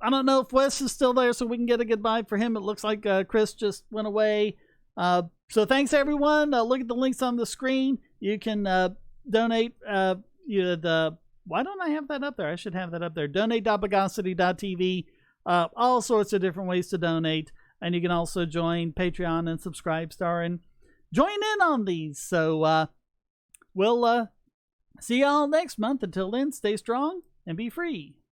I don't know if Wes is still there, so we can get a goodbye for him. It looks like Chris just went away. So thanks, everyone. Look at the links on the screen. You can donate. Why don't I have that up there? I should have that up there. Donate.bogosity.tv. All sorts of different ways to donate. And you can also join Patreon and Subscribestar and join in on these. So we'll see y'all next month. Until then, stay strong and be free.